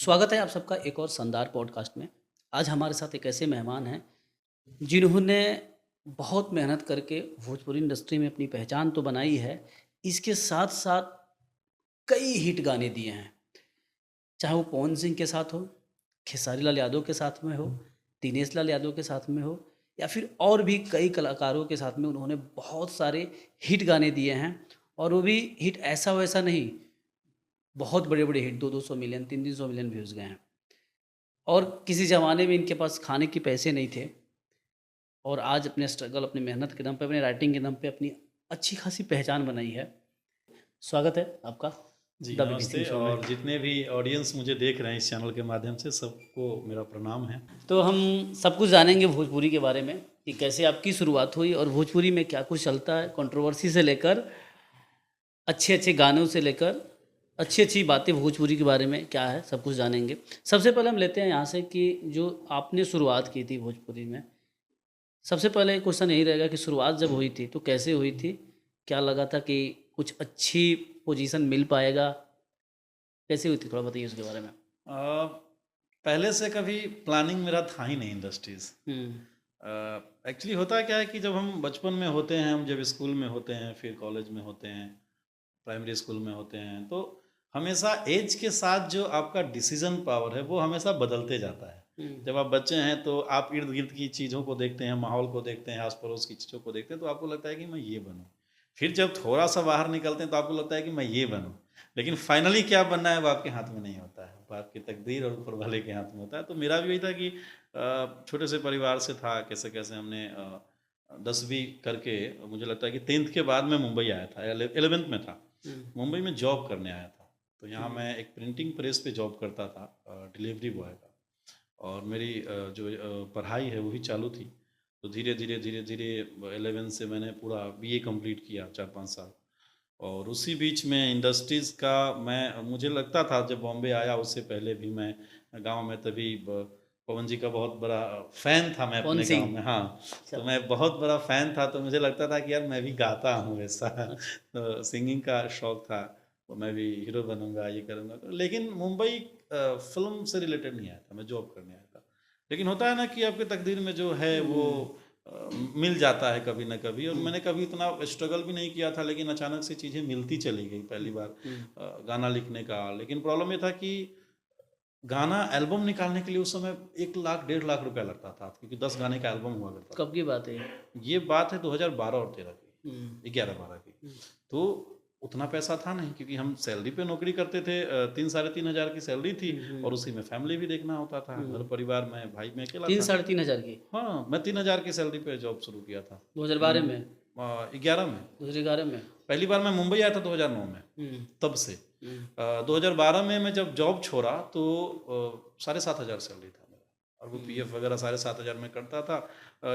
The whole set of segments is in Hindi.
स्वागत है आप सबका एक और शानदार पॉडकास्ट में। आज हमारे साथ एक ऐसे मेहमान हैं जिन्होंने बहुत मेहनत करके भोजपुरी इंडस्ट्री में अपनी पहचान तो बनाई है, इसके साथ-साथ कई हिट गाने दिए हैं। चाहे वो पवन सिंह के साथ हो, खेसारी लाल यादव के साथ में हो, दिनेश लाल यादव के साथ में हो या फिर और भी कई कलाकारों के साथ में उन्होंने बहुत सारे हिट गाने दिए हैं और वो भी हिट ऐसा-वैसा नहीं, बहुत बड़े-बड़े हिट 2-200 मिलियन, 3-300 मिलियन व्यूज़ गए हैं। और किसी ज़माने में इनके पास खाने के पैसे नहीं थे और आज अपने स्ट्रगल, अपनी मेहनत के दम पे, अपने राइटिंग के दम पे अपनी अच्छी खासी पहचान बनाई है। स्वागत है आपका जी, द बिग नमस्ते थिंग शो में। और जितने भी ऑडियंस मुझे देख रहे हैं इस चैनल के माध्यम से सबको मेरा प्रणाम है। तो हम सब कुछ जानेंगे भोजपुरी के बारे में कि कैसे आपकी शुरुआत हुई और भोजपुरी में क्या कुछ चलता है, कंट्रोवर्सी से लेकर अच्छे-अच्छे गानों से लेकर अच्छी-अच्छी बातें भोजपुरी के बारे में क्या है, सब कुछ जानेंगे। सबसे पहले हम लेते हैं यहाँ से कि जो आपने शुरुआत की थी भोजपुरी में, सबसे पहले क्वेश्चन यही रहेगा कि शुरुआत जब हुई थी तो कैसे हुई थी? क्या लगा था कि कुछ अच्छी पोजीशन मिल पाएगा? कैसे हुई थी थोड़ा बताइए उसके बारे में? पहले से कभी प्लानिंग मेरा था ही नहीं इंडस्ट्रीज़। हुँ, एक्चुअली होता क्या है कि जब हम बचपन में होते हैं, हम जब स्कूल में होते हैं, फिर कॉलेज में होते हैं, प्राइमरी स्कूल में होते हैं, तो हमेशा एज के साथ जो आपका डिसीजन पावर है, वो हमेशा बदलते जाता है। हुँ, जब आप बच्चे हैं तो आप इर्द-गिर्द की चीज़ों को देखते हैं, माहौल को देखते हैं, आस-पड़ोस की चीज़ों को देखते हैं, तो आपको लगता है कि मैं ये बनूँ। फिर जब थोड़ा-सा बाहर निकलते हैं तो आपको लगता है कि मैं ये बनूँ। लेकिन फाइनली क्या बनना है वो आपके हाथ में नहीं होता है, वो आपकी तकदीर और ऊपर वाले के हाथ में होता है। तो मेरा भी वही था कि छोटे से परिवार से था, कैसे-कैसे हमने 10वीं करके मुझे लगता है कि 10th के बाद मैं मुंबई आया था, 11th में था। हुँ, मुंबई में जॉब करने आया था। तो यहाँ हुँ, मैं एक प्रिंटिंग प्रेस पे जॉब करता था, डिलीवरी बॉय का। और मेरी जो पढ़ाई है वो भी चालू थी। तो धीरे-धीरे 11 से मैंने पूरा बीए कंप्लीट किया 4-5 साल। और उसी बीच में इंडस्ट्रीज़ का मैं मुझे लगता था जब बॉम्बे आया उससे पहले भी मैं गाँव में तभी पवन जी का बहुत बड़ा फ़ैन था मैं पवन अपने गाँव सिंह। में। हाँ, अच्छा, तो मैं बहुत बड़ा फ़ैन था तो मुझे लगता था कि यार मैं भी गाता हूँ वैसा। अच्छा, तो सिंगिंग का शौक था, तो मैं भी हीरो बनूँगा, ये करूँगा। लेकिन मुंबई फ़िल्म से रिलेटेड नहीं आया था, मैं जॉब करने आया था। लेकिन होता है ना कि आपके तकदीर में जो है वो हुँ, मिल जाता है कभी न कभी, और हुँ, मैंने कभी इतना स्ट्रगल भी नहीं किया था, लेकिन अचानक से चीज़ें मिलती चली गई पहली हुँ, बार हुँ। गाना लिखने का। लेकिन प्रॉब्लम ये था कि गाना एल्बम निकालने के लिए उस समय 1 लाख 1.5 लाख रुपया लगता था, क्योंकि 10 गाने का एल्बम हुआ करता था। कब की बात है ये? ये बात है 2012 और 13 हुँ, की, 11-12 की। हुँ, तो उतना पैसा था नहीं, क्योंकि हम सैलरी पे नौकरी करते थे, 3 साढ़े 3 हज़ार की सैलरी थी, हुँ, हुँ, और उसी में फैमिली भी देखना होता था, हुँ। घर परिवार में, भाई मैं अकेला 3 था। साढ़े 3 हज़ार की हाँ, मैं 3 हज़ार की सैलरी पे जॉब शुरू किया था। 2012 में, 11 में। 2011 में? पहली बार मैं मुंबई आया था 2009 में, हुँ, तब से। हुँ, 2012 में मैं जब जॉब छोड़ा तो 7,500 सैलरी था मेरा, और वो हुँ। पीएफ वगैरह 7,500 में कटता था।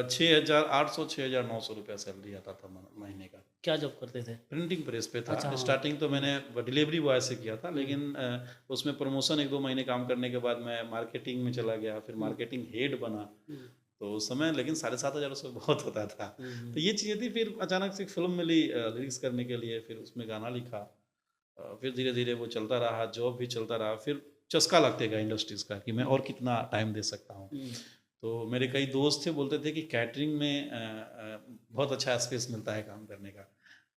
6,800 6,900 रुपया सैलरी आता था महीने का। क्या जॉब करते थे? प्रिंटिंग प्रेस पे था। अच्छा, हाँ। स्टार्टिंग तो हुँ, मैंने डिलीवरी बॉय से किया था, हुँ, लेकिन उसमें प्रमोशन 1-2 महीने काम करने के बाद मैं मार्केटिंग में चला गया, फिर हुँ, मार्केटिंग हेड बना। हुँ, तो उस समय लेकिन 7,500 उसमें बहुत होता था। हुँ, हुँ, तो ये चीज़ें थी, फिर अचानक से एक फ़िल्म मिली लिरिक्स करने के लिए, फिर उसमें गाना लिखा। फिर धीरे-धीरे वो चलता रहा, जॉब भी चलता रहा, फिर चस्का लगते गया इंडस्ट्रीज़ का कि मैं हुँ, और कितना टाइम दे सकता हूँ। हुँ, तो मेरे कई दोस्त थे, बोलते थे कि कैटरिंग में बहुत अच्छा स्पेस मिलता है काम करने का।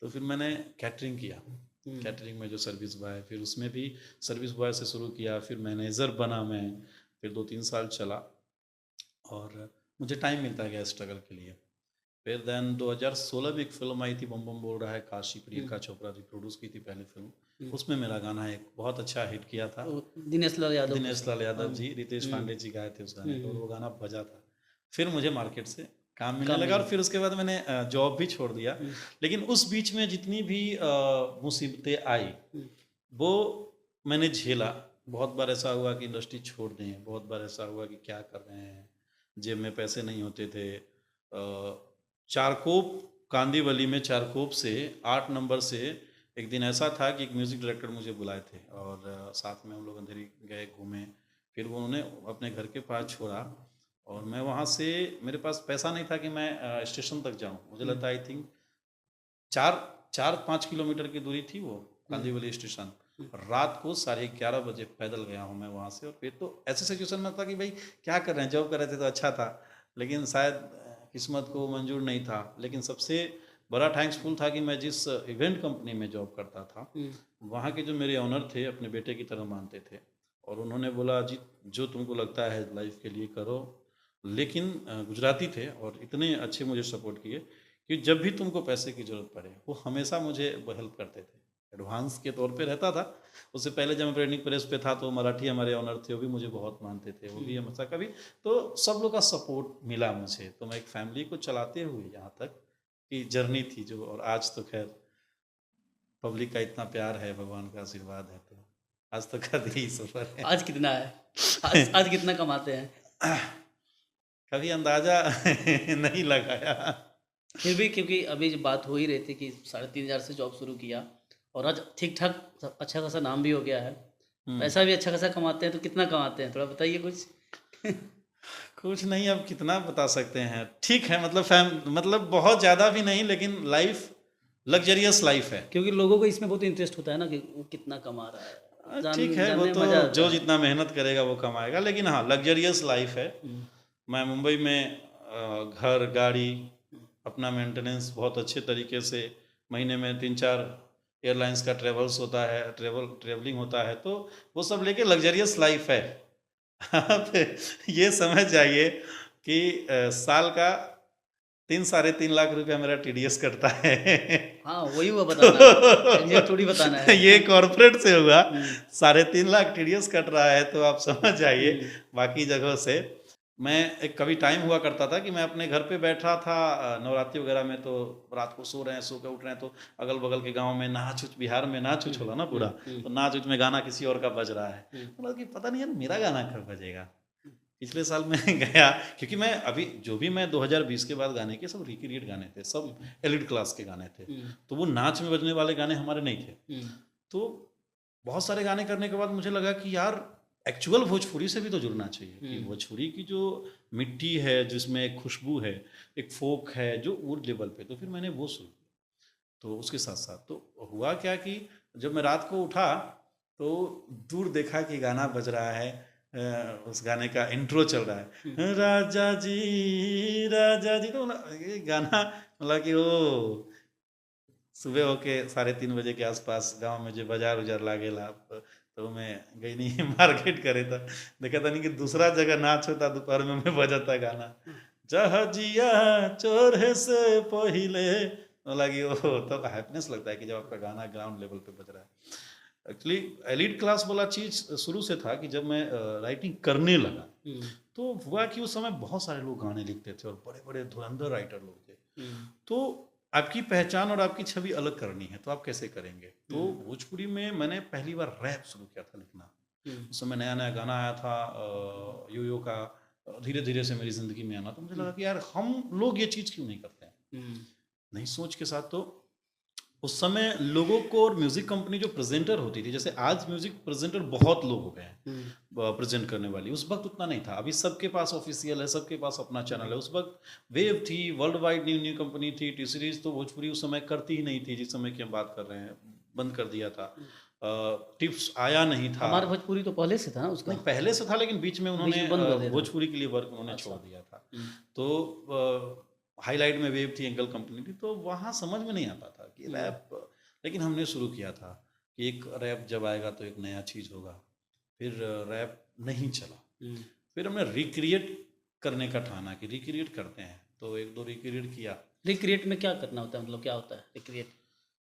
तो फिर मैंने कैटरिंग किया। हुँ, कैटरिंग में जो सर्विस बॉय, फिर उसमें भी सर्विस बॉय से शुरू किया, फिर मैनेजर बना मैं, फिर 2-3 साल चला, और मुझे टाइम मिलता गया स्ट्रगल के लिए। फिर देन 2016 में एक फ़िल्म आई थी, बम बम बोल रहा है काशी, हुँ, प्रियंका चोपड़ा जी प्रोड्यूस की थी पहली फ़िल्म। हुँ। उसमें मेरा गाना एक बहुत अच्छा हिट किया था। वो दिनेश लाल यादव के दिनेश साथ। लाल हाँ, यादव जी, रितेश हुँ, पांडे जी गाए थे उस गाने हुँ, को, और हुँ। वो गाना बजा था। फिर मुझे मार्केट से काम मिलने काम लगा, और मिला। फिर उसके बाद मैंने जॉब भी छोड़ दिया। हुँ, लेकिन उस बीच में जितनी भी मुसीबतें आई, हुँ, वो मैंने झेला। बहुत बार ऐसा हुआ कि इंडस्ट्री छोड़ दें, बहुत बार ऐसा हुआ कि क्या कर रहे हैं, जेब में पैसे नहीं होते थे। चारकोप, कांदीवली में चारकोप से 8 नंबर से एक दिन ऐसा था कि एक म्यूज़िक डायरेक्टर मुझे बुलाए थे, और साथ में हम लोग अंधेरी गए, घूमे। फिर वो उन्होंने अपने घर के पास छोड़ा, और मैं वहाँ से, मेरे पास पैसा नहीं था कि मैं स्टेशन तक जाऊँ। मुझे हुँ, लगता है आई थिंक 4 4-5 किलोमीटर की दूरी थी वो, हुँ, कांदीवली स्टेशन। रात को 11:30 बजे पैदल गया हूँ मैं वहाँ से। और फिर तो ऐसे सिचुएशन में था कि भाई क्या कर रहे हैं, जॉब कर रहे थे तो अच्छा था, लेकिन शायद किस्मत को मंजूर नहीं था। लेकिन सबसे बड़ा थैंक्सफुल था कि मैं जिस इवेंट कंपनी में जॉब करता था, वहाँ के जो मेरे ऑनर थे अपने बेटे की तरह मानते थे, और उन्होंने बोला जी जो तुमको लगता है लाइफ के लिए करो। लेकिन गुजराती थे और इतने अच्छे मुझे सपोर्ट किए कि जब भी तुमको पैसे की ज़रूरत पड़े वो हमेशा मुझे हेल्प करते थे। एडवांस के तौर पे रहता था, उससे पहले जब मैं प्रिंटिंग प्रेस पे था तो मराठी हमारे ऑनर थे, वो भी मुझे बहुत मानते थे, वो भी हमेशा कभी तो सब लोग का सपोर्ट मिला मुझे। तो मैं एक फैमिली को चलाते हुए यहाँ तक की जर्नी थी जो, और आज तो खैर पब्लिक का इतना प्यार है, भगवान का आशीर्वाद है, तो आज तक का यही सफर है। आज कितना है? आज कितना कमाते हैं? कभी अंदाजा नहीं लगाया। फिर भी क्योंकि अभी जो बात हो ही रही थी कि 3,500 से जॉब शुरू किया और आज ठीक ठाक अच्छा खासा नाम भी हो गया है, पैसा भी अच्छा खासा कमाते हैं, तो कितना कमाते हैं थोड़ा बताइए कुछ। कुछ नहीं, अब कितना बता सकते हैं, ठीक है, मतलब बहुत ज़्यादा भी नहीं, लेकिन लाइफ लग्जरियस लाइफ है। क्योंकि लोगों को इसमें बहुत इंटरेस्ट होता है ना कि वो कितना कमा रहा है, ठीक है, वो जानने में तो मजा आता जो है। जितना मेहनत करेगा वो कमाएगा, लेकिन हाँ लग्जरियस लाइफ है। मैं मुंबई में घर गाड़ी अपना मेंटेनेंस बहुत अच्छे तरीके से, महीने में 3-4 एयरलाइंस का ट्रेवलिंग होता है, तो वो सब लेके लग्जरियस लाइफ है। आप ये समझ जाइए कि साल का 3-3.5 लाख रुपया मेरा TDS कटता है। हाँ वही हुआ बताना, एग्जैक्ट थोड़ी बताना है। ये कॉर्पोरेट से होगा, 3.5 लाख TDS कट रहा है, तो आप समझ जाइए बाकी जगहों से। मैं एक कभी टाइम हुआ करता था कि मैं अपने घर पे बैठा था नवरात्रि वगैरह में, तो रात को सो रहे हैं, सो के उठ रहे हैं, तो अगल बगल के गांव में नाच उच, बिहार में नाच उच होला ना पूरा, तो नाच उच में गाना किसी और का बज रहा है, मतलब कि पता नहीं यार मेरा गाना कब बजेगा। पिछले साल मैं गया, क्योंकि मैं अभी जो भी मैं 2020 के बाद गाने के सब रिक्रिएट गाने थे, सब एलिट क्लास के गाने थे, तो वो नाच में बजने वाले गाने हमारे नहीं थे। तो बहुत सारे गाने करने के बाद मुझे लगा कि यार एक्चुअल भोजपुरी से भी तो जुड़ना चाहिए, कि भोजपुरी की जो मिट्टी है, जिसमें एक खुशबू है, एक फोक है, जो वो लेवल पे, तो फिर मैंने वो शुरू किया। तो उसके साथ साथ तो हुआ क्या कि जब मैं रात को उठा तो दूर देखा कि गाना बज रहा है, उस गाने का इंट्रो चल रहा है, राजा जी, तो ये गाना मतलब कि वो सुबह होके 3:30 बजे के आसपास गांव में जो बाजार उजार लागेला, तो मैं गई नहीं मार्केट करे था, देखा था नहीं कि दूसरा जगह नाच होता, दोपहर में मैं बजाता गाना, जहाजिया चोरे से पहिले, लगी वो, तब हैप्पीनेस लगता है कि जब आपका गाना ग्राउंड लेवल पे बज रहा है। एक्चुअली एलिट क्लास वाला चीज़ शुरू से था कि जब मैं राइटिंग करने लगा, तो हुआ कि उस समय बहुत सारे लोग गाने लिखते थे और बड़े बड़े धुरंधर राइटर लोग थे। तो आपकी पहचान और आपकी छवि अलग करनी है, तो आप कैसे करेंगे? तो भोजपुरी में मैंने पहली बार रैप शुरू किया था लिखना। उस समय नया नया गाना आया था यो का, धीरे धीरे से मेरी ज़िंदगी में आना, तो मुझे लगा कि यार हम लोग ये चीज़ क्यों नहीं करते हैं, नई सोच के साथ। तो उस समय लोगों को, और म्यूजिक कंपनी जो प्रेजेंटर होती थी, जैसे आज म्यूजिक प्रेजेंटर बहुत लोग हो गए हैं प्रेजेंट करने वाली, उस वक्त उतना नहीं था। अभी सबके पास ऑफिशियल है, सबके पास अपना चैनल है। उस वक्त वेव थी, वर्ल्ड वाइड न्यू कंपनी थी, टी सीरीज तो भोजपुरी उस समय करती ही नहीं थी, जिस समय की हम बात कर रहे हैं, बंद कर दिया था। टिप्स आया नहीं था। हमारा भोजपुरी तो पहले से था ना, उसका नहीं पहले से था, लेकिन बीच में उन्होंने भोजपुरी के लिए वर्क उन्होंने छोड़ दिया था। तो हाईलाइट में वेव थी, एंगल कंपनी थी, तो वहाँ समझ में नहीं आता था कि रैप, लेकिन हमने शुरू किया था कि एक रैप जब आएगा तो एक नया चीज़ होगा। फिर रैप नहीं चला, फिर हमने रिक्रिएट करने का ठाना कि रिक्रिएट करते हैं, तो 1-2 रिक्रिएट किया। रिक्रिएट में क्या करना होता है, मतलब क्या होता है रिक्रिएट?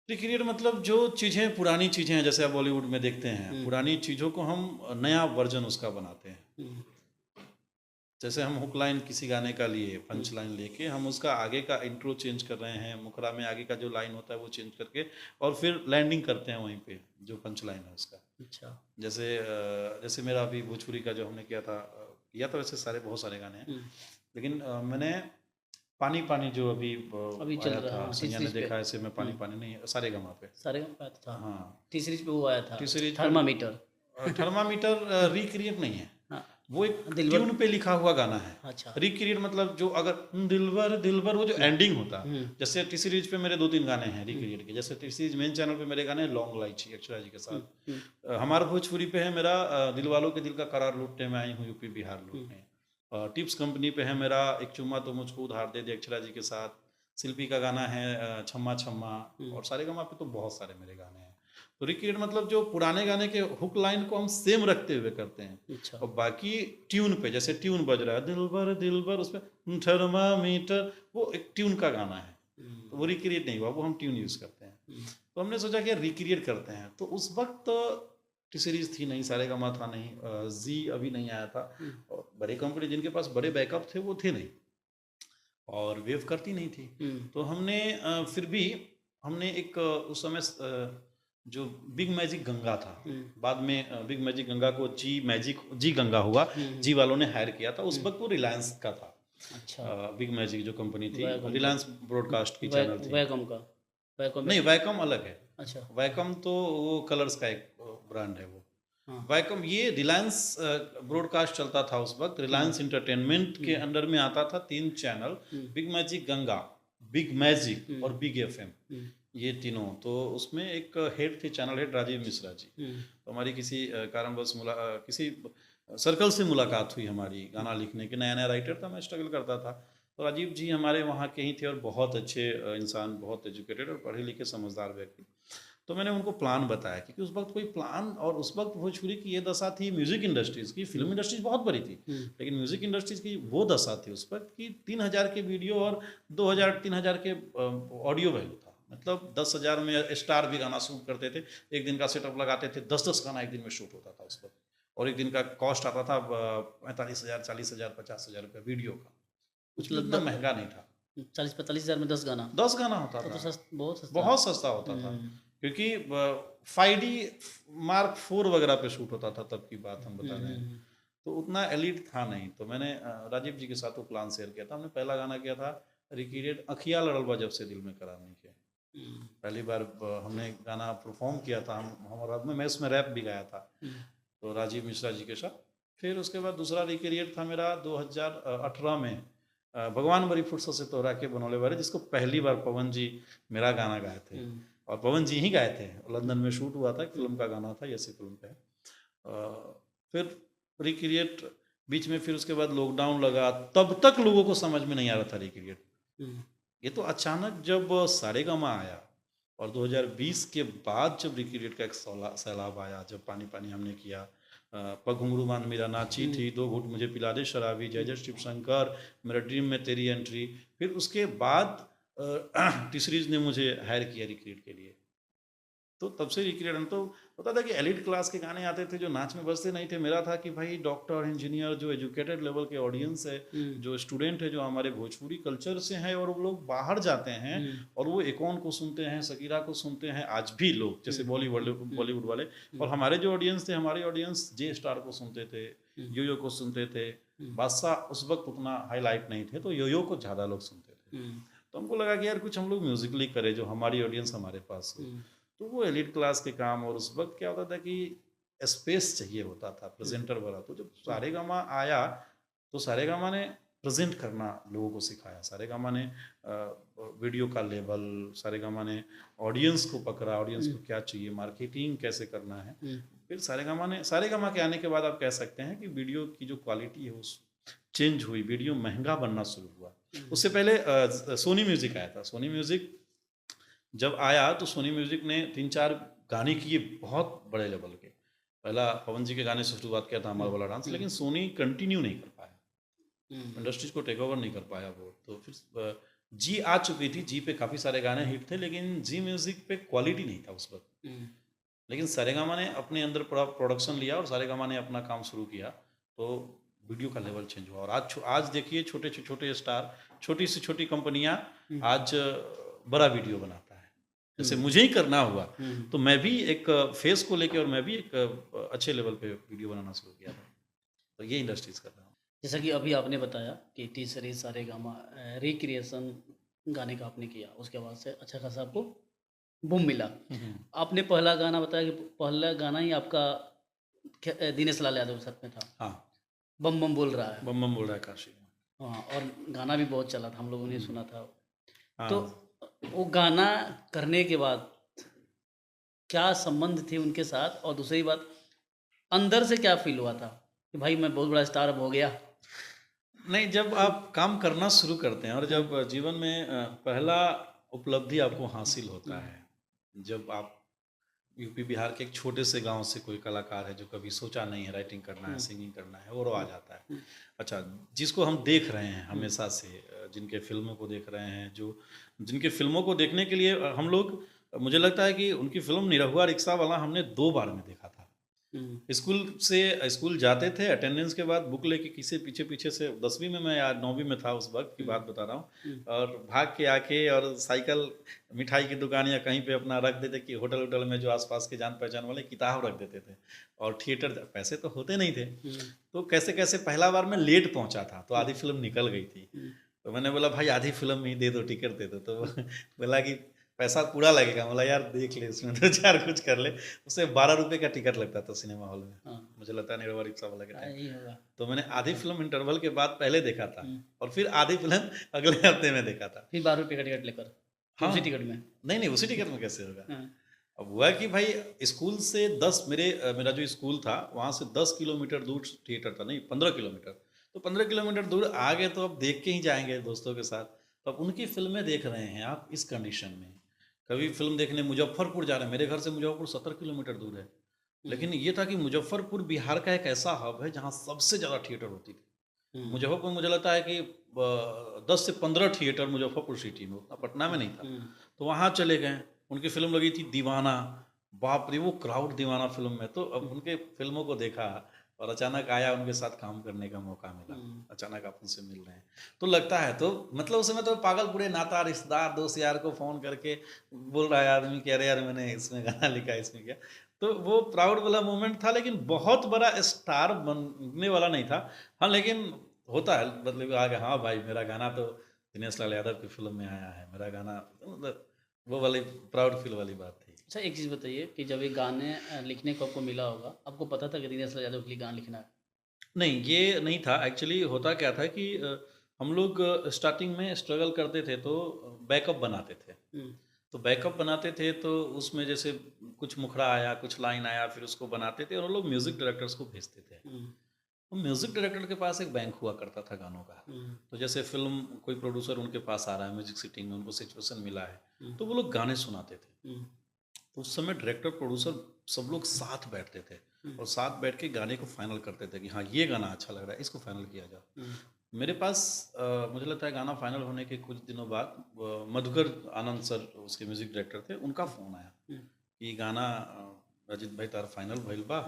रिक्रिएट मतलब जो चीज़ें, पुरानी चीज़ें हैं, जैसे आप बॉलीवुड में देखते हैं, पुरानी चीज़ों को हम नया वर्जन उसका बनाते हैं। जैसे हम हुक लाइन किसी गाने का लिए, पंच लाइन लेके हम उसका आगे का इंट्रो चेंज कर रहे हैं, मुखरा में आगे का जो लाइन होता है वो चेंज करके, और फिर लैंडिंग करते हैं वहीं पे जो पंच लाइन है उसका। अच्छा। जैसे मेरा अभी भोजपुरी का जो हमने किया था वैसे बहुत सारे गाने हैं, लेकिन मैंने पानी पानी जो अभी चल रहा था, संजय ने देखा ऐसे, मैं पानी पानी नहीं, सारे गमा पे था। हाँ, टी सीरीज पे वो आया था, T series thermometer. Thermometer recreate नहीं है, वो एक दिलबर ट्यून पे लिखा हुआ गाना है। अच्छा रिक्रिएट मतलब जो अगर दिलबर दिलबर वो जो एंडिंग होता है, हम्म जैसे टी सीरीज पे मेरे 2-3 गाने हैं रिक्रिएट के, जैसे टी सीरीज मेन चैनल पे मेरे गाने हैं लॉन्ग लाइची अक्षरा जी के साथ। हम्म हमारा भोजपुरी पे है मेरा दिल वालों के दिल का करार लूटने में आई हूँ यूपी बिहार हम्म लूटने। टिप्स कंपनी पे है मेरा एक चुम्मा तो मुझको उधार दे दे अक्षरा जी के साथ। शिल्पी का गाना है छम्मा छम्मा। और सारे गामा पे तो बहुत सारे मेरे गाने हैं। तो रिक्रिएट मतलब जो पुराने गाने के हुक लाइन को हम सेम रखते हुए करते हैं। अच्छा और बाकी ट्यून पे जैसे ट्यून बज रहा है दिलबर उसमें थर्मामीटर, वो एक ट्यून का गाना है, तो वो रिक्रिएट नहीं हुआ, वो हम ट्यून यूज करते हैं। तो हमने सोचा कि रिक्रिएट करते हैं। तो उस वक्त टी सीरीज थी नहीं, सारेगामा था नहीं, जी अभी नहीं आया था, और बड़े कंपनी जिनके पास बड़े बैकअप थे वो थे नहीं, और वेव करती नहीं थी। तो हमने फिर भी हमने एक उस समय जो बिग मैजिक गंगा था, बाद में बिग मैजिक गंगा को जी गंगा हुआ, जी वालों ने हायर किया था। उस वक्त वो रिलायंस का था। अच्छा बिग मैजिक जो कंपनी थी, वैकम का रिलायंस ब्रॉडकास्ट की चैनल थी। वैकम का वैकम नहीं, वैकम अलग है। अच्छा वैकम तो वो कलर्स का एक ब्रांड है वो। हाँ वैकम ये रिलायंस ब्रॉडकास्ट चलता था उस वक्त, रिलायंस इंटरटेनमेंट के अंडर में आता था 3 channel, big magic Ganga, big magic और बिग एफएम, ये तीनों। तो उसमें एक हेड थे, चैनल हेड राजीव मिश्रा जी। तो हमारी किसी कारणवश किसी सर्कल से मुलाकात हुई हमारी, गाना लिखने के, नया नया राइटर था, मैं स्ट्रगल करता था। तो राजीव जी हमारे वहाँ के ही थे और बहुत अच्छे इंसान, बहुत एजुकेटेड और पढ़े लिखे समझदार व्यक्ति। तो मैंने उनको प्लान बताया, क्योंकि उस वक्त कोई प्लान, और उस वक्त भोजपुरी की ये दशा थी म्यूजिक इंडस्ट्रीज़ की, फिल्म इंडस्ट्रीज बहुत बड़ी थी, लेकिन म्यूजिक इंडस्ट्रीज की वो दशा थी उस वक्त कि 3000 के वीडियो और 2000-3000 के ऑडियो वैल्यू था। मतलब 10,000 में स्टार भी गाना शूट करते थे, एक दिन का सेटअप लगाते थे, 10-10 गाना एक दिन में शूट होता था उस वक्त, और एक दिन का कॉस्ट आता था 45,000, 40,000, 50,000 रुपये वीडियो का, कुछ भी मतलब उतना महंगा नहीं था। 40-45 हज़ार में 10 गाना 10 गाना होता तो था, बहुत सस्ता बहुत सस्ता होता था, क्योंकि 5D मार्क 4 वगैरह पे शूट होता था, तब की बात हम बता रहे हैं। तो उतना एलिट था नहीं। तो मैंने राजीव जी के साथ वो प्लान शेयर किया था। हमने पहला गाना किया था रिक्रिएट अखिया लड़लबा जब से दिल में करार नहीं किया। पहली बार हमने गाना परफॉर्म किया था, मैं उसमें रैप भी गाया था, तो राजीव मिश्रा जी के साथ। फिर उसके बाद दूसरा रिक्रिएट था मेरा 2018 में, भगवान बड़ी फुर्सत से तोहरा के बनोले बारे, जिसको पहली बार पवन जी मेरा गाना गाए थे, और पवन जी ही गाए थे। लंदन में शूट हुआ था, एक फिल्म का गाना था, यसी फिल्म पे। फिर रिक्रिएट बीच में, फिर उसके बाद लॉकडाउन लगा, तब तक लोगों को समझ में नहीं आ रहा था रिक्रिएट। ये तो अचानक जब सारेगामा आया, और 2020 के बाद जब रिक्रिएट का एक सैलाब आया, जब पानी पानी हमने किया, पग घुंघरू बांध मेरा नाची थी, 2 घूंट मुझे पिला दे शराबी, जय जय शिव शंकर, मेरा ड्रीम में तेरी एंट्री। फिर उसके बाद टी सीरीज ने मुझे हायर किया रिक्रिएट के लिए। तो तब से रिक्रिएट, हम तो होता था कि एलिट क्लास के गाने आते थे जो नाच में बजते नहीं थे। मेरा था कि भाई डॉक्टर, इंजीनियर, जो एजुकेटेड लेवल के ऑडियंस है, जो स्टूडेंट है, जो हमारे भोजपुरी कल्चर से हैं, और वो लोग बाहर जाते हैं और वो एकॉन को सुनते हैं, शकीरा को सुनते हैं, आज भी लोग जैसे बॉलीवुड वाले। और हमारे जो ऑडियंस थे, हमारे ऑडियंस जे स्टार को सुनते थे, योयो को सुनते थे, बादशाह उस वक्त उतना हाईलाइट नहीं थे, तो योयो को ज़्यादा लोग सुनते थे। तो हमको लगा कि यार कुछ हम लोग म्यूजिकली करें जो हमारी ऑडियंस हमारे पास हो। तो वो एलिट क्लास के काम, और उस वक्त क्या होता था कि स्पेस चाहिए होता था प्रेजेंटर वाला। तो जब सारेगामा आया, तो सारेगामा ने प्रेजेंट करना लोगों को सिखाया, सारेगामा ने वीडियो का लेवल, सारेगामा ने ऑडियंस को पकड़ा, ऑडियंस को क्या चाहिए, मार्केटिंग कैसे करना है। फिर सारेगामा के आने के बाद आप कह सकते हैं कि वीडियो की जो क्वालिटी है वो चेंज हुई, वीडियो महंगा बनना शुरू हुआ। उससे पहले सोनी म्यूजिक आया था। सोनी म्यूजिक जब आया तो सोनी म्यूजिक ने 3-4 गाने किए बहुत बड़े लेवल के। पहला पवन जी के गाने से शुरुआत किया था अमर वाला डांस, लेकिन सोनी कंटिन्यू नहीं कर पाया, इंडस्ट्रीज को टेक ओवर नहीं कर पाया वो। तो फिर जी आ चुकी थी, जी पे काफ़ी सारे गाने हिट थे, लेकिन जी म्यूजिक पे क्वालिटी नहीं था उस वक्त। लेकिन सारेगामा ने अपने अंदर प्रोडक्शन लिया और सारेगामा ने अपना काम शुरू किया, तो वीडियो का लेवल चेंज हुआ। और आज देखिए छोटे छोटे स्टार, छोटी से छोटी कंपनियां आज बड़ा वीडियो बनाता है। जैसे मुझे ही करना हुआ, तो मैं भी एक फेस को लेके, और मैं भी एक अच्छे लेवल पे वीडियो बनाना शुरू किया था। तो ये इंडस्ट्रीज कर रहा हूँ। जैसा कि अभी आपने बताया कि टी सीरीज सारेगामा रिक्रिएशन गाने का आपने किया, उसके बाद से अच्छा खासा आपको बूम मिला। आपने पहला गाना बताया कि पहला गाना ही आपका दिनेश लाल यादव के साथ में था। हाँ, बम बम बोल रहा है। बम बम बोल रहा है काशी। हाँ, और गाना भी बहुत चला था, हम लोगों ने सुना था। तो हाँ। वो गाना करने के बाद क्या संबंध थे उनके साथ, और दूसरी बात अंदर से क्या फील हुआ था कि भाई मैं बहुत बड़ा स्टार अब हो गया? नहीं, जब आप काम करना शुरू करते हैं और जब जीवन में पहला उपलब्धि आपको हासिल होता है, जब आप यूपी बिहार के एक छोटे से गांव से कोई कलाकार है जो कभी सोचा नहीं है राइटिंग करना है, सिंगिंग करना है, और वो आ जाता है। अच्छा, जिसको हम देख रहे हैं हमेशा से, जिनके फिल्मों को देख रहे हैं, जो जिनके फिल्मों को देखने के लिए हम लोग, मुझे लगता है कि उनकी फिल्म निरहुआ रिक्शा वाला हमने 2 बार में देखा था। स्कूल जाते थे, अटेंडेंस के बाद बुक लेके किसी पीछे पीछे से, 10वीं में मैं या 9वीं में था उस वक्त की बात बता रहा हूँ, और भाग के आके और साइकिल मिठाई की दुकान या कहीं पे अपना रख देते कि होटल वोटल में जो आसपास के जान पहचान वाले किताब रख देते थे, और थिएटर, पैसे तो होते नहीं थे, तो कैसे कैसे पहला बार मैं लेट पहुंचा था तो आधी फिल्म निकल गई थी। तो मैंने बोला भाई आधी फिल्म ही दे दो, टिकट दे दो। तो बोला कि पैसा पूरा लगेगा। बोला यार देख ले, उसमें 2-4 कुछ कर ले। उससे 12 रुपये का टिकट लगता था सिनेमा हॉल में, हाँ, मुझे लगता है निरहुआ रिक्शा वाला के टाइम। यही होगा। तो मैंने आधी फिल्म इंटरवल के बाद पहले देखा था, और फिर आधी फिल्म अगले हफ्ते में देखा था। फिर 12 रुपये का टिकट लेकर हाँ, उसी टिकट में? नहीं उसी टिकट में कैसे होगा। हाँ, अब हुआ कि भाई स्कूल से 10, मेरा जो स्कूल था वहाँ से 10 किलोमीटर दूर थिएटर था, नहीं 15 किलोमीटर। तो 15 किलोमीटर दूर आ गए तो अब देख के ही जाएंगे दोस्तों के साथ। तो अब उनकी फिल्में देख रहे हैं आप इस कंडीशन में। कभी फिल्म देखने मुजफ्फरपुर जा रहे हैं, मेरे घर से मुजफ्फरपुर 70 किलोमीटर दूर है, लेकिन ये था कि मुजफ्फरपुर बिहार का एक ऐसा हब है जहाँ सबसे ज़्यादा थिएटर होती थी। मुजफ्फरपुर मुझे लगता है कि 10 से 15 थिएटर मुजफ्फरपुर सिटी में, उतना पटना में नहीं था। तो वहाँ चले गए, उनकी फिल्म लगी थी दीवाना, बाप रे वो क्राउड दीवाना फिल्म में। तो अब उनके फिल्मों को देखा और अचानक आया उनके साथ काम करने का मौका मिला, अचानक आप उनसे मिल रहे हैं तो लगता है, तो मतलब उस समय तो पागल पूरे नाता रिश्तेदार दोस्त यार को फ़ोन करके बोल रहा है आदमी कि अरे यार मैंने इसमें गाना लिखा, इसमें किया। तो वो प्राउड वाला मोमेंट था, लेकिन बहुत बड़ा स्टार बनने वाला नहीं था। हाँ, लेकिन होता है मतलब आगे, हाँ भाई मेरा गाना तो दिनेश लाल यादव की फिल्म में आया है, मेरा गाना, मतलब वो वाली प्राउड फील वाली बात थी। अच्छा, एक चीज़ बताइए कि जब ये गाने लिखने को आपको मिला होगा, आपको पता था कि दिनेश लाल यादव के लिए गाना लिखना है? नहीं, ये नहीं था एक्चुअली। होता क्या था कि हम लोग स्टार्टिंग में स्ट्रगल करते थे तो बैकअप बनाते थे। तो बैकअप बनाते थे तो उसमें जैसे कुछ मुखड़ा आया, कुछ लाइन आया, फिर उसको बनाते थे और वो लोग म्यूज़िक डायरेक्टर्स को भेजते थे। तो म्यूज़िक डायरेक्टर के पास एक बैंक हुआ करता था गानों का। तो जैसे फिल्म कोई प्रोड्यूसर उनके पास आ रहा है म्यूजिक सिटिंग में, उनको सिचुएशन मिला है, तो वो लोग गाने सुनाते थे। तो उस समय डायरेक्टर प्रोड्यूसर सब लोग साथ बैठते थे और साथ बैठ के गाने को फाइनल करते थे कि हाँ ये गाना अच्छा लग रहा है, इसको फाइनल किया जाए। मेरे पास मुझे लगता है गाना फाइनल होने के कुछ दिनों बाद मधुकर आनंद सर उसके म्यूजिक डायरेक्टर थे, उनका फ़ोन आया कि गाना अजीत भाई तार फाइनल भइल बा,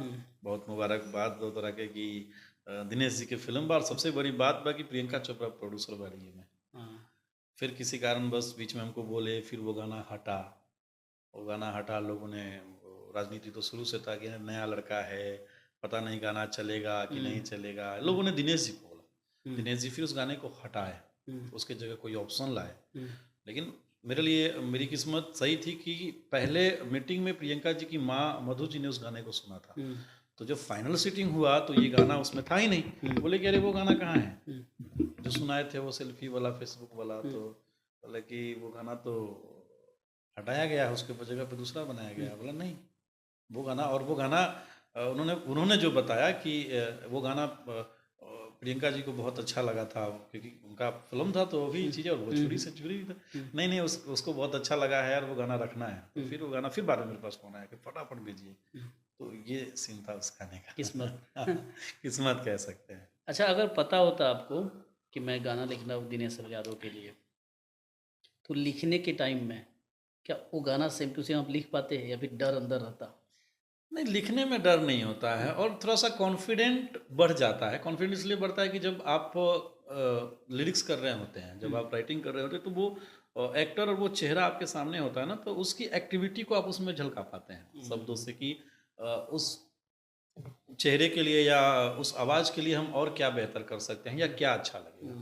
बहुत मुबारकबाद दो तरह के कि दिनेश जी के फिल्म बा, और सबसे बड़ी बात बा कि प्रियंका चोपड़ा प्रोड्यूसर बाड़ी में। फिर किसी कारण बस बीच में हमको बोले, फिर वो गाना हटा। वो गाना हटा, लोगों ने, राजनीति तो शुरू से था कि नया लड़का है, पता नहीं गाना चलेगा कि नहीं चलेगा, लोगों ने दिनेश जी को बोला। दिनेश जी फिर उस गाने को हटाए, उसके जगह कोई ऑप्शन लाए। लेकिन मेरे लिए मेरी किस्मत सही थी कि पहले मीटिंग में प्रियंका जी की माँ मधु जी ने उस गाने को सुना था। तो जब फाइनल सीटिंग हुआ तो ये गाना उसमें था ही नहीं। बोले कि अरे वो गाना कहाँ है जो सुनाए थे, वो सेल्फी वाला फेसबुक वाला। तो बोले कि वो गाना तो हटाया गया है, उसके जगह पे दूसरा बनाया गया। बोला नहीं वो गाना, और वो गाना उन्होंने जो बताया कि वो गाना प्रियंका जी को बहुत अच्छा लगा था, क्योंकि उनका फिल्म था तो भी चीज़ें, और भोजपुरी से जुड़ी थी। नहीं उसको बहुत अच्छा लगा है यार, वो गाना रखना है। तो फिर वो गाना फिर बाद में मेरे पास फ़ोन आया कि फटाफट भेजिए। तो ये सीन था उस गाने का। किस्मत। किस्मत कह सकते हैं। अच्छा, अगर पता होता आपको कि मैं गाना लिखना दिनेश यादव के लिए, तो लिखने के टाइम में क्या वो गाना सेम टू सेम आप लिख पाते हैं या फिर डर अंदर रहता? नहीं, लिखने में डर नहीं होता है, और थोड़ा सा कॉन्फिडेंट बढ़ जाता है। कॉन्फिडेंस इसलिए बढ़ता है कि जब आप लिरिक्स कर रहे होते हैं, जब आप राइटिंग कर रहे होते हैं, तो वो एक्टर और वो चेहरा आपके सामने होता है ना, तो उसकी एक्टिविटी को आप उसमें झलका पाते हैं शब्दों से कि उस चेहरे के लिए या उस आवाज़ के लिए हम और क्या बेहतर कर सकते हैं या क्या अच्छा लगेगा।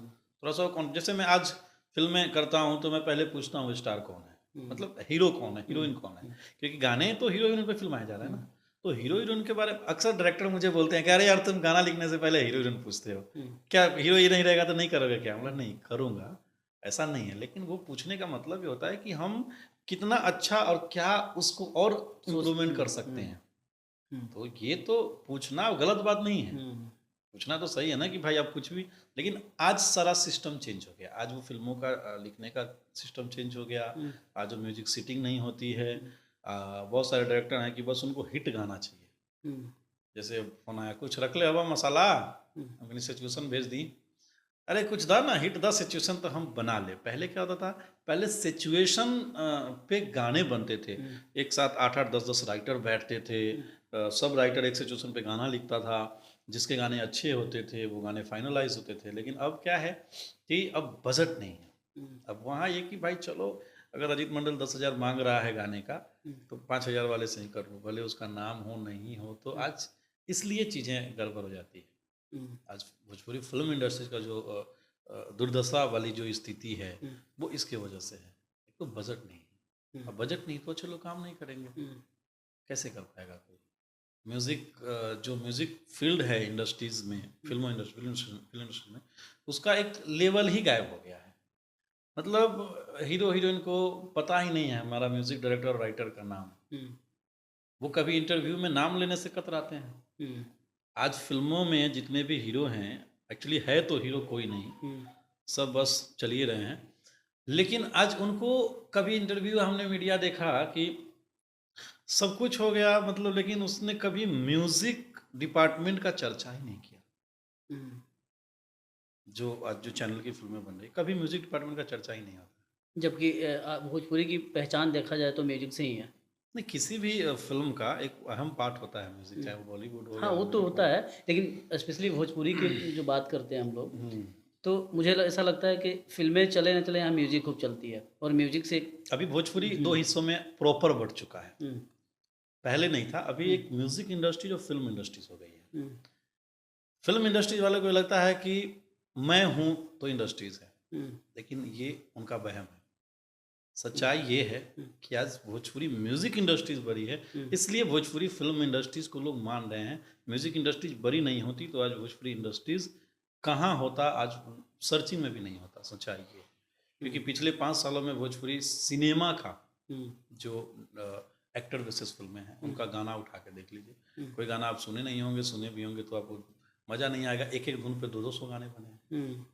थोड़ा सा जैसे मैं आज फिल्में करता हूँ तो मैं पहले पूछता हूँ स्टार कौन है, मतलब हीरो कौन है, हीरोइन कौन है, क्योंकि गाने तो हीरो हीरोइन पे फिल्माए जा रहे हैं ना। तो हीरो हीरोइन के बारे में अक्सर डायरेक्टर मुझे बोलते हैं कि अरे यार तुम गाना लिखने से पहले हीरो हीरोइन पूछते हो, क्या हीरो ही नहीं रहेगा तो नहीं करोगे क्या? मतलब नहीं करूँगा, ऐसा नहीं है, लेकिन वो पूछने का मतलब ये होता है कि हम कितना अच्छा और क्या उसको और इम्प्रूवमेंट कर सकते हैं। तो ये तो पूछना गलत बात नहीं है, पूछना तो सही है ना कि भाई आप कुछ भी, लेकिन आज सारा सिस्टम चेंज हो गया। आज वो फ़िल्मों का लिखने का सिस्टम चेंज हो गया। आज वो म्यूज़िक सिटिंग नहीं होती है। बहुत सारे डायरेक्टर हैं कि बस उनको हिट गाना चाहिए। जैसे फ़ोन आया, कुछ रख ले हवा मसाला, अपनी सिचुएशन भेज दी। अरे कुछ था ना हिट द सिचुएशन तो हम बना ले। पहले क्या होता था, पहले सिचुएशन पे गाने बनते थे। एक साथ 8-8 10-10 राइटर बैठते थे। सब राइटर एक सिचुएशन पे गाना लिखता था। जिसके गाने अच्छे होते थे वो गाने फाइनलाइज होते थे। लेकिन अब क्या है कि अब बजट नहीं है। अब वहाँ ये कि भाई चलो अगर अजीत मंडल 10,000 मांग रहा है गाने का तो 5,000 वाले से ही कर लो, भले उसका नाम हो नहीं हो। तो आज इसलिए चीज़ें गड़बड़ हो जाती है। आज भोजपुरी फिल्म इंडस्ट्री का जो दुर्दशा वाली जो स्थिति है वो इसके वजह से है। एक तो बजट नहीं है, अब बजट नहीं तो अच्छे लोग काम नहीं करेंगे, कैसे कर पाएगा कोई? म्यूज़िक जो म्यूज़िक फील्ड है इंडस्ट्रीज़ में, फिल्म इंडस्ट्री में, उसका एक लेवल ही गायब हो गया है। मतलब हीरो हीरोइन को पता ही नहीं है हमारा म्यूज़िक डायरेक्टर और राइटर का नाम। वो कभी इंटरव्यू में नाम लेने से कतराते हैं। आज फिल्मों में जितने भी हीरो हैं, एक्चुअली है तो हीरो कोई नहीं, सब बस चल ही रहे हैं। लेकिन आज उनको कभी इंटरव्यू हमने मीडिया देखा कि सब कुछ हो गया मतलब, लेकिन उसने कभी म्यूजिक डिपार्टमेंट का चर्चा ही नहीं किया। जो आज जो चैनल की फिल्में बन रही, कभी म्यूजिक डिपार्टमेंट का चर्चा ही नहीं होता। जबकि भोजपुरी की पहचान देखा जाए तो म्यूजिक से ही है। नहीं, किसी भी फिल्म का एक अहम पार्ट होता है म्यूजिक, चाहे वो बॉलीवुड हो हाँ, या वो तो हॉलीवुड होता हो। है, लेकिन स्पेशली भोजपुरी की जो बात करते हैं हम लोग, हम्म। तो मुझे ऐसा लगता है कि फिल्में चले ना चले, यहाँ म्यूजिक खूब चलती है और म्यूजिक से अभी भोजपुरी दो हिस्सों में प्रॉपर बढ़ चुका है, हम्म, पहले नहीं था। अभी एक म्यूजिक इंडस्ट्री जो फिल्म इंडस्ट्रीज हो गई है। हम्म, फिल्म इंडस्ट्रीज वालों को लगता है कि मैं हूँ तो इंडस्ट्रीज है, हम्म, लेकिन ये उनका वहम है। सच्चाई ये है कि आज भोजपुरी म्यूजिक इंडस्ट्रीज बड़ी है, इसलिए भोजपुरी फिल्म इंडस्ट्रीज को लोग मान रहे हैं। म्यूजिक इंडस्ट्रीज बड़ी नहीं होती तो आज भोजपुरी इंडस्ट्रीज कहाँ होता, आज सर्चिंग में भी नहीं होता। सच्चाई ये है, क्योंकि पिछले 5 सालों में भोजपुरी सिनेमा का जो एक्टर बेसिस फिल्में हैं उनका गाना उठा के देख लीजिए। कोई गाना आप सुने नहीं होंगे, सुने भी होंगे तो आपको मज़ा नहीं आएगा। एक एक धुन पे 200-200 गाने बने हैं,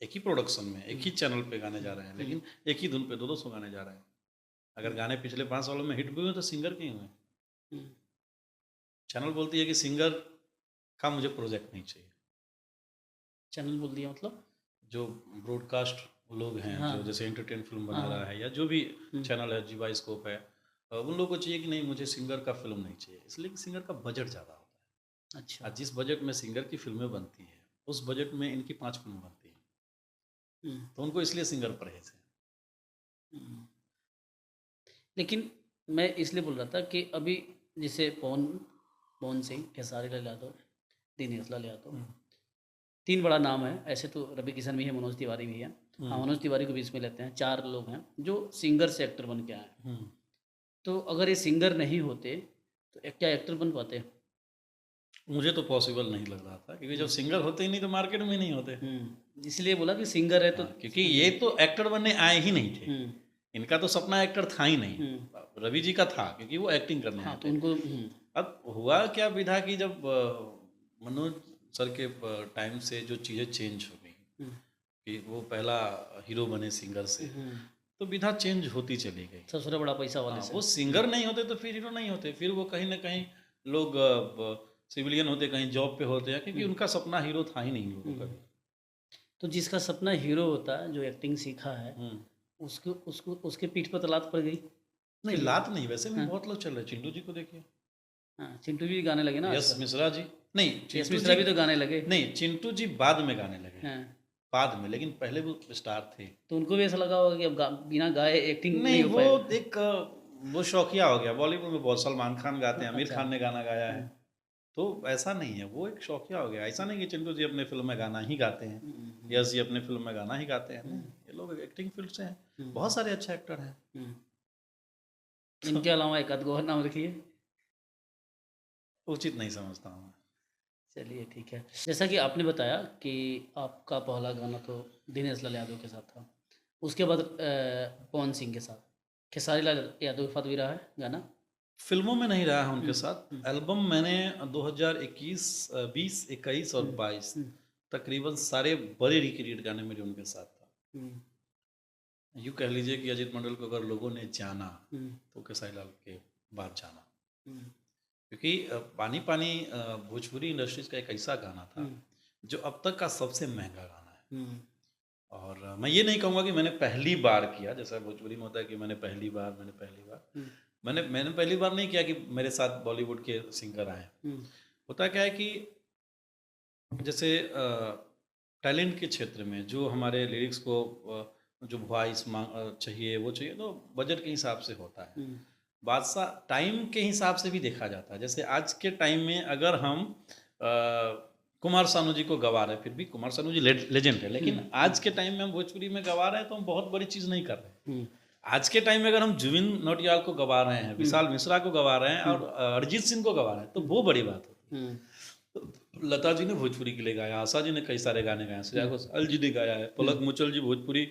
एक ही प्रोडक्शन में, एक ही चैनल पे गाने जा रहे हैं, लेकिन एक ही धुन पे 200-200 गाने जा रहे हैं। अगर गाने पिछले 5 सालों में हिट भी हुए तो सिंगर के ही हुए। चैनल बोलती है कि सिंगर का मुझे प्रोजेक्ट नहीं चाहिए। चैनल बोल दिया मतलब जो ब्रॉडकास्ट लोग हैं, हाँ। जो जैसे एंटरटेन फिल्म बना हाँ, रहा है या जो भी चैनल है, जीवा स्कोप है, उन लोगों को चाहिए कि नहीं मुझे सिंगर का फिल्म नहीं चाहिए, इसलिए कि सिंगर का बजट ज़्यादा होता है। अच्छा। जिस बजट में सिंगर की फिल्में बनती है उस बजट में इनकी 5 फिल्म बनती है, तो उनको इसलिए सिंगर परहेज है। लेकिन मैं इसलिए बोल रहा था कि अभी जैसे पवन सिंह, खेसारी लाल यादव, दिनेश लाल यादव, 3 बड़ा नाम है। ऐसे तो रवि किशन भी है, मनोज तिवारी भी है। हाँ, मनोज तिवारी को बीच में लेते हैं। 4 लोग हैं जो सिंगर से एक्टर बन के आए हैं। तो अगर ये सिंगर नहीं होते तो क्या एक्टर बन पाते? मुझे तो पॉसिबल नहीं लग रहा था, क्योंकि जब सिंगर होते ही नहीं तो मार्केट में नहीं होते। इसलिए बोला कि सिंगर है तो क्योंकि ये तो एक्टर बनने आए ही नहीं थे, इनका तो सपना एक्टर था ही नहीं। रवि जी का था क्योंकि वो एक्टिंग करने आए तो थे। उनको अब हुआ क्या विधा कि जब मनोज सर के टाइम से जो चीज़ें चेंज हो गई कि वो पहला हीरो बने सिंगर से, तो विधा चेंज होती चली गई। सबसे बड़ा पैसा वाले से वो सिंगर नहीं होते तो फिर हीरो नहीं होते, फिर वो कहीं ना कहीं लोग सिविलियन होते, कहीं जॉब पे होते हैं, क्योंकि उनका सपना हीरो था ही नहीं लोगों का। तो जिसका सपना हीरो होता है, जो एक्टिंग सीखा है, उसको उसको उसके पीठ पर लात पड़ गई। नहीं, लात नहीं, वैसे में बहुत लोग चल रहे हैं। चिंटू जी को देखिए। हाँ, चिंटू भी गाने लगे ना। यस मिश्रा जी नहीं, यस मिश्रा भी तो गाने लगे। नहीं, चिंटू जी बाद में गाने लगे। हाँ, बाद में, लेकिन पहले वो स्टार थे। तो उनको भी ऐसा लगा होगा कि अब बिना गाए एक्टिंग नहीं, हो वो पाएगा। एक वो शौकिया हो गया। बॉलीवुड में बहुत सलमान खान गाते हैं, आमिर खान ने गाना गाया है, तो ऐसा नहीं है, वो एक शौकिया हो गया। ऐसा नहीं कि चिंटू जी अपने फिल्म में गाना ही गाते हैं, यस जी अपने फिल्म में गाना ही गाते हैं। ये लोग एक्टिंग फील्ड से हैं, बहुत सारे अच्छे एक्टर हैं। इनके अलावा एक आध गो और नाम रखिए। उचित नहीं समझता हूँ। चलिए ठीक है। जैसा कि आपने बताया कि आपका पहला गाना तो दिनेश लाल यादव के साथ था। उसके बाद पवन सिंह के साथ, खेसारी लाल यादव के साथ भी रहा है गाना? फिल्मों में नहीं रहा है उनके हुँ, साथ। हुँ, एल्बम मैंने 2021 20 21 और हुँ, 22 हुँ, तकरीबन सारे बड़े रिक्रिएट गाने मेरे उनके साथ था। हुँ, यूँ कह लीजिए कि अजीत मंडल को अगर लोगों ने जाना हुँ, तो खेसारी लाल के बाद जाना। हुँ, क्योंकि पानी पानी भोजपुरी इंडस्ट्रीज़ का एक ऐसा गाना था हुँ, जो अब तक का सबसे महँगा गाना है। हुँ, और मैं ये नहीं कहूँगा कि मैंने पहली बार किया, जैसा भोजपुरी में होता है कि मैंने पहली बार। हुँ, मैंने पहली बार नहीं किया कि मेरे साथ बॉलीवुड के सिंगर आए। हुँ, होता क्या है कि जैसे टैलेंट के क्षेत्र में जो हमारे लिरिक्स को जो वॉइस चाहिए वो चाहिए, तो बजट के हिसाब से होता है। हुँ, बादशाह टाइम के हिसाब से भी देखा जाता है। जैसे आज के टाइम में अगर हम कुमार सानू जी को गवा रहे हैं, फिर भी कुमार सानू जी लेजेंड है, हुँ, लेकिन हुँ, आज के टाइम में हम भोजपुरी में गवा रहे हैं तो हम बहुत बड़ी चीज़ नहीं कर रहे हैं। हुँ, आज के टाइम में अगर हम जुबिन नौटियाल को गवा रहे हैं, हुँ, विशाल मिश्रा को गवा रहे हैं हुँ, और अरिजीत सिंह को गवा रहे हैं, तो हुँ, वो बड़ी बात होती है। हुँ, तो लता जी ने भोजपुरी के लिए गाया, आशा जी ने कई सारे गाने गाए, श्रेया हुँ, घोषाल जी ने गाया है, हुँ, पलक मुचल जी भोजपुरी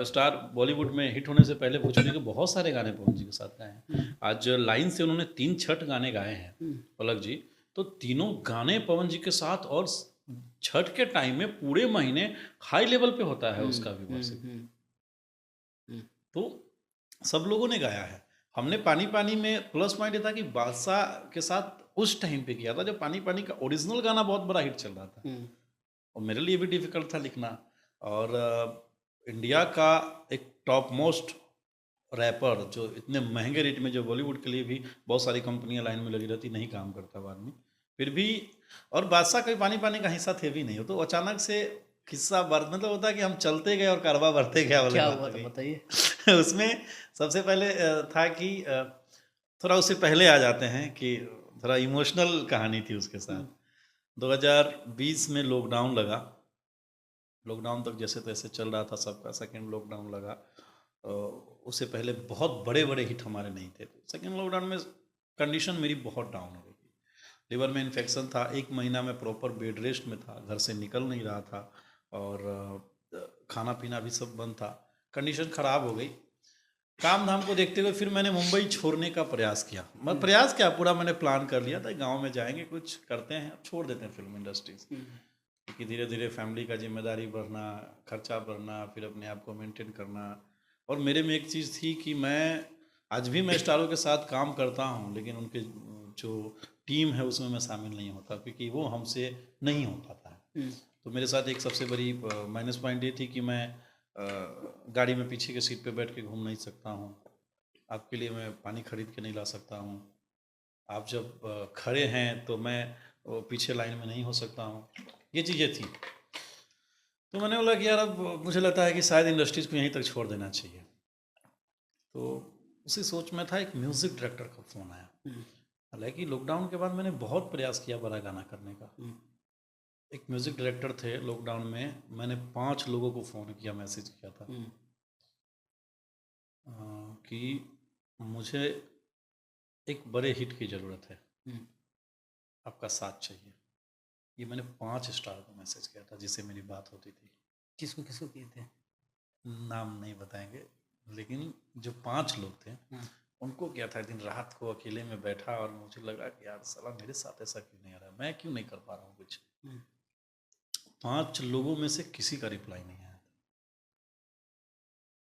स्टार बॉलीवुड में हिट होने से पहले भोजपुरी के बहुत सारे गाने पवन जी के साथ गाए हैं। हुँ, आज लाइन से उन्होंने 3 छठ गाने गाए हैं हुँ, पलक जी, तो तीनों गाने पवन जी के साथ, और छठ के टाइम में पूरे महीने हाई लेवल पे होता है हुँ, उसका हुँ, व्यूवरशिप। हुँ, हुँ, तो सब लोगों ने गाया है। हमने पानी पानी में प्लस पॉइंट ये था कि बादशाह के साथ उस टाइम पे किया था जब पानी पानी का ओरिजिनल गाना बहुत बड़ा हिट चल रहा था, हुँ, और मेरे लिए भी डिफिकल्ट था लिखना। और इंडिया का एक टॉप मोस्ट रैपर जो इतने महंगे रेट में, जो बॉलीवुड के लिए भी बहुत सारी कंपनियां लाइन में लगी रहती, नहीं काम करता वो आदमी, फिर भी। और बादशाह कभी पानी पानी का हिस्सा थे भी नहीं, वो तो अचानक से किस्सा बढ़, मतलब होता है कि हम चलते गए और कारवा बढ़ते गया वाली क्या बात हुआ हो था गई। बताइए? उसमें सबसे पहले था कि थोड़ा उससे पहले आ जाते हैं कि थोड़ा इमोशनल कहानी थी उसके हुँ, साथ। 2020 में लॉकडाउन लगा। लॉकडाउन तक जैसे तैसे चल रहा था सबका, सेकंड लॉकडाउन लगा। उससे पहले बहुत बड़े बड़े हिट हमारे नहीं थे, तो सेकंड लॉकडाउन में कंडीशन मेरी बहुत डाउन हो गई थी। लिवर में इन्फेक्शन था, 1 महीना में प्रॉपर बेड रेस्ट में था, घर से निकल नहीं रहा था, और खाना पीना भी सब बंद था। कंडीशन ख़राब हो गई। काम धाम को देखते हुए फिर मैंने मुंबई छोड़ने का प्रयास किया। मैं हुँ, प्रयास क्या, पूरा मैंने प्लान कर लिया था, गांव में जाएंगे, कुछ करते हैं, छोड़ देते हैं फिल्म इंडस्ट्रीज। हुँ, क्योंकि धीरे धीरे फैमिली का जिम्मेदारी बढ़ना, खर्चा बढ़ना, फिर अपने आप को मेंटेन करना। और मेरे में एक चीज़ थी कि मैं आज भी मैं स्टारों के साथ काम करता हूँ, लेकिन उनके जो टीम है उसमें मैं शामिल नहीं होता, क्योंकि वो हमसे नहीं हो पाता है। हुँ, तो मेरे साथ एक सबसे बड़ी माइनस पॉइंट ये थी कि मैं गाड़ी में पीछे के सीट पे बैठ के घूम नहीं सकता हूँ। आपके लिए मैं पानी खरीद के नहीं ला सकता हूँ। आप जब खड़े हैं तो मैं पीछे लाइन में नहीं हो सकता हूँ। ये चीज़ें थी। तो मैंने बोला कि यार अब मुझे लगता है कि शायद इंडस्ट्रीज़ को यहीं तक छोड़ देना चाहिए। तो उसी सोच में था, एक म्यूज़िक डायरेक्टर का फ़ोन आया। हुँ, हालाँकि लॉकडाउन के बाद मैंने बहुत प्रयास किया बड़ा गाना करने का। हुँ, एक म्यूज़िक डायरेक्टर थे लॉकडाउन में, मैंने 5 लोगों को फ़ोन किया, मैसेज किया था हुँ, कि मुझे एक बड़े हिट की ज़रूरत है, हुँ, आपका साथ चाहिए। ये मैंने 5 स्टार को मैसेज किया था जिससे मेरी बात होती थी। किसको-किसको किए थे? नाम नहीं बताएँगे, लेकिन जो 5 लोग थे, हाँ, उनको किया था। एक दिन रात को अकेले में बैठा और मुझे लगा कि यार साला मेरे साथ ऐसा क्यों नहीं आ रहा है? मैं क्यों नहीं कर पा रहा हूँ कुछ? हुँ, 5 लोगों में से किसी का रिप्लाई नहीं आया था।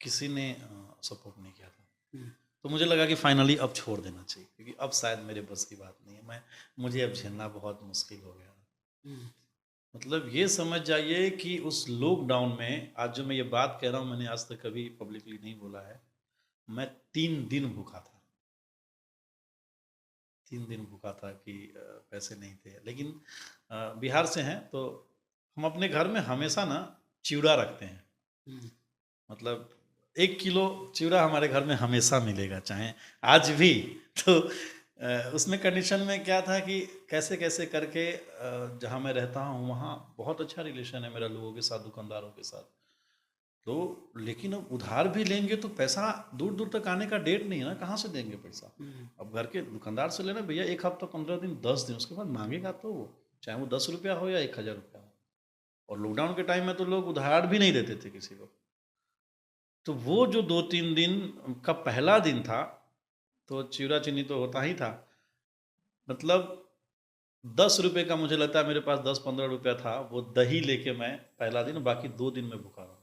किसी ने सपोर्ट नहीं किया था। हुँ, तो मुझे लगा कि फाइनली अब छोड़ देना चाहिए, क्योंकि अब शायद मेरे बस की बात नहीं है। मुझे अब झेलना बहुत मुश्किल हो गया। हुँ, मतलब ये समझ जाइए कि उस लॉकडाउन में, आज जो मैं ये बात कह रहा हूँ, मैंने आज तक कभी पब्लिकली नहीं बोला है। मैं 3 दिन भूखा था। 3 दिन भूखा था कि पैसे नहीं थे। लेकिन बिहार से हैं तो हम अपने घर में हमेशा ना चिवड़ा रखते हैं। हुँ, मतलब 1 किलो चिवड़ा हमारे घर में हमेशा मिलेगा, चाहे आज भी। तो उसमें कंडीशन में क्या था कि कैसे-कैसे करके जहाँ मैं रहता हूँ वहाँ बहुत अच्छा रिलेशन है मेरा लोगों के साथ, दुकानदारों के साथ। तो लेकिन अब उधार भी लेंगे तो पैसा दूर दूर तक आने का डेट नहीं है ना, कहाँ से देंगे पैसा। अब घर के दुकानदार से लेना भैया, 1 हफ्ता 15 दिन 10 दिन, उसके बाद मांगेगा तो वो, चाहे वो 10 रुपया हो या 1,000 रुपया हो। और लॉकडाउन के टाइम में तो लोग उधार भी नहीं देते थे किसी को। तो वो जो 2-3 दिन का पहला दिन था, तो चिवड़ा चीनी तो होता ही था। मतलब 10 रुपये का मुझे लगता है मेरे पास 10-15 रुपया था, वो दही लेके मैं पहला दिन, बाकी 2 दिन में भूखा रहा,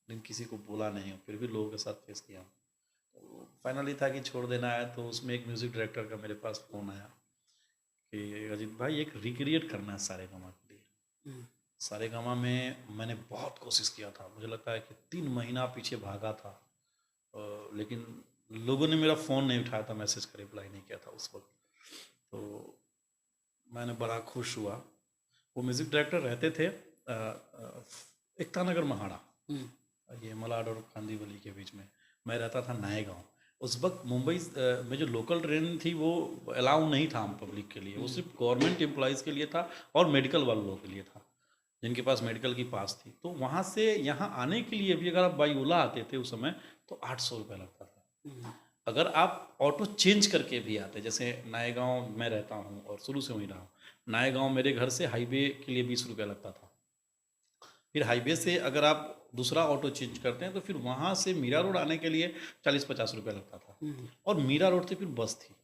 लेकिन किसी को बोला नहीं, फिर भी लोगों के साथ फेस किया। तो फाइनली था कि छोड़ देना है, तो उसमें एक म्यूज़िक डायरेक्टर का मेरे पास फ़ोन आया कि अजीत भाई एक रिक्रिएट करना है सारेगामा के लिए। सारेगामा में मैंने बहुत कोशिश किया था, मुझे लगता है कि 3 महीना पीछे भागा था, लेकिन लोगों ने मेरा फ़ोन नहीं उठाया था, मैसेज का रिप्लाई नहीं किया था उस वक्त। तो मैंने बड़ा खुश हुआ। वो म्यूज़िक डायरेक्टर रहते थे एकता नगर महाड़ा, ये मलाड और कांदीवली के बीच में। मैं रहता था नए गांव। उस वक्त मुंबई में जो लोकल ट्रेन थी वो अलाउ नहीं था आम पब्लिक के लिए, वो सिर्फ गवर्नमेंट एम्प्लॉयज़ के लिए था और मेडिकल वाले लोगों के लिए था, जिनके पास मेडिकल की पास थी। तो वहाँ से यहाँ आने के लिए भी अगर आप बाई ओला आते थे उस समय तो 800 रुपये लगता था। अगर आप ऑटो चेंज करके भी आते, जैसे नए गाँव में रहता हूँ और शुरू से वहीं रहा हूँ, नए गाँव मेरे घर से हाईवे के लिए 20 रुपया लगता था। फिर हाईवे से अगर आप दूसरा ऑटो चेंज करते हैं तो फिर वहाँ से मीरा रोड आने के लिए 40-50 रुपये लगता था, और मीरा रोड से फिर बस थी।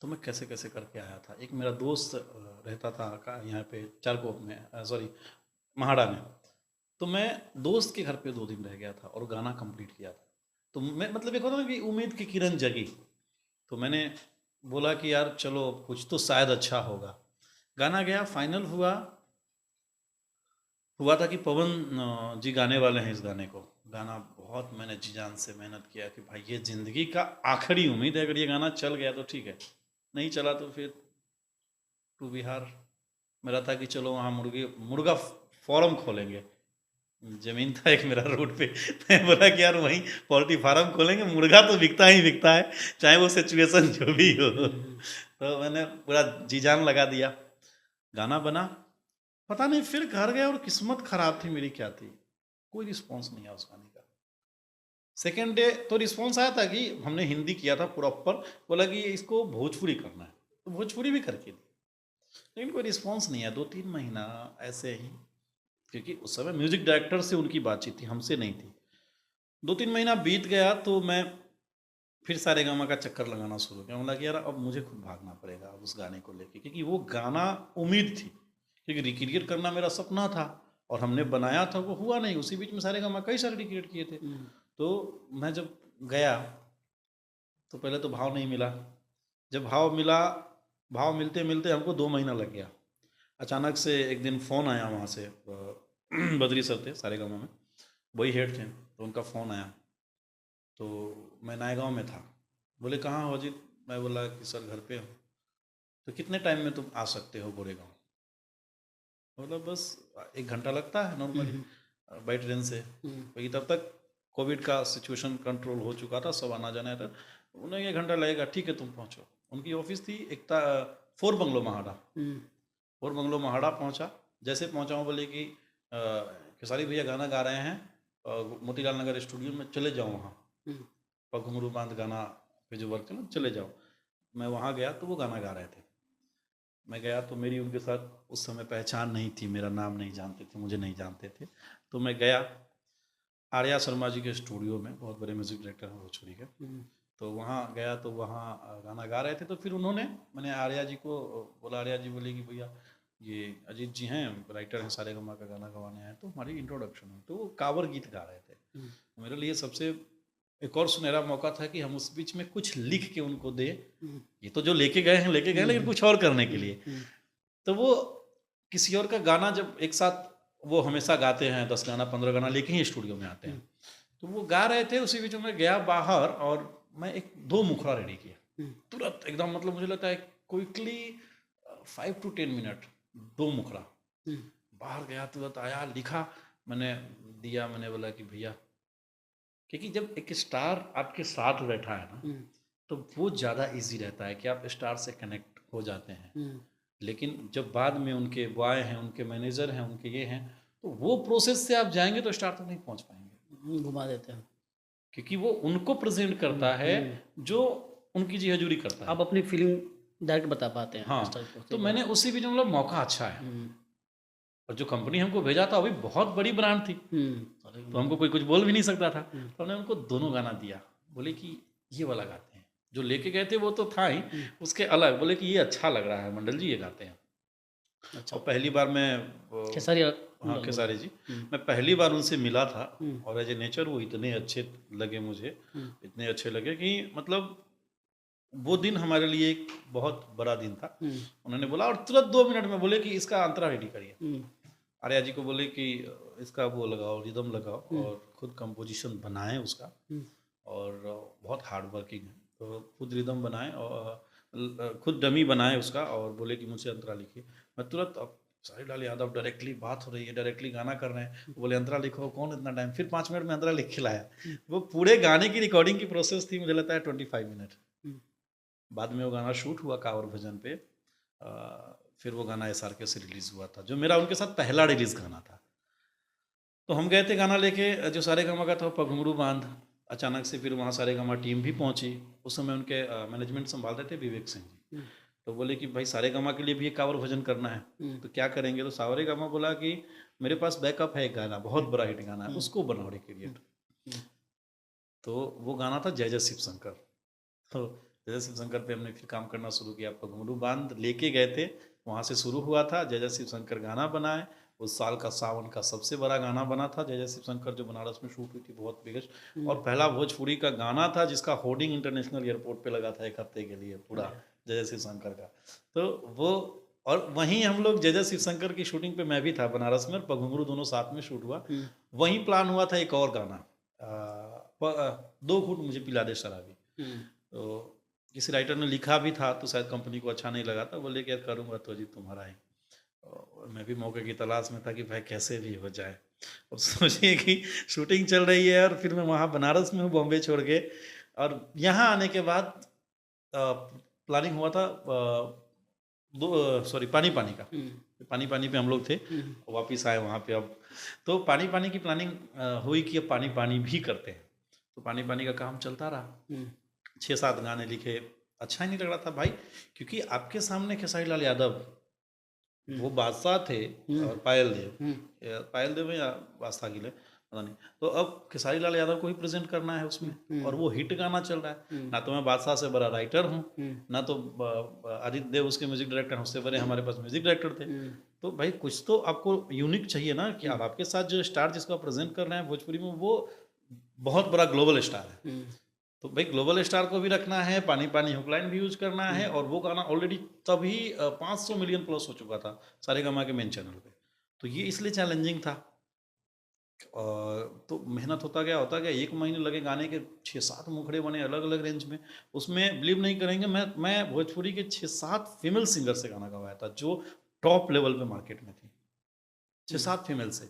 तो मैं कैसे कैसे करके आया था। एक मेरा दोस्त रहता था यहाँ पे चारकोप में, सॉरी महाड़ा में। तो मैं दोस्त के घर पे 2 दिन रह गया था और गाना कंप्लीट किया था। तो मैं मतलब एक होता ना कि उम्मीद की किरण जगी, तो मैंने बोला कि यार चलो कुछ तो शायद अच्छा होगा। गाना गया, फाइनल हुआ था कि पवन जी गाने वाले हैं इस गाने को। गाना बहुत मैंने जी जान से मेहनत किया कि भाई ये ज़िंदगी का आखिरी उम्मीद है, अगर ये गाना चल गया तो ठीक है, नहीं चला तो फिर टू बिहार। मेरा था कि चलो वहाँ मुर्गा फार्म खोलेंगे। ज़मीन था एक मेरा रोड पे, मैं बोला कि यार वहीं पोल्ट्री फार्म खोलेंगे, मुर्गा तो बिकता ही बिकता है, चाहे वो सिचुएशन जो भी हो। तो मैंने पूरा जी जान लगा दिया। गाना बना, पता नहीं फिर घर गया और किस्मत खराब थी मेरी क्या थी, कोई रिस्पॉन्स नहीं आया उस गाने का। सेकेंड डे तो रिस्पॉन्स आया था कि हमने हिंदी किया था प्रॉपर, बोला कि इसको भोजपुरी करना है, तो भोजपुरी भी करके दी, लेकिन कोई रिस्पॉन्स नहीं आया। 2-3 महीना ऐसे ही, क्योंकि उस समय म्यूजिक डायरेक्टर से उनकी बातचीत थी, हमसे नहीं थी। 2-3 महीना बीत गया तो मैं फिर सारेगामा का चक्कर लगाना शुरू किया। बोला कि यार अब मुझे खुद भागना पड़ेगा अब उस गाने को लेके, क्योंकि वो गाना उम्मीद थी, क्योंकि रिक्रिएट करना मेरा सपना था और हमने बनाया था, वो हुआ नहीं। उसी बीच में सारेगामा कई सारे रिक्रिएट किए थे। तो मैं जब गया तो पहले तो भाव नहीं मिला। जब भाव मिला, भाव मिलते मिलते हमको 2 महीना लग गया। अचानक से एक दिन फ़ोन आया वहाँ से, बद्री सर थे सारेगामा में, वही हेड थे, तो उनका फ़ोन आया। तो मैं नए गाँव में था, बोले कहाँ हो अजीत? मैं बोला कि सर घर पे हूँ। तो कितने टाइम में तुम आ सकते हो गोरेगांव? मतलब बस 1 घंटा लगता है नॉर्मली बाई ट्रेन से, क्योंकि तब तक कोविड का सिचुएशन कंट्रोल हो चुका था, सब आना जाना था। उन्हें 1 घंटा लगेगा, ठीक है तुम पहुँचो। उनकी ऑफिस थी एकता 4 बंगलो महाड़ा। 4 बंगलो महाड़ा पहुँचा। जैसे पहुँचा हूँ बोले कि खेसारी भैया गाना गा रहे हैं मोतीलाल नगर स्टूडियो में, चले जाओ वहाँ, पघुंगरू बांध गाना पे जो वर्क है ना, चले जाओ। मैं वहाँ गया तो वो गाना गा रहे थे। मैं गया तो मेरी उनके साथ उस समय पहचान नहीं थी, मेरा नाम नहीं जानते थे, मुझे नहीं जानते थे। तो मैं गया आर्या शर्मा जी के स्टूडियो में, बहुत बड़े म्यूजिक डायरेक्टर हैं भोजपुरी के। तो वहाँ गया तो वहाँ गाना गा रहे थे। तो फिर मैंने आर्या जी को बोला, आर्या जी बोले कि भैया ये अजीत जी हैं, राइटर हैं, सारेगामा का गाना गवाने आए, तो हमारी इंट्रोडक्शन है। तो वो कावर गीत गा रहे थे। मेरे लिए सबसे एक और सुनहरा मौका था कि हम उस बीच में कुछ लिख के उनको दे। ये तो जो लेके गए हैं लेकिन कुछ और करने के लिए। तो वो किसी और का गाना जब एक साथ, वो हमेशा गाते हैं 10 गाना 15 गाना लेके ही स्टूडियो में आते हैं, तो वो गा रहे थे। उसी बीच में गया बाहर और मैं एक 2 मुखड़ा रेडी किया तुरंत एकदम, मतलब मुझे लगता है क्विकली 5 to 10 मिनट 2 मुखड़ा। बाहर गया, तुरंत आया, लिखा, मैंने दिया। मैंने बोला कि भैया, क्योंकि जब एक स्टार आपके साथ बैठा है ना, तो वो ज़्यादा इजी रहता है कि आप स्टार से कनेक्ट हो जाते हैं। लेकिन जब बाद में उनके बॉय हैं, उनके मैनेजर हैं, उनके ये हैं, तो वो प्रोसेस से आप जाएंगे तो स्टार तक नहीं पहुंच पाएंगे, घुमा देते हैं। क्योंकि वो उनको प्रेजेंट करता है जो उनकी जी हजूरी करता है। आप अपनी फीलिंग डायरेक्ट बता पाते हैं हाँ, स्टाइल को। तो मैंने उसी बीच मतलब मौका अच्छा है, और जो कंपनी हमको भेजा था वो भी बहुत बड़ी ब्रांड थी, तो हमको कोई कुछ बोल भी नहीं सकता था, तो हमने उनको दोनों गाना दिया, बोले कि ये वाला गाते हैं, जो लेके गए थे वो तो था ही, उसके अलग बोले कि ये अच्छा लग रहा है मंडल जी, ये गाते हैं। अच्छा। और पहली बार मैं खेसारी हाँ खेसारी जी, मैं पहली बार उनसे मिला था, और एज ए नेचर वो इतने अच्छे लगे मुझे, इतने अच्छे लगे कि मतलब वो दिन हमारे लिए एक बहुत बड़ा दिन था। उन्होंने बोला और तुरंत 2 मिनट में बोले कि इसका अंतरा रेडी करिए। आर्या जी को बोले कि इसका वो लगाओ, रिदम लगाओ, और खुद कंपोजिशन बनाएं उसका, और बहुत हार्ड वर्किंग है, तो खुद रिदम बनाएं और खुद डमी बनाएं उसका, और बोले कि मुझसे अंतरा लिखिए। मैं तुरंत, अब साहिल लाल यादव डायरेक्टली बात हो रही है, डायरेक्टली गाना कर रहे हैं, बोले अंतरा लिखो, कौन इतना टाइम, फिर 5 मिनट में अंतरा लिख के लाया। वो पूरे गाने की रिकॉर्डिंग की प्रोसेस थी मुझे लगता है 25 मिनट। बाद में वो गाना शूट हुआ कांवर भजन पे, फिर वो गाना SRK से रिलीज़ हुआ था, जो मेरा उनके साथ पहला रिलीज़ गाना था। तो हम गए थे गाना लेके, जो सारेगामा का था पघुंगरू बांध, अचानक से फिर वहाँ सारेगामा टीम भी पहुँची। उस समय उनके मैनेजमेंट संभाल रहे थे विवेक सिंह जी, तो बोले कि भाई सारेगामा के लिए भी एक कांवर भजन करना है, तो क्या करेंगे, तो सारेगामा बोला कि मेरे पास बैकअप है एक गाना, बहुत बड़ा हिट गाना है, उसको बनाओ रिक्रिएट। तो वो गाना था जय जय शिव शंकर। तो जय जय शिव शंकर पे हमने फिर काम करना शुरू किया, पघुंगरू बांध लेके गए थे, वहाँ से शुरू हुआ था, जय जय शिव शंकर गाना बनाए। उस साल का सावन का सबसे बड़ा गाना बना था जय जय शिव शंकर, जो बनारस में शूट हुई थी, बहुत बिगेस्ट, और पहला भोजपुरी का गाना था जिसका होर्डिंग इंटरनेशनल एयरपोर्ट पे लगा था 1 हफ्ते के लिए पूरा जय जय शिव शंकर का। तो वो, और वहीं हम लोग जय जय शिव शंकर की शूटिंग पे मैं भी था बनारस में, और पघुंगरू दोनों साथ में शूट हुआ। वहीं प्लान हुआ था एक और गाना, 2 घूंट मुझे पिला दे शराबी। तो किसी राइटर ने लिखा भी था, तो शायद कंपनी को अच्छा नहीं लगा था, बोले कि यार करूँगा तो जी तुम्हारा ही। और मैं भी मौके की तलाश में था कि भाई कैसे भी हो जाए, और सोचिए कि शूटिंग चल रही है, और फिर मैं वहाँ बनारस में हूँ बॉम्बे छोड़ के, और यहाँ आने के बाद प्लानिंग हुआ था पानी पानी का, पानी पानी पे हम लोग थे, वापिस आए वहाँ पे। अब तो पानी पानी की प्लानिंग हुई कि अब पानी पानी भी करते हैं, तो पानी पानी का काम चलता रहा। 6-7 गाने लिखे, अच्छा ही नहीं लग रहा था भाई, क्योंकि आपके सामने खेसारी लाल यादव वो बादशाह थे, और पायल देव या बादशाह गिले पता नहीं, तो अब खेसारी लाल यादव को ही प्रेजेंट करना है उसमें, और वो हिट गाना चल रहा है। ना तो मैं बादशाह से बड़ा राइटर हूँ, ना तो आदित्य देव उसके म्यूजिक डायरेक्टर, उससे बड़े हमारे पास म्यूजिक डायरेक्टर थे। तो भाई कुछ तो आपको यूनिक चाहिए ना, कि आपके साथ जो स्टार जिसको आप प्रेजेंट कर रहे हैं भोजपुरी में, वो बहुत बड़ा ग्लोबल स्टार है। तो भाई ग्लोबल स्टार को भी रखना है, पानी पानी हुकलाइन भी यूज करना है, और वो गाना ऑलरेडी तभी 500 मिलियन प्लस हो चुका था सारेगामा के मेन चैनल पे, तो ये इसलिए चैलेंजिंग था। तो मेहनत होता गया 1 महीने लगे गाने के, 6-7 मुखड़े बने अलग अलग रेंज में। उसमें बिलीव नहीं करेंगे, मैं भोजपुरी के 6-7 फीमेल सिंगर से गाना गवाया था, जो टॉप लेवल पे मार्केट में थी, 6-7 फीमेल से।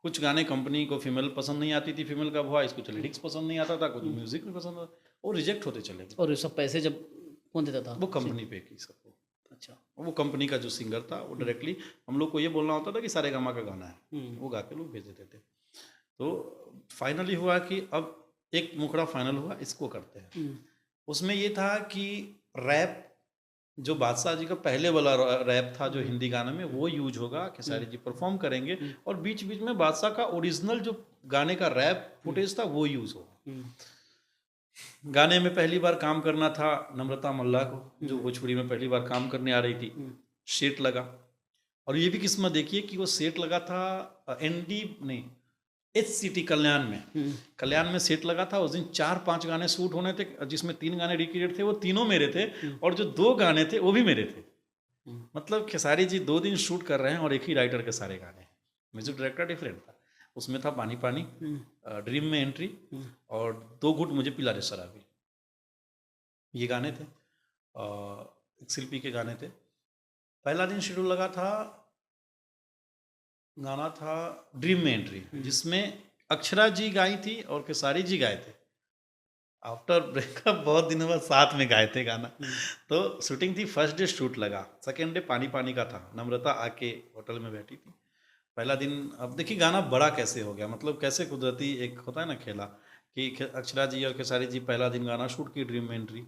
कुछ गाने कंपनी को फीमेल पसंद नहीं आती थी, फीमेल का वॉइस, कुछ लिरिक्स पसंद नहीं आता था, कुछ म्यूजिक नहीं पसंद आता, वो रिजेक्ट होते चले गए। और ये सब पैसे जब कौन देता था? वो कंपनी पे की सबको। अच्छा। वो कंपनी का जो सिंगर था वो डायरेक्टली हम लोग को ये बोलना होता था कि सारेगामा का गाना है, वो गा के लोग भेज देते थे। तो फाइनली हुआ कि अब एक मुखड़ा फाइनल हुआ, इसको करते हैं। उसमें ये था कि रैप, जो बादशाह जी का पहले वाला रैप था जो हिंदी गाने में, वो यूज होगा, खेसारी जी परफॉर्म करेंगे, और बीच बीच में बादशाह का ओरिजिनल जो गाने का रैप फुटेज था वो यूज होगा। गाने में पहली बार काम करना था नम्रता मल्ला को, जो भोजपुरी में पहली बार काम करने आ रही थी। सेट लगा, और ये भी किस्मत देखिए कि वो सेट लगा था HCT कल्याण में सेट लगा था। उस दिन 4-5 गाने शूट होने थे, जिसमें 3 गाने रिक्रिएट थे, वो तीनों मेरे थे, और जो 2 गाने थे वो भी मेरे थे। मतलब खेसारी जी 2 दिन शूट कर रहे हैं, और एक ही राइटर के सारे गाने, म्यूजिक डायरेक्टर डिफरेंट था। उसमें था पानी पानी, ड्रीम में एंट्री, और 2 घूंट मुझे पिला दे शराबी, ये गाने थे, एक शिल्पी के गाने थे। पहला दिन शेड्यूल लगा था, गाना था ड्रीम में एंट्री, जिसमें अक्षरा जी गाई थी और खेसारी जी गाए थे। आफ्टर ब्रेकअप बहुत दिनों बाद साथ में गाए थे गाना। तो शूटिंग थी, फर्स्ट डे शूट लगा, सेकेंड डे पानी पानी का था। नम्रता आके होटल में बैठी थी, पहला दिन अब देखिए गाना बड़ा कैसे हो गया, मतलब कैसे कुदरती एक होता है ना खेला कि अक्षरा जी और खेसारी जी पहला दिन गाना शूट की ड्रीम में एंट्री,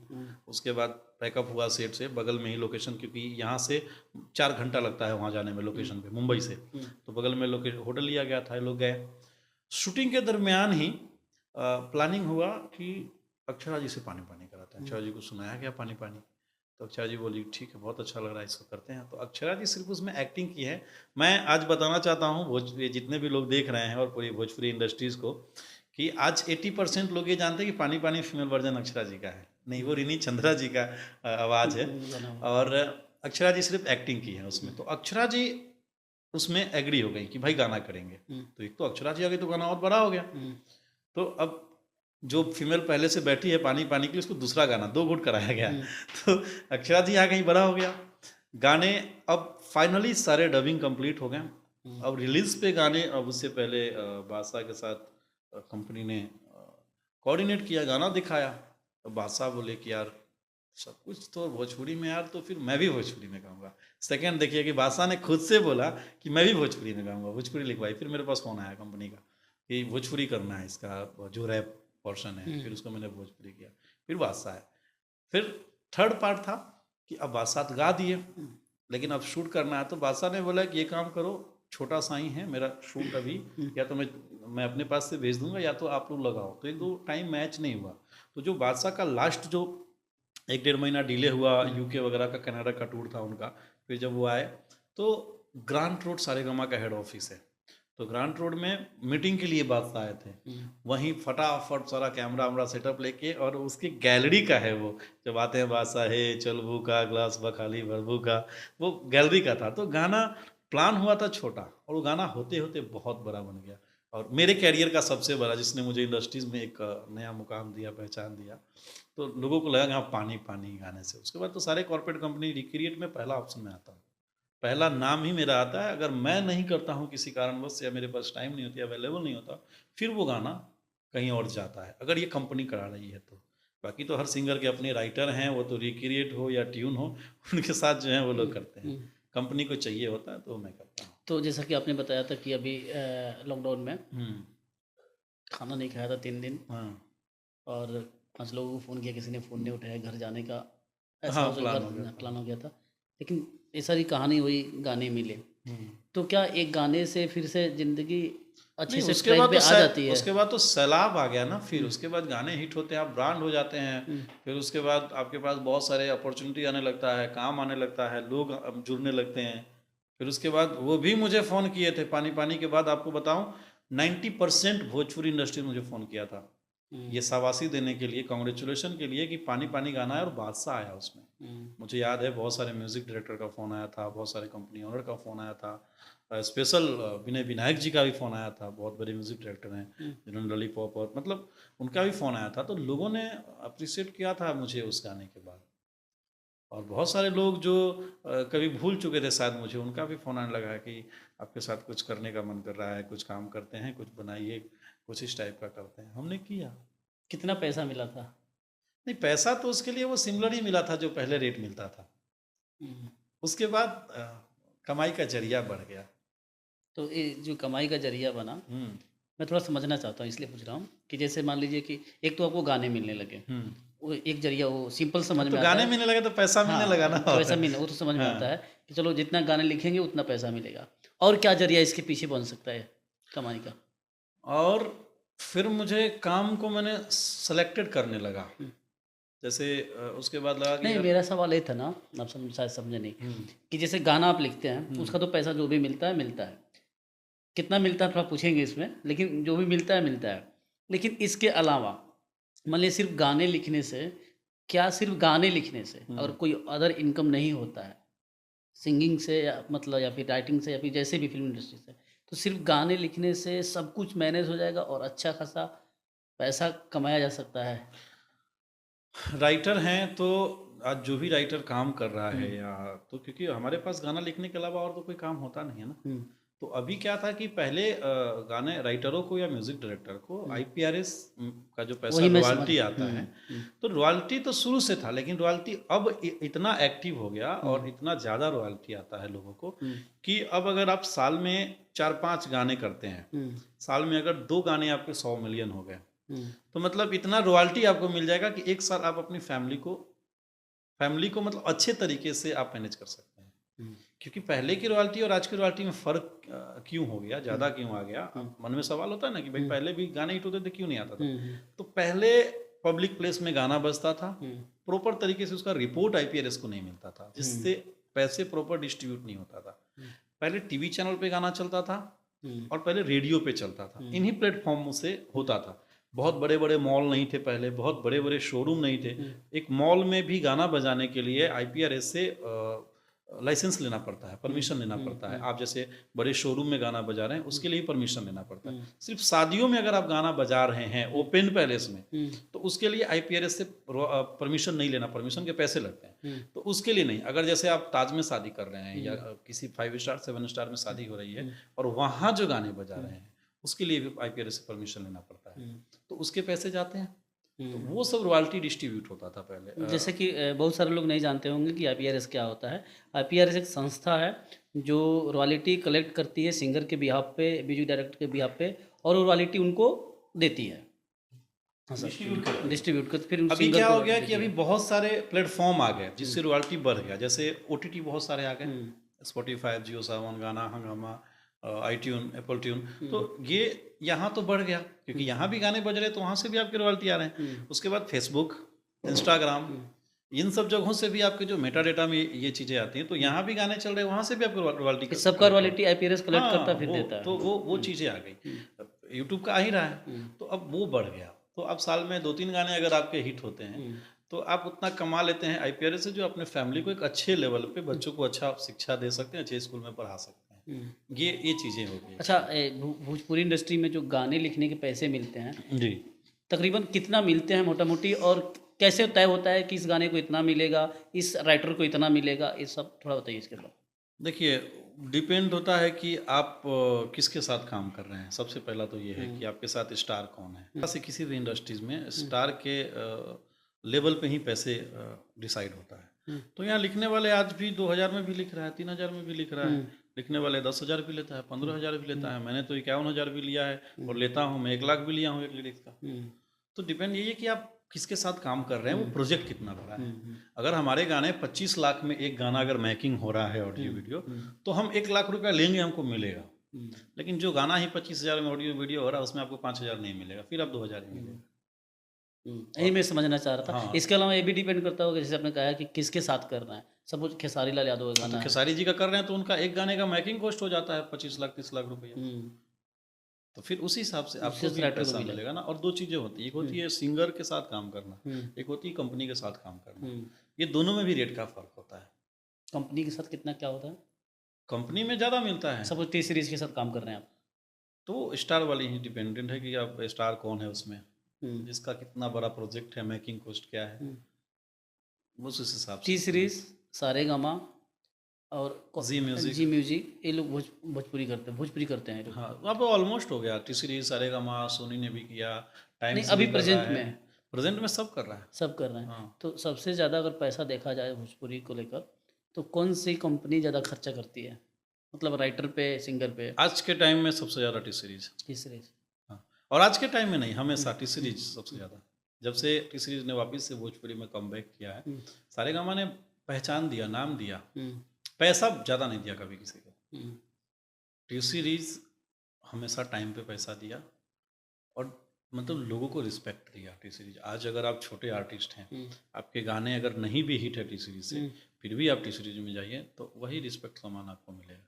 उसके बाद पैकअप हुआ सेट से बगल में ही लोकेशन, क्योंकि यहाँ से 4 घंटा लगता है वहाँ जाने में लोकेशन पे मुंबई से, तो बगल में होटल लिया गया था, ये लोग गए। शूटिंग के दरमियान ही प्लानिंग हुआ कि अक्षरा जी से पानी पानी कराते हैं, अक्षरा जी को सुनाया गया पानी पानी, तो अक्षरा जी बोली ठीक है बहुत अच्छा लग रहा है इसको करते हैं, तो अक्षरा जी सिर्फ उसमें एक्टिंग की है। मैं आज बताना चाहता हूँ ये जितने भी लोग देख रहे हैं और पूरी भोजपुरी इंडस्ट्रीज़ को, कि आज 80% लोग ये जानते हैं कि पानी पानी फीमेल वर्जन अक्षरा जी का है, नहीं वो रिनी चंद्रा जी का आवाज़ है, और अक्षरा जी सिर्फ एक्टिंग की है उसमें। तो अक्षरा जी उसमें एग्री हो गई कि भाई गाना करेंगे, तो एक तो अक्षरा जी आ गई तो गाना और बड़ा हो गया। तो अब जो फीमेल पहले से बैठी है पानी पानी के लिए, उसको दूसरा गाना 2 घूंट कराया गया, तो अक्षरा जी आ गई, बड़ा हो गया गाने। अब फाइनली सारे डबिंग कंप्लीट हो गए, अब रिलीज पे गाने, अब उससे पहले बादशाह के साथ कंपनी ने कोऑर्डिनेट किया, गाना दिखाया, तो बादशाह बोले कि यार सब कुछ तो भोजपुरी में यार, तो फिर मैं भी भोजपुरी में गाऊंगा। सेकंड देखिए कि बादशाह ने खुद से बोला कि मैं भी भोजपुरी में गाऊंगा, भोजपुरी लिखवाई, फिर मेरे पास फोन आया कंपनी का कि भोजपुरी करना है इसका जो रैप पोर्शन है, फिर उसको मैंने भोजपुरी किया, फिर बादशाह है, फिर थर्ड पार्ट था कि अब बादशाह तो गा दिए, लेकिन अब शूट करना है, तो बादशाह ने बोला कि ये काम करो, छोटा सा ही है मेरा शूट अभी, या तो मैं अपने पास से भेज दूंगा या तो आप लोग लगाओ, तो एक दो टाइम मैच नहीं हुआ। तो जो बादशाह का लास्ट जो 1-1.5 महीना डिले हुआ, यूके वगैरह का, कनाडा का टूर था उनका, फिर जब वो आए तो ग्रांट रोड सारेगामा का हेड ऑफिस है, तो ग्रांट रोड में मीटिंग के लिए बादशाह आए थे, वहीं फटाफट सारा कैमरा वैमरा सेटअप लेके, और उसकी गैलरी का है वो, जब आते हैं बादशाह है चलबू का ग्लास बखाली भरबू का, वो गैलरी का था। तो गाना प्लान हुआ था छोटा, और वो गाना होते होते बहुत बड़ा बन गया, और मेरे कैरियर का सबसे बड़ा, जिसने मुझे इंडस्ट्रीज़ में एक नया मुकाम दिया, पहचान दिया, तो लोगों को लगा कि हाँ पानी पानी गाने से। उसके बाद तो सारे कॉर्पोरेट कंपनी रिक्रिएट में पहला ऑप्शन में आता हूँ, पहला नाम ही मेरा आता है। अगर मैं नहीं करता हूँ किसी कारणवश, या मेरे पास टाइम नहीं होती, अवेलेबल नहीं होता, फिर वो गाना कहीं और जाता है, अगर ये कंपनी करा रही है तो। बाकी तो हर सिंगर के अपने राइटर हैं, वो तो रिक्रिएट हो या ट्यून हो, उनके साथ जो है वो लोग करते हैं, कंपनी को चाहिए होता है तो मैं करता हूँ। तो जैसा कि आपने बताया था कि अभी लॉकडाउन में खाना नहीं खाया था 3 दिन, हाँ और 5 लोगों को फ़ोन किया, किसी ने फ़ोन नहीं उठाया, घर जाने का ऐसा हाँ, हो प्लान हो गया था। प्लान हो गया था, लेकिन ये सारी कहानी हुई, गाने मिले, तो क्या एक गाने से फिर से ज़िंदगी अच्छे नहीं, से ट्रैक पे आ जाती है? उसके बाद तो सैलाब आ गया ना, फिर उसके बाद गाने हिट होते हैं, आप ब्रांड हो जाते हैं, फिर उसके बाद आपके पास बहुत सारे अपॉर्चुनिटी आने लगता है, काम आने लगता है, लोग अब जुड़ने लगते हैं। फिर उसके बाद वो भी मुझे फ़ोन किए थे, पानी पानी के बाद आपको बताऊं 90% भोजपुरी इंडस्ट्री ने मुझे फ़ोन किया था ये शाबाशी देने के लिए, कांग्रेचुलेशन के लिए कि पानी पानी गाना है, और बादशाह आया उसमें। मुझे याद है बहुत सारे म्यूज़िक डायरेक्टर का फ़ोन आया था, बहुत सारे कंपनी ओनर का फ़ोन आया था, स्पेशल विनय विनायक जी का भी फ़ोन आया था, बहुत बड़े म्यूज़िक डायरेक्टर हैं जिन्होंने लॉलीपॉप, और मतलब उनका भी फ़ोन आया था। तो लोगों ने अप्रिशिएट किया था मुझे उस गाने के बाद, और बहुत सारे लोग जो कभी भूल चुके थे शायद मुझे, उनका भी फ़ोन आने लगा है कि आपके साथ कुछ करने का मन कर रहा है, कुछ काम करते हैं, कुछ बनाइए, कुछ इस टाइप का करते हैं। हमने किया। कितना पैसा मिला था? नहीं, पैसा तो उसके लिए वो सिमिलर ही मिला था जो पहले रेट मिलता था। उसके बाद कमाई का जरिया बढ़ गया। तो ये जो कमाई का ज़रिया बना, मैं थोड़ा समझना चाहता हूँ, इसलिए पूछ रहा हूँ कि जैसे मान लीजिए कि एक तो आपको गाने मिलने लगे, वो एक जरिया, वो सिंपल समझ तो में आता गाने है। मिलने लगे तो पैसा मिलने लगा ना, तो पैसा मिलना वो तो समझ में आता है कि चलो जितना गाने लिखेंगे उतना पैसा मिलेगा, और क्या जरिया इसके पीछे बन सकता है कमाई का? और फिर मुझे काम को मैंने सेलेक्टेड करने लगा, जैसे उसके बाद लगा कि नहीं, यार, मेरा सवाल ये था ना, आप शायद समझे नहीं, कि जैसे गाना आप लिखते हैं उसका तो पैसा जो भी मिलता है मिलता है, कितना मिलता है थोड़ा पूछेंगे इसमें, लेकिन जो भी मिलता है मिलता है, लेकिन इसके अलावा मान लीजिए सिर्फ गाने लिखने से, क्या सिर्फ गाने लिखने से और कोई अदर इनकम नहीं होता है, सिंगिंग से या मतलब या फिर राइटिंग से या फिर जैसे भी फिल्म इंडस्ट्री से, तो सिर्फ गाने लिखने से सब कुछ मैनेज हो जाएगा और अच्छा खासा पैसा कमाया जा सकता है? राइटर हैं तो आज जो भी राइटर काम कर रहा है, या तो क्योंकि हमारे पास गाना लिखने के अलावा और तो कोई काम होता नहीं है ना, तो अभी क्या था कि पहले गाने राइटरों को या म्यूजिक डायरेक्टर को आईपीआरएस का जो पैसा वही मैं समझ रॉयल्टी आता है, तो रॉयल्टी तो शुरू से था, लेकिन रॉयल्टी अब इतना एक्टिव हो गया और इतना ज़्यादा रॉयल्टी आता है लोगों को कि अब अगर आप साल में 4-5 गाने करते हैं, साल में अगर 2 गाने आपके 100 मिलियन हो गए, तो मतलब इतना रॉयल्टी आपको मिल जाएगा कि एक साल आप अपनी फैमिली को मतलब अच्छे तरीके से आप मैनेज कर सकते हैं। क्योंकि पहले की रॉयल्टी और आज की रॉयल्टी में फ़र्क क्यों हो गया, ज़्यादा क्यों आ गया? मन में सवाल होता है ना कि भाई पहले भी गाने हिट होते थे, क्यों नहीं आता था? तो पहले पब्लिक प्लेस में गाना बजता था, प्रॉपर तरीके से उसका रिपोर्ट आईपीआरएस को नहीं मिलता था, जिससे पैसे प्रॉपर डिस्ट्रीब्यूट नहीं होता था। पहले टीवी चैनल पे गाना चलता था और पहले रेडियो पे चलता था, इन्हीं प्लेटफॉर्म से होता था। बहुत बड़े बड़े मॉल नहीं थे पहले, बहुत बड़े बड़े शोरूम नहीं थे। एक मॉल में भी गाना बजाने के लिए आईपीआरएस से लाइसेंस लेना पड़ता है, परमिशन लेना पड़ता है। आप जैसे बड़े शोरूम में गाना बजा रहे हैं, उसके लिए परमिशन लेना पड़ता है। सिर्फ शादियों में अगर आप गाना बजा रहे हैं ओपन पैलेस में, तो उसके लिए आईपीआरएस से परमिशन नहीं लेना, परमिशन के पैसे लगते हैं, तो उसके लिए नहीं। अगर जैसे आप ताज में शादी कर रहे हैं या किसी 5 स्टार 7 स्टार में शादी हो रही है और वहाँ जो गाने बजा रहे हैं, उसके लिए भी आईपीआरएस से परमिशन लेना पड़ता है, तो उसके पैसे जाते हैं। तो वो सब रॉयल्टी डिस्ट्रीब्यूट होता था पहले। जैसे कि बहुत सारे लोग नहीं जानते होंगे कि आईपीआरएस क्या होता है। आईपीआरएस एक संस्था है जो रॉयल्टी कलेक्ट करती है सिंगर के बिहाफ पे, म्यूजिक डायरेक्टर के बिहाफ पे, और वो रॉयल्टी उनको देती है। हाँ सर, डिस्ट्रीब्यूट कर फिर अभी सिंगर क्या को हो गया royalty कि अभी देती बहुत सारे प्लेटफॉर्म आ गए जिससे रॉयल्टी बढ़ गया। जैसे ओटीटी बहुत सारे आ गए, स्पॉटिफाई, जियो सावन, गाना, हंगामा, आईट्यून, एप्पल ट्यून, तो ये यहाँ तो बढ़ गया क्योंकि यहाँ भी गाने बज रहे हैं, तो वहाँ से भी आपके रॉयल्टी आ रहे हैं। उसके बाद फेसबुक, इंस्टाग्राम, इन सब जगहों से भी आपके जो मेटा डेटा में ये चीज़ें आती हैं, तो यहाँ भी गाने चल रहे हैं, वहाँ से भी आपको रॉयल्टी है। सबका रॉयल्टी आईपीआरएस कलेक्ट करता फिर वो देता है। तो वो चीज़ें आ गई। यूट्यूब का आ ही रहा है, तो अब वो बढ़ गया। तो अब साल में 2-3 गाने अगर आपके हिट होते हैं, तो आप उतना कमा लेते हैं आईपीआरएस से, जो अपने फैमिली को एक अच्छे लेवल पे, बच्चों को अच्छा शिक्षा दे सकते हैं, अच्छे स्कूल में पढ़ा सकते हैं। ये चीज़ें हो गई। अच्छा, भोजपुरी इंडस्ट्री में जो गाने लिखने के पैसे मिलते हैं, जी, तकरीबन कितना मिलते हैं मोटा मोटी, और कैसे तय होता है कि इस गाने को इतना मिलेगा, इस राइटर को इतना मिलेगा, ये सब थोड़ा बताइए इसके बाद। देखिए, डिपेंड होता है कि आप किसके साथ काम कर रहे हैं। सबसे पहला तो ये है कि आपके साथ स्टार कौन है। ऐसे किसी भी इंडस्ट्रीज़ में स्टार के लेवल पे ही पैसे डिसाइड होता है। तो यहाँ लिखने वाले आज भी 2000 में भी लिख रहा है, 3000 में भी लिख रहा है। लिखने वाले 10,000 भी लेता है, 15,000 भी लेता है। मैंने तो 51,000 भी लिया है और लेता हूँ मैं 1 लाख भी लिया हूँ एक लिरिक्स का। तो डिपेंड यही है कि आप किसके साथ काम कर रहे हैं, वो प्रोजेक्ट कितना बड़ा है। अगर हमारे गाने 25 लाख में एक गाना अगर मेकिंग हो रहा है ऑडियो वीडियो, तो हम 1 लाख रुपया लेंगे, हमको मिलेगा। लेकिन जो गाना ही 25,000 में ऑडियो वीडियो हो रहा है, उसमें आपको 5,000 नहीं मिलेगा, फिर आप 2,000 ही मिलेगा। यही मैं समझना चाह रहा था। हाँ। इसके अलावा ये भी डिपेंड करता होगा, जैसे आपने कहा कि किसके साथ करना है। सपोज खेसारी लाल यादव का गाना तो है। खेसारी जी का कर रहे हैं, तो उनका एक गाने का मेकिंग कॉस्ट हो जाता है 25 लाख 30 लाख रुपया। तो फिर उसी हिसाब से आपको भी राइटर को पैसा मिलेगा। मिलेगा ना। और 2 चीज़ें होती हैं, एक होती है सिंगर के साथ काम करना, एक होती है कंपनी के साथ काम करना। ये दोनों में भी रेट का फ़र्क होता है। कंपनी के साथ कितना क्या होता है? कंपनी में ज़्यादा मिलता है, सपोज टी सीरीज के साथ काम कर रहे हैं आप, तो स्टार वाली ही डिपेंडेंट है कि आप स्टार कौन है उसमें, जिसका कितना बड़ा प्रोजेक्ट है, मेकिंग कॉस्ट क्या है, उस हिसाब टी से। सीरीज, सारेगामा और जी म्यूजिक। जी म्यूजिक, ये लोग भोजपुरी करते हैं ये लोग। हाँ, अब ऑलमोस्ट हो गया। टी सीरीज, सारेगामा, सोनी ने भी किया, नहीं, टाइम्स अभी भी कर रहा प्रेजेंट है। में प्रेजेंट में सब कर रहा है। सब कर रहे हैं। हाँ। तो सबसे ज़्यादा अगर पैसा देखा जाए भोजपुरी को लेकर, तो कौन सी कंपनी ज़्यादा खर्चा करती है, मतलब राइटर पे, सिंगर पे? आज के टाइम में सबसे ज़्यादा टी सीरीज। T series. हाँ, और आज के टाइम में नहीं, हमेशा टी सीरीज सबसे ज़्यादा। जब से टी सीरीज ने वापस से भोजपुरी में कमबैक किया है, सारेगामा ने पहचान दिया, नाम दिया, पैसा ज़्यादा नहीं दिया कभी किसी को। टी सीरीज हमेशा टाइम पे पैसा दिया और मतलब लोगों को रिस्पेक्ट दिया। टी सीरीज आज अगर आप छोटे आर्टिस्ट हैं, आपके गाने अगर नहीं भी हिट है टी सीरीज से, फिर भी आप टी सीरीज में जाइए तो वही रिस्पेक्ट सामान आपको मिलेगा।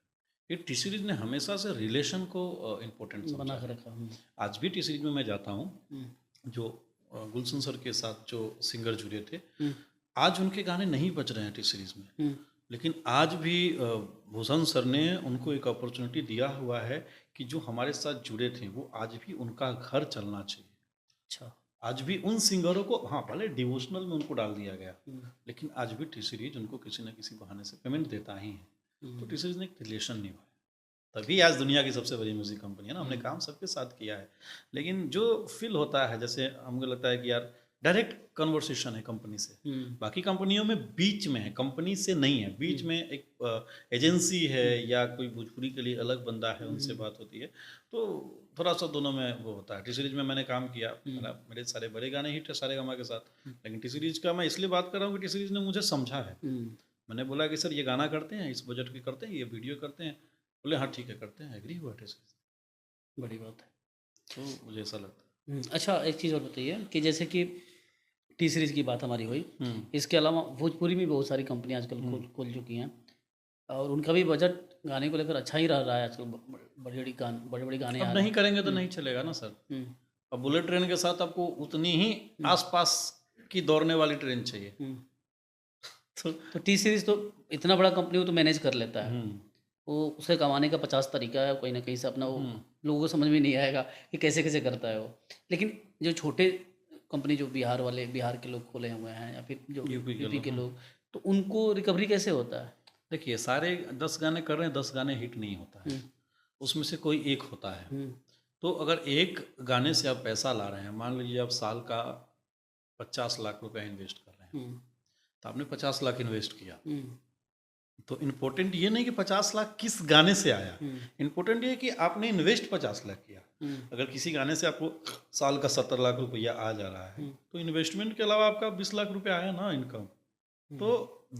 ये टी सीरीज ने हमेशा से रिलेशन को इम्पोर्टेंट बना समझा के है। रखा। आज भी टी सीरीज में मैं जाता हूँ, जो गुलशन सर के साथ जो सिंगर जुड़े थे, आज उनके गाने नहीं बज रहे हैं टी सीरीज में, लेकिन आज भी भूषण सर ने उनको एक अपॉर्चुनिटी दिया हुआ है कि जो हमारे साथ जुड़े थे वो आज भी उनका घर चलना चाहिए। अच्छा। आज भी उन सिंगरों को, हाँ भले डिवोशनल में उनको डाल दिया गया, लेकिन आज भी टी सीरीज उनको किसी न किसी बहाने से पेमेंट देता ही है। तो टी सीरीज ने एक रिलेशन निभाया। तभी आज दुनिया की सबसे बड़ी म्यूजिक कंपनी है ना। हमने काम सबके साथ किया है, लेकिन जो फील होता है, जैसे हमको लगता है कि यार डायरेक्ट कन्वर्सेशन है कंपनी से। बाकी कंपनियों में बीच में है, कंपनी से नहीं है, बीच में एक एजेंसी है या कोई भोजपुरी के लिए अलग बंदा है, उनसे बात होती है। तो थोड़ा सा दोनों में वो होता है। टी सीरीज में मैंने काम किया, मेरे सारे बड़े गाने हिट है सारेगामा के साथ, लेकिन टी सीरीज का मैं इसलिए बात कर रहा हूँ कि टी सीरीज ने मुझे समझा है। मैंने बोला कि सर ये गाना करते हैं, इस बजट के करते हैं, ये वीडियो करते हैं। बोले हाँ ठीक है करते हैं, एग्री हुआ टी सीरीज। बड़ी बात है। तो मुझे ऐसा लगता है। अच्छा, एक चीज़ और बताइए कि जैसे कि टी सीरीज़ की बात हमारी हुई, इसके अलावा भोजपुरी में बहुत सारी कंपनियां आजकल खुल चुकी हैं, और उनका भी बजट गाने को लेकर अच्छा ही रह रहा है आजकल। बड़े बड़े गाने आ अब रहे नहीं करेंगे तो नहीं चलेगा ना सर। हैं। अब बुलेट ट्रेन के साथ आपको उतनी ही आसपास की दौड़ने वाली ट्रेन चाहिए। तो टी सीरीज़ तो इतना बड़ा कंपनी वो तो मैनेज कर लेता है। वो उसे कमाने का 50 तरीका है, कहीं ना कहीं से अपना वो लोगों को समझ में नहीं आएगा कि कैसे कैसे करता है वो। लेकिन जो छोटे कंपनी, जो बिहार के लोग खोले हुए हैं, या फिर जो यूपी के लोग, तो उनको रिकवरी कैसे होता है? देखिए, सारे 10 गाने कर रहे हैं, 10 गाने हिट नहीं होता है, उसमें से कोई एक होता है। तो अगर एक गाने से आप पैसा ला रहे हैं, मान लीजिए आप साल का 50 लाख रुपया इन्वेस्ट कर रहे हैं, तो आपने 50 लाख इन्वेस्ट किया। तो इम्पोर्टेंट ये नहीं कि 50 लाख किस गाने से आया, इम्पोर्टेंट ये कि आपने इन्वेस्ट 50 लाख किया। अगर किसी गाने से आपको साल का 70 लाख रुपया आ जा रहा है, तो इन्वेस्टमेंट के अलावा आपका 20 लाख रुपया आया ना इनकम। तो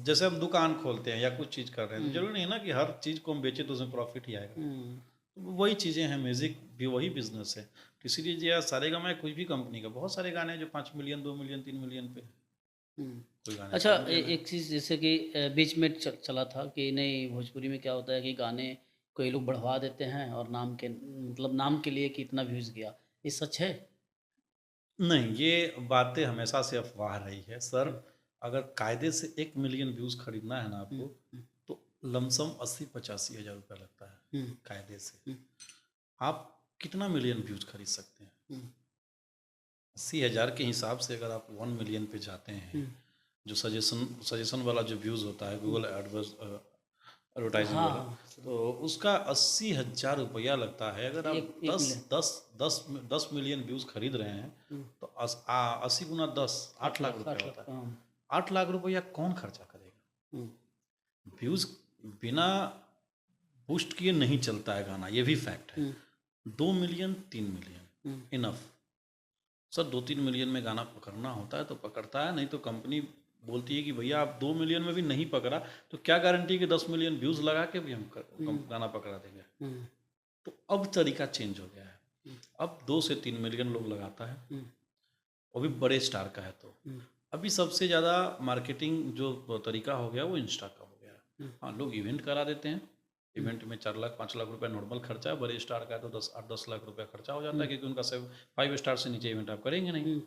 जैसे हम दुकान खोलते हैं या कुछ चीज़ कर रहे हैं, तो जरूरी नहीं है ना कि हर चीज़ को हम बेचें तो उसमें प्रॉफिट ही आएगा। तो वही चीज़ें हैं, म्यूज़िक भी वही बिजनेस है। तो इसीलिए या सारेगामा या कोई भी कंपनी का बहुत सारे गाने हैं जो 5 मिलियन 2 मिलियन 3 मिलियन पे कोई गाने। अच्छा, एक चीज़ जैसे कि बीच में चला था कि नहीं, भोजपुरी में क्या होता है कि गाने कोई लोग बढ़वा देते हैं और नाम के लिए कि इतना व्यूज़ गया, ये सच है? नहीं, ये बातें हमेशा से अफवाह रही है सर। अगर कायदे से 1 मिलियन व्यूज़ खरीदना है ना आपको, तो लमसम 80-85 हज़ार रुपया लगता है कायदे से। आप कितना मिलियन व्यूज़ खरीद सकते हैं? 80,000 के हिसाब से अगर आप 1 मिलियन पे जाते हैं, जो सजेशन वाला जो व्यूज़ होता है गूगल एडवर्टाइजिंग वाला, तो उसका 80,000 रुपया लगता है। अगर आप 10 मिलियन व्यूज़ खरीद रहे हैं, तो 80 गुना 10 8 लाख रुपया होता है। 8 लाख रुपया कौन खर्चा करेगा? व्यूज़ बिना बूस्ट किए नहीं चलता है गाना, ये भी फैक्ट है। 2 million 3 million enough sir. 2-3 million में गाना पकड़ना होता है तो पकड़ता है, नहीं तो कंपनी बोलती है कि भैया आप 2 मिलियन में भी नहीं पकड़ा तो क्या गारंटी कि 10 मिलियन व्यूज़ लगा के भी हम गाना पकड़ा देंगे। तो अब तरीका चेंज हो गया है। अब 2 से 3 मिलियन लोग लगाता है, वो भी बड़े स्टार का है। तो अभी सबसे ज़्यादा मार्केटिंग जो तरीका हो गया वो इंस्टा का हो गया। हाँ, लोग इवेंट करा देते हैं, इवेंट में 4 लाख 5 लाख रुपया नॉर्मल खर्चा है। बड़े स्टार का है तो 10-8-10 लाख रुपया खर्चा हो जाता है, क्योंकि उनका 5 स्टार से नीचे इवेंट आप करेंगे नहीं।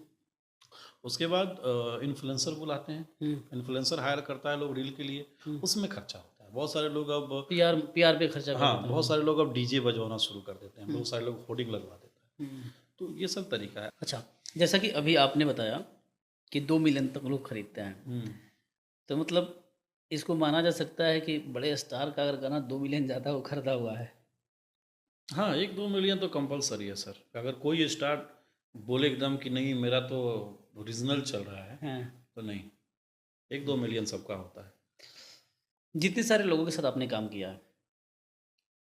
उसके बाद इन्फ्लुएंसर बुलाते हैं, इन्फ्लुएंसर हायर करता है लोग रील के लिए, उसमें खर्चा होता है। बहुत सारे लोग अब पीआर पे खर्चा हाँ, बहुत सारे लोग अब डीजे बजवाना शुरू कर देते हैं, बहुत सारे लोग होर्डिंग लगवा देते हैं। तो ये सब तरीका है। अच्छा, जैसा कि अभी आपने बताया कि 2 मिलियन तक लोग खरीदते हैं, तो मतलब इसको माना जा सकता है कि बड़े स्टार का अगर गाना 2 मिलियन ज़्यादा वो खरीदा हुआ है। हाँ, 1-2 मिलियन तो कंपलसरी है सर। अगर कोई स्टार बोले एकदम कि नहीं मेरा तो ओरिजिनल चल रहा है, तो नहीं, 1-2 मिलियन सबका होता है। जितने सारे लोगों के साथ आपने काम किया है,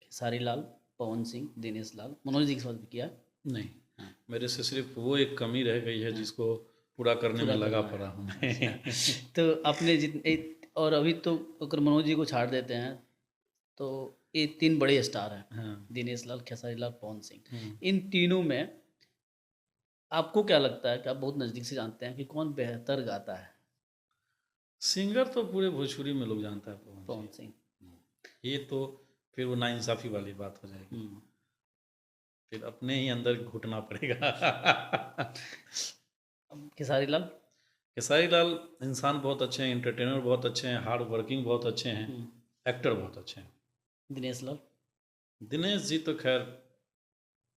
खेसारी लाल, पवन सिंह, दिनेश लाल, मनोज जी के साथ भी किया है? नहीं, मेरे से सिर्फ वो एक कमी रह गई है जिसको पूरा करने में लगा पड़ा हूँ मैं। तो आपने और अभी तो अगर मनोज जी को छाड़ देते हैं तो ये 3 बड़े स्टार हैं, दिनेश लाल, खेसारी लाल, पवन सिंह। इन तीनों में आपको क्या लगता है कि आप बहुत नज़दीक से जानते हैं कि कौन बेहतर गाता है? सिंगर तो पूरे भोजपुरी में लोग जानता है पवन सिंह। ये तो फिर वो नाइंसाफ़ी वाली बात हो जाएगी, फिर अपने ही अंदर घुटना पड़ेगा। खेसारी लाल? खेसारी लाल इंसान बहुत अच्छे हैं, एंटरटेनर बहुत अच्छे हैं, हार्ड वर्किंग बहुत अच्छे हैं, एक्टर बहुत अच्छे हैं। दिनेश लाल? दिनेश जी तो खैर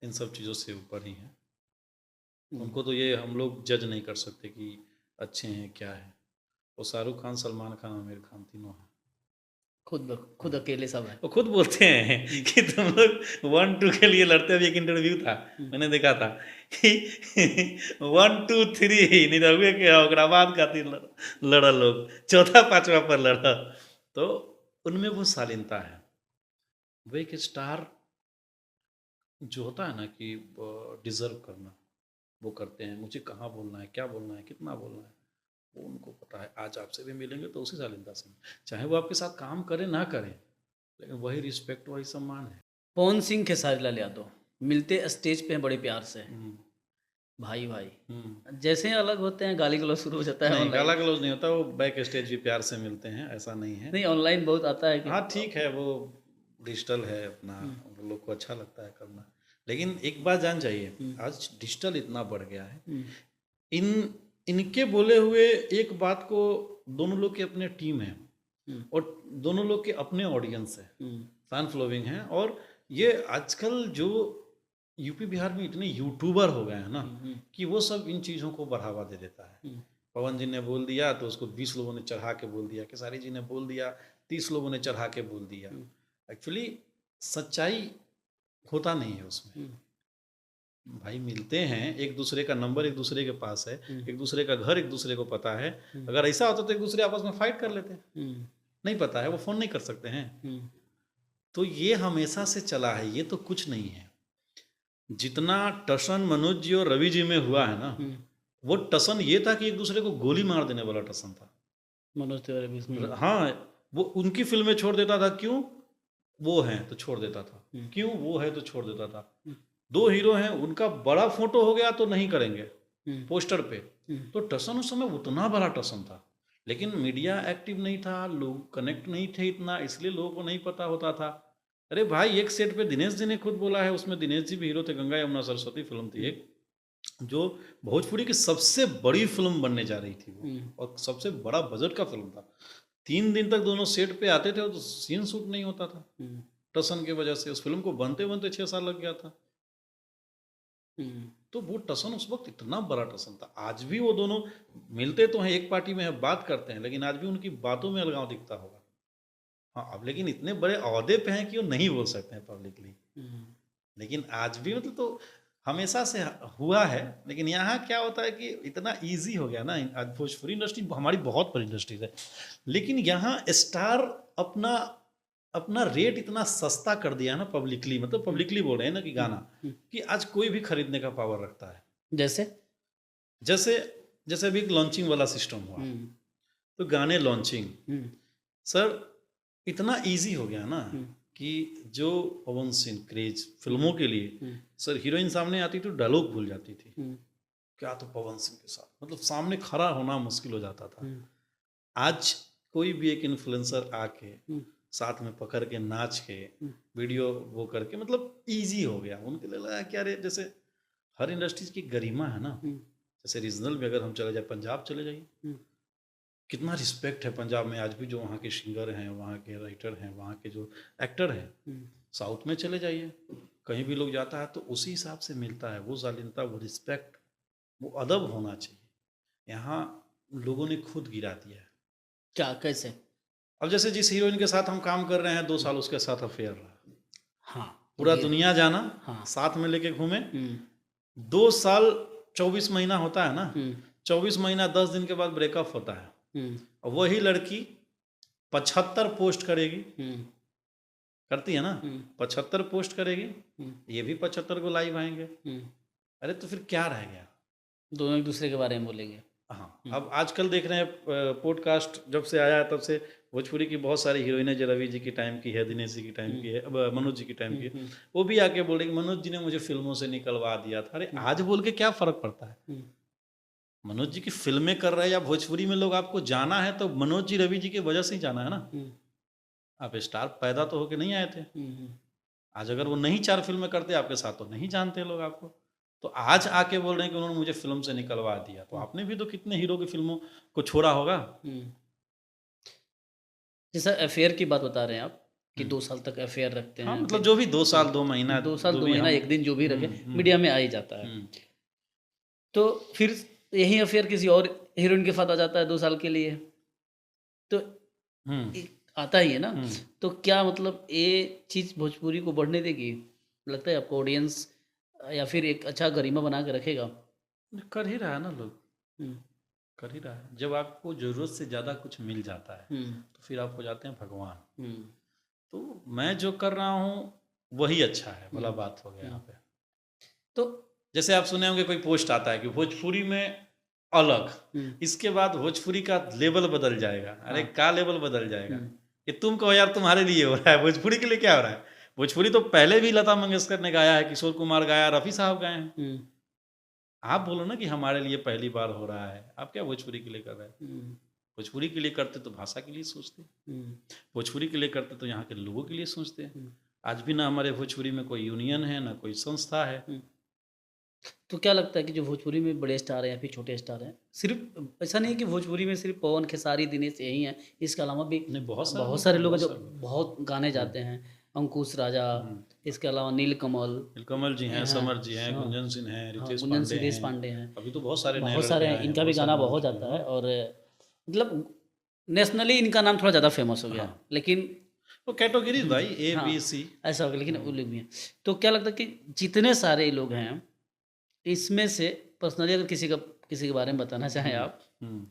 इन सब चीज़ों से ऊपर ही हैं। उनको तो ये हम लोग जज नहीं कर सकते कि अच्छे हैं क्या है। वो शाहरुख खान, सलमान खान, आमिर खान तीनों हैं। खुद अकेले सब है। वो खुद बोलते हैं कि तुम लोग 1-2 के लिए लड़ते हो। अभी एक इंटरव्यू था, मैंने देखा था कि 1-2-3 निरहुए के ओकरा बाद खातिर लड़ा लोग, चौथा पांचवा पर लड़ा। तो उनमें वो शालीनता है, वो एक स्टार जो होता है ना कि डिजर्व करना, वो करते हैं। मुझे कहाँ बोलना है, क्या बोलना है, कितना बोलना है, वो उनको पता है। आज आपसे भी मिलेंगे तो उसी शालीनता से, चाहे वो आपके साथ काम करे ना करे, लेकिन वही रिस्पेक्ट, वही सम्मान है। पवन सिंह खेसारी लाल यादव मिलते स्टेज पे हैं बड़े प्यार से, हम्म, भाई भाई। हम्म। जैसे ही अलग होते हैं गाली गलौज शुरू हो जाता है नहीं, ऑनलाइन। गाला गलौज नहीं होता, वो बैक स्टेज भी प्यार से मिलते हैं, ऐसा नहीं है। नहीं, ऑनलाइन बहुत आता है कि हाँ ठीक है, वो डिजिटल है अपना, वो लोग को अच्छा लगता है करना। लेकिन एक बात जान जाइए, आज डिजिटल इतना बढ़ गया है, इन इनके बोले हुए एक बात को दोनों लोग की अपने टीम है और दोनों लोग के अपने ऑडियंस है, फैन फॉलोइंग है। और ये आजकल जो यूपी बिहार में इतने यूट्यूबर हो गए हैं ना कि वो सब इन चीज़ों को बढ़ावा दे देता है। पवन जी ने बोल दिया तो उसको 20 लोगों ने चढ़ा के बोल दिया, खेसारी जी ने बोल दिया 30 लोगों ने चढ़ा के बोल दिया। एक्चुअली सच्चाई होता नहीं है उसमें। भाई मिलते हैं, एक दूसरे का नंबर एक दूसरे के पास है, एक दूसरे का घर एक दूसरे को पता है। अगर ऐसा होता तो एक दूसरे आपस में फाइट कर लेते, नहीं पता है वो फोन नहीं कर सकते हैं। तो ये हमेशा से चला है, ये तो कुछ नहीं है। जितना टसन मनोज जी और रवि जी में हुआ है ना, वो टसन ये था कि एक दूसरे को गोली मार देने वाला टसन था मनोज तिवारी। हाँ, वो उनकी फिल्में छोड़ देता था, क्यों? वो हैं तो छोड़ देता था, क्यों? वो है तो छोड़ देता था। दो हीरो हैं, उनका बड़ा फोटो हो गया तो नहीं करेंगे पोस्टर पे। तो टसन उस समय उतना बड़ा टसन था, लेकिन मीडिया एक्टिव नहीं था, लोग कनेक्ट नहीं थे इतना, इसलिए लोगों को नहीं पता होता था। अरे भाई, एक सेट पे दिनेश जी ने खुद बोला है, उसमें दिनेश जी भी हीरो थे, गंगा यमुना सरस्वती फिल्म थी एक, जो भोजपुरी की सबसे बड़ी फिल्म बनने जा रही थी वो, और सबसे बड़ा बजट का फिल्म था। 3 दिन तक दोनों सेट पे आते थे तो सीन शूट नहीं होता था टसन की वजह से। उस फिल्म को बनते बनते 6 साल लग गया था। तो वो टसन उस वक्त इतना बड़ा टसन था। आज भी वो दोनों मिलते तो हैं, एक पार्टी में है, बात करते हैं, लेकिन आज भी उनकी बातों में अलगाव दिखता होगा। हाँ, अब लेकिन इतने बड़े ओहदे पे हैं कि वो नहीं बोल सकते हैं पब्लिकली, लेकिन आज भी मतलब तो हमेशा से हुआ है। लेकिन यहाँ क्या होता है कि इतना इजी हो गया ना, आज भोजपुरी इंडस्ट्री हमारी बहुत बड़ी इंडस्ट्री है, लेकिन यहाँ स्टार अपना अपना रेट इतना सस्ता कर दिया ना पब्लिकली, मतलब पब्लिकली बोल रहे हैं ना कि गाना, कि आज कोई भी खरीदने का पावर रखता है। जैसे जैसे जैसे अभी लॉन्चिंग वाला सिस्टम हुआ, तो गाने लॉन्चिंग सर इतना इजी हो गया ना कि जो पवन सिंह क्रेज फिल्मों के लिए, सर हीरोइन सामने आती तो डायलॉग भूल जाती थी, क्या तो पवन सिंह के साथ मतलब सामने खड़ा होना मुश्किल हो जाता था। आज कोई भी एक इन्फ्लुएंसर आके साथ में पकड़ के नाच के वीडियो वो करके मतलब इजी हो गया उनके लिए। लगा क्या रे, जैसे हर इंडस्ट्रीज की गरिमा है ना, जैसे रीजनल में अगर हम चले जाए, पंजाब चले जाइए, कितना रिस्पेक्ट है पंजाब में आज भी, जो वहाँ के सिंगर हैं, वहाँ के राइटर हैं, वहाँ के जो एक्टर हैं। साउथ में चले जाइए, कहीं भी लोग जाता है तो उसी हिसाब से मिलता है, वो शालीनता, वो रिस्पेक्ट, वो अदब होना चाहिए। यहाँ लोगों ने खुद गिरा दिया है। क्या, कैसे? अब जैसे जिस हीरोइन के साथ हम काम कर रहे हैं, 2 साल उसके साथ अफेयर रहा, हाँ, पूरा दुनिया जाना, हाँ, साथ में लेके घूमे। 2 साल 24 महीना होता है ना, 24 महीना 10 दिन के बाद ब्रेकअप होता है। और वही लड़की 75 पोस्ट करेगी, करती है ना, 75 पोस्ट करेगी, ये भी 75 को लाइव आएंगे। अरे तो फिर क्या रह गया? दोनों एक दूसरे के बारे में बोलेंगे। हाँ, अब आजकल देख रहे हैं पॉडकास्ट जब से आया है तब से भोजपुरी की बहुत सारी हीरोइनें, जो रवि जी की टाइम की है, दिनेश जी की टाइम की है, अब मनोज जी की टाइम की है, वो भी आके बोल रहे कि मनोज जी ने मुझे फिल्मों से निकलवा दिया था। अरे आज बोल के क्या फर्क पड़ता है? मनोज जी की फिल्में कर रहे हैं या भोजपुरी में लोग आपको जाना है तो मनोज जी रवि जी की वजह से ही जाना है ना। आप स्टार पैदा तो होके नहीं आए थे। आज अगर वो नहीं 4 फिल्में करते आपके साथ तो नहीं जानते लोग आपको। तो आज आके बोल रहे हैं कि उन्होंने मुझे फिल्म से निकलवा दिया, तो आपने भी तो कितने हीरो की फिल्मों को छोड़ा होगा। जैसा अफेयर की बात बता रहे हैं आप कि 2 साल तक अफेयर रखते हैं। हाँ, मतलब जो भी 2 साल 2 महीना 2 साल 2 महीना 1 दिन जो भी रखे, मीडिया में आ ही जाता है। तो फिर यही अफेयर किसी और हीरोइन के साथ आ जाता है 2 साल के लिए। तो आता ही है ना, हम्म, तो क्या मतलब ये चीज़ भोजपुरी को बढ़ने देगी? लगता है आपको ऑडियंस या फिर एक अच्छा गरिमा बना के रखेगा? कर ही रहा है ना लोग, हुँ, कर ही रहा है। जब आपको ज़रूरत से ज़्यादा कुछ मिल जाता है हुँ, तो फिर आप हो जाते हैं भगवान। हुँ, तो मैं जो कर रहा हूँ वही अच्छा है, हुँ, भला बात हो गया यहाँ हुँ। पे। तो जैसे आप सुने होंगे कोई पोस्ट आता है कि भोजपुरी में अलग, हुँ, इसके बाद भोजपुरी का लेवल बदल जाएगा। अरे हाँ, क्या लेवल बदल हुँ, जाएगा? ये तुम कहो यार, तुम्हारे लिए हो रहा है, भोजपुरी के लिए क्या हो रहा है? भोजपुरी तो पहले भी लता मंगेशकर ने गाया है, किशोर कुमार गाया, रफ़ी साहब गाए हैं। हुँ, आप बोलो ना कि हमारे लिए पहली बार हो रहा है, आप क्या भोजपुरी के लिए कर रहे हैं? हुँ, भोजपुरी के लिए करते तो भाषा के लिए सोचते, हुँ, भोजपुरी के लिए करते तो यहाँ के लोगों के लिए सोचते। हुँ, आज भी ना हमारे भोजपुरी में कोई यूनियन है, ना कोई संस्था है। हुँ। तो क्या लगता है कि जो भोजपुरी में बड़े स्टार हैं या फिर छोटे स्टार हैं, सिर्फ़ ऐसा नहीं है कि भोजपुरी में सिर्फ़ पवन, खेसारी, दिनेश यही हैं, इसके अलावा भी नहीं, बहुत सारे बहुत लोग सारे हैं, लोग हैं बहुत जो सारे लोग हैं। बहुत गाने हुँ, जाते हैं। अंकुश राजा, हुँ। इसके अलावा नीलकमल नीलकमल जी हैं, हाँ, समर जी हैं, हाँ, गुंजन सिंह हैं, हाँ, रितेश गुंजन पांडे सिद्धेश हैं। पांडे हैं, अभी तो बहुत सारे नए बहुत सारे लड़के हैं, आए हैं, इनका भी बहुत सारे गाना नाम बहुत निकले जाता हैं। है और मतलब नेशनली इनका नाम थोड़ा ज़्यादा फ़ेमस हो गया। हाँ, लेकिन तो कैटेगरीज़ भाई ए, बी, हाँ, सी। ऐसा हो गया लेकिन वो हुँ, लोग भी हैं। तो क्या लगता है कि जितने सारे लोग हैं, इसमें से पर्सनली अगर किसी के बारे में बताना चाहें हुँ, आप, हुँ।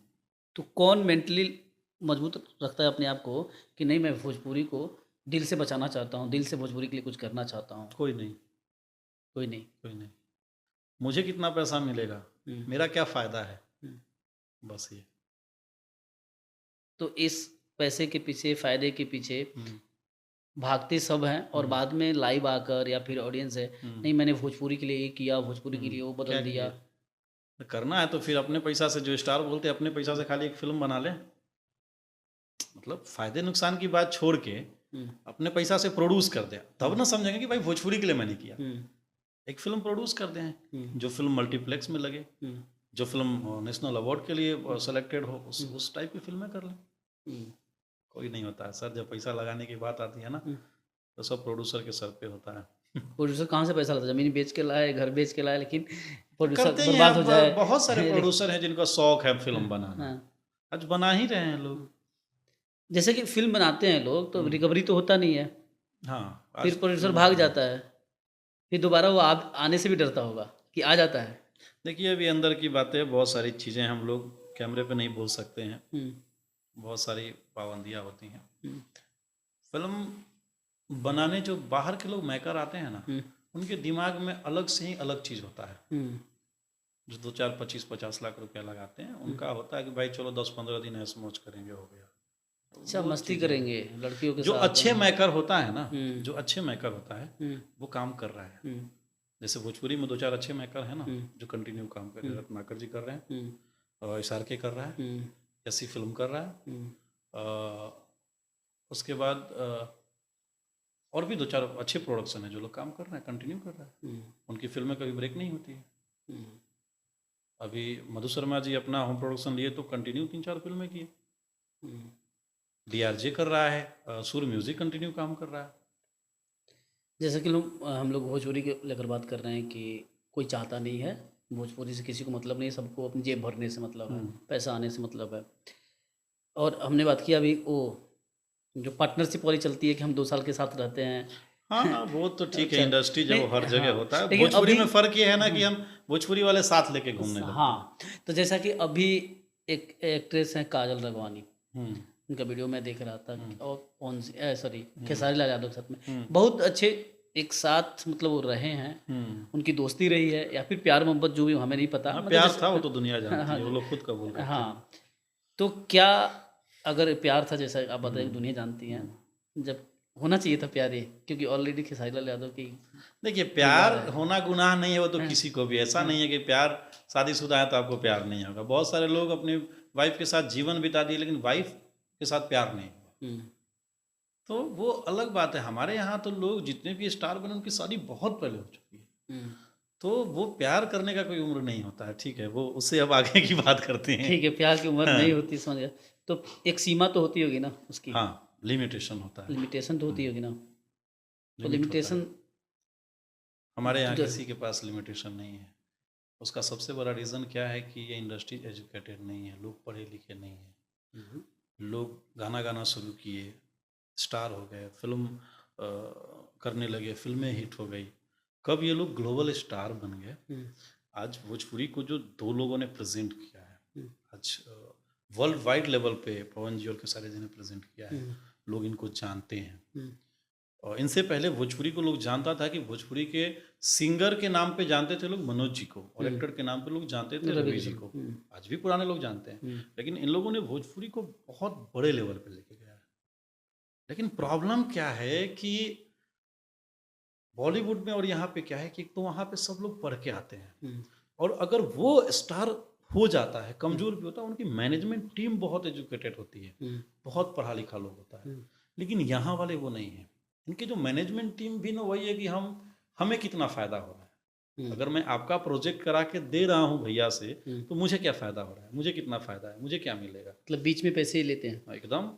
तो कौन मेंटली मजबूत रखता है अपने आप को कि नहीं मैं भोजपुरी को दिल से बचाना चाहता हूँ, दिल से भोजपुरी के लिए कुछ करना चाहता हूँ? कोई नहीं, कोई नहीं। कोई नहीं। मुझे कितना पैसा मिलेगा? हुँ, मेरा क्या फ़ायदा है? हुँ। बस ये। तो इस पैसे के पीछे, फ़ायदे के पीछे हुँ, भागते सब हैं और हुँ, बाद में लाइव आकर या फिर ऑडियंस है, हुँ, नहीं मैंने भोजपुरी के लिए ये किया, भोजपुरी के हुँ। लिए वो क्या बदल दिया। किए? तो करना है तो फिर अपने पैसा से, जो स्टार बोलते हैं अपने पैसा से खाली एक फ़िल्म बना लें। मतलब फ़ायदे नुकसान की बात छोड़ के हुँ, अपने पैसा से प्रोड्यूस कर दें, तब हुँ, ना समझेंगे कि भाई भोजपुरी के लिए मैंने किया। हुँ, एक फ़िल्म प्रोड्यूस कर दें, हुँ, जो फ़िल्म मल्टीप्लेक्स में लगे, हुँ, जो फ़िल्म नेशनल अवार्ड के लिए हुँ, सेलेक्टेड हो, हुँ, उस टाइप की फ़िल्में कर लें। हुँ, कोई नहीं होता है सर, जब पैसा लगाने की बात आती है ना, हुँ। तो सब प्रोड्यूसर के सर पे होता है। प्रोड्यूसर कहाँ से पैसा लाता है? ज़मीन बेच के लाए, घर बेच के लाए, लेकिन प्रोड्यूसर करते ही हैं, बर्बाद हो अब जाए। बहुत सारे लेकिन प्रोड्यूसर हैं जिनका शौक है फ़िल्म हाँ, बनाना। हाँ, आज बना ही रहे हैं लोग। हाँ। जैसे कि फ़िल्म बनाते हैं लोग तो हुँ, रिकवरी तो होता नहीं है, हाँ, आज फिर प्रोड्यूसर फ़िल्म भाग हुँ। जाता है, फिर दोबारा वो आने से भी डरता होगा कि आ जाता है। देखिए, अभी अंदर की बातें, बहुत सारी चीज़ें हम लोग कैमरे पे नहीं बोल सकते हैं, हुँ, बहुत सारी पाबंदियाँ होती हैं। हुँ, फ़िल्म बनाने जो बाहर के लोग मेकर आते हैं ना, हुँ, उनके दिमाग में अलग से ही अलग चीज़ होता है। हुँ, जो 2 4 25-50 लाख रुपया लगाते हैं, हुँ। उनका होता है कि भाई चलो 10-15 दिन ऐश-मौज करेंगे, हो गया। अच्छा वो मस्ती चीज़ें हैं। करेंगे लड़कियों के जो साथ अच्छे हाँ। मेकर होता है ना, हुँ, जो अच्छे मेकर होता है, हुँ, वो काम कर रहा है। हुँ, जैसे भोजपुरी में 2-4 अच्छे मेकर हैं ना, हुँ, जो कंटिन्यू काम कर रहे हुँ, हैं। रत्नाकर जी कर रहे हैं, हुँ, SRK कर रहा है, हुँ, एससी फ़िल्म कर रहा है। हुँ, अ, उसके बाद और भी 2-4 अच्छे प्रोडक्शन हैं, जो लोग काम कर रहे हैं, कंटिन्यू कर रहे हैं। हुँ, उनकी फ़िल्में कभी ब्रेक नहीं होती है। हुँ, अभी मधु शर्मा जी अपना होम प्रोडक्शन लिए तो कंटिन्यू 3-4 फ़िल्में किए। हुँ। DRJ कर रहा है, सुर म्यूज़िक कंटिन्यू काम कर रहा है। जैसे कि हम लोग भोजपुरी के लेकर बात कर रहे हैं कि कोई चाहता नहीं है, भोजपुरी से किसी को मतलब नहीं है, सबको अपनी जेब भरने से मतलब है, हुँ। पैसा आने से मतलब है। और हमने बात की अभी वो जो पार्टनरशिप वाली चलती है कि हम 2 साल के साथ रहते हैं। हाँ, हाँ, वो तो ठीक है, अच्छा, इंडस्ट्री जब वो हर नहीं जगह हाँ, होता है। लेकिन भोजपुरी अभी में फ़र्क ये है ना कि हाँ, हम भोजपुरी वाले साथ लेके घूमने लगते हैं। हाँ, तो जैसा कि अभी एक एक्ट्रेस हैं काजल राघवानी, हुँ, उनका वीडियो मैं देख रहा था हुँ, और कौन सी सॉरी हुँ, खेसारी लाल यादव के साथ में, हुँ, बहुत अच्छे एक साथ मतलब वो रहे हैं, हुँ। उनकी दोस्ती रही है या फिर प्यार मोहब्बत जो भी हमें नहीं पता हाँ, मतलब प्यार था, वो जैसे तो दुनिया हाँ, जानती हाँ है, वो जी, लोग खुद कबूल करते हैं। हाँ, तो क्या अगर प्यार था जैसा आप बताएं हुँ, दुनिया जानती है, हुँ। जब होना चाहिए था प्यार ये क्योंकि ऑलरेडी खेसारी लाल यादव की देखिए, परिवार प्यार है। होना गुनाह नहीं है, वो तो हाँ, किसी को भी, ऐसा हाँ, नहीं है कि प्यार शादीशुदा है तो आपको प्यार नहीं होगा। बहुत सारे लोग अपनी वाइफ़ के साथ जीवन बिता दिए, लेकिन वाइफ़ के साथ प्यार नहीं हुआ। हुँ, तो वो अलग बात है। हमारे यहाँ तो लोग जितने भी स्टार बने, उनकी शादी बहुत पहले हो चुकी है। हुँ, तो वो प्यार करने का कोई उम्र नहीं होता है, ठीक है? वो उससे अब आगे की बात करते हैं। ठीक है प्यार की उम्र नहीं हाँ, होती समझ गया, तो एक सीमा तो होती होगी ना उसकी, हाँ, लिमिटेशन होता है। लिमिटेशन तो होती हुँ, होगी ना, तो लिमिट होता है। लिमिटेशन हमारे यहाँ ज किसी के पास लिमिटेशन नहीं है। उसका सबसे बड़ा रीज़न क्या है कि ये इंडस्ट्री एजुकेटेड नहीं है, लोग पढ़े लिखे नहीं हैं। हुँ, लोग गाना गाना शुरू किए, स्टार हो गए, फिल्म करने लगे, फिल्में हिट हो गई, कब ये लोग ग्लोबल स्टार बन गए। आज भोजपुरी को जो दो लोगों ने प्रेजेंट किया है, आज वर्ल्ड वाइड लेवल पे पवन जी और खेसारी जी ने प्रेजेंट किया है, लोग इनको जानते हैं। और इनसे पहले भोजपुरी को लोग जानता था कि भोजपुरी के सिंगर के नाम पे जानते थे लोग मनोज जी को, और एक्टर के नाम पे लोग जानते थे रवि जी को। आज भी पुराने लोग जानते हैं, लेकिन इन लोगों ने भोजपुरी को बहुत बड़े लेवल पे लेके गया है। लेकिन प्रॉब्लम क्या है कि बॉलीवुड में और यहाँ पे क्या है कि एक तो वहाँ पे सब लोग पढ़ के आते हैं, और अगर वो स्टार हो जाता है, कमजोर भी होता है, उनकी मैनेजमेंट टीम बहुत एजुकेटेड होती है, बहुत पढ़ा लिखा लोग होता है। लेकिन यहाँ वाले वो नहीं है, इनकी जो मैनेजमेंट टीम भी ना वही है कि हमें कितना फ़ायदा हो रहा है। अगर मैं आपका प्रोजेक्ट करा के दे रहा हूँ भैया से, तो मुझे क्या फ़ायदा हो रहा है, मुझे कितना फ़ायदा है, मुझे क्या मिलेगा। मतलब बीच में पैसे ही लेते हैं एकदम,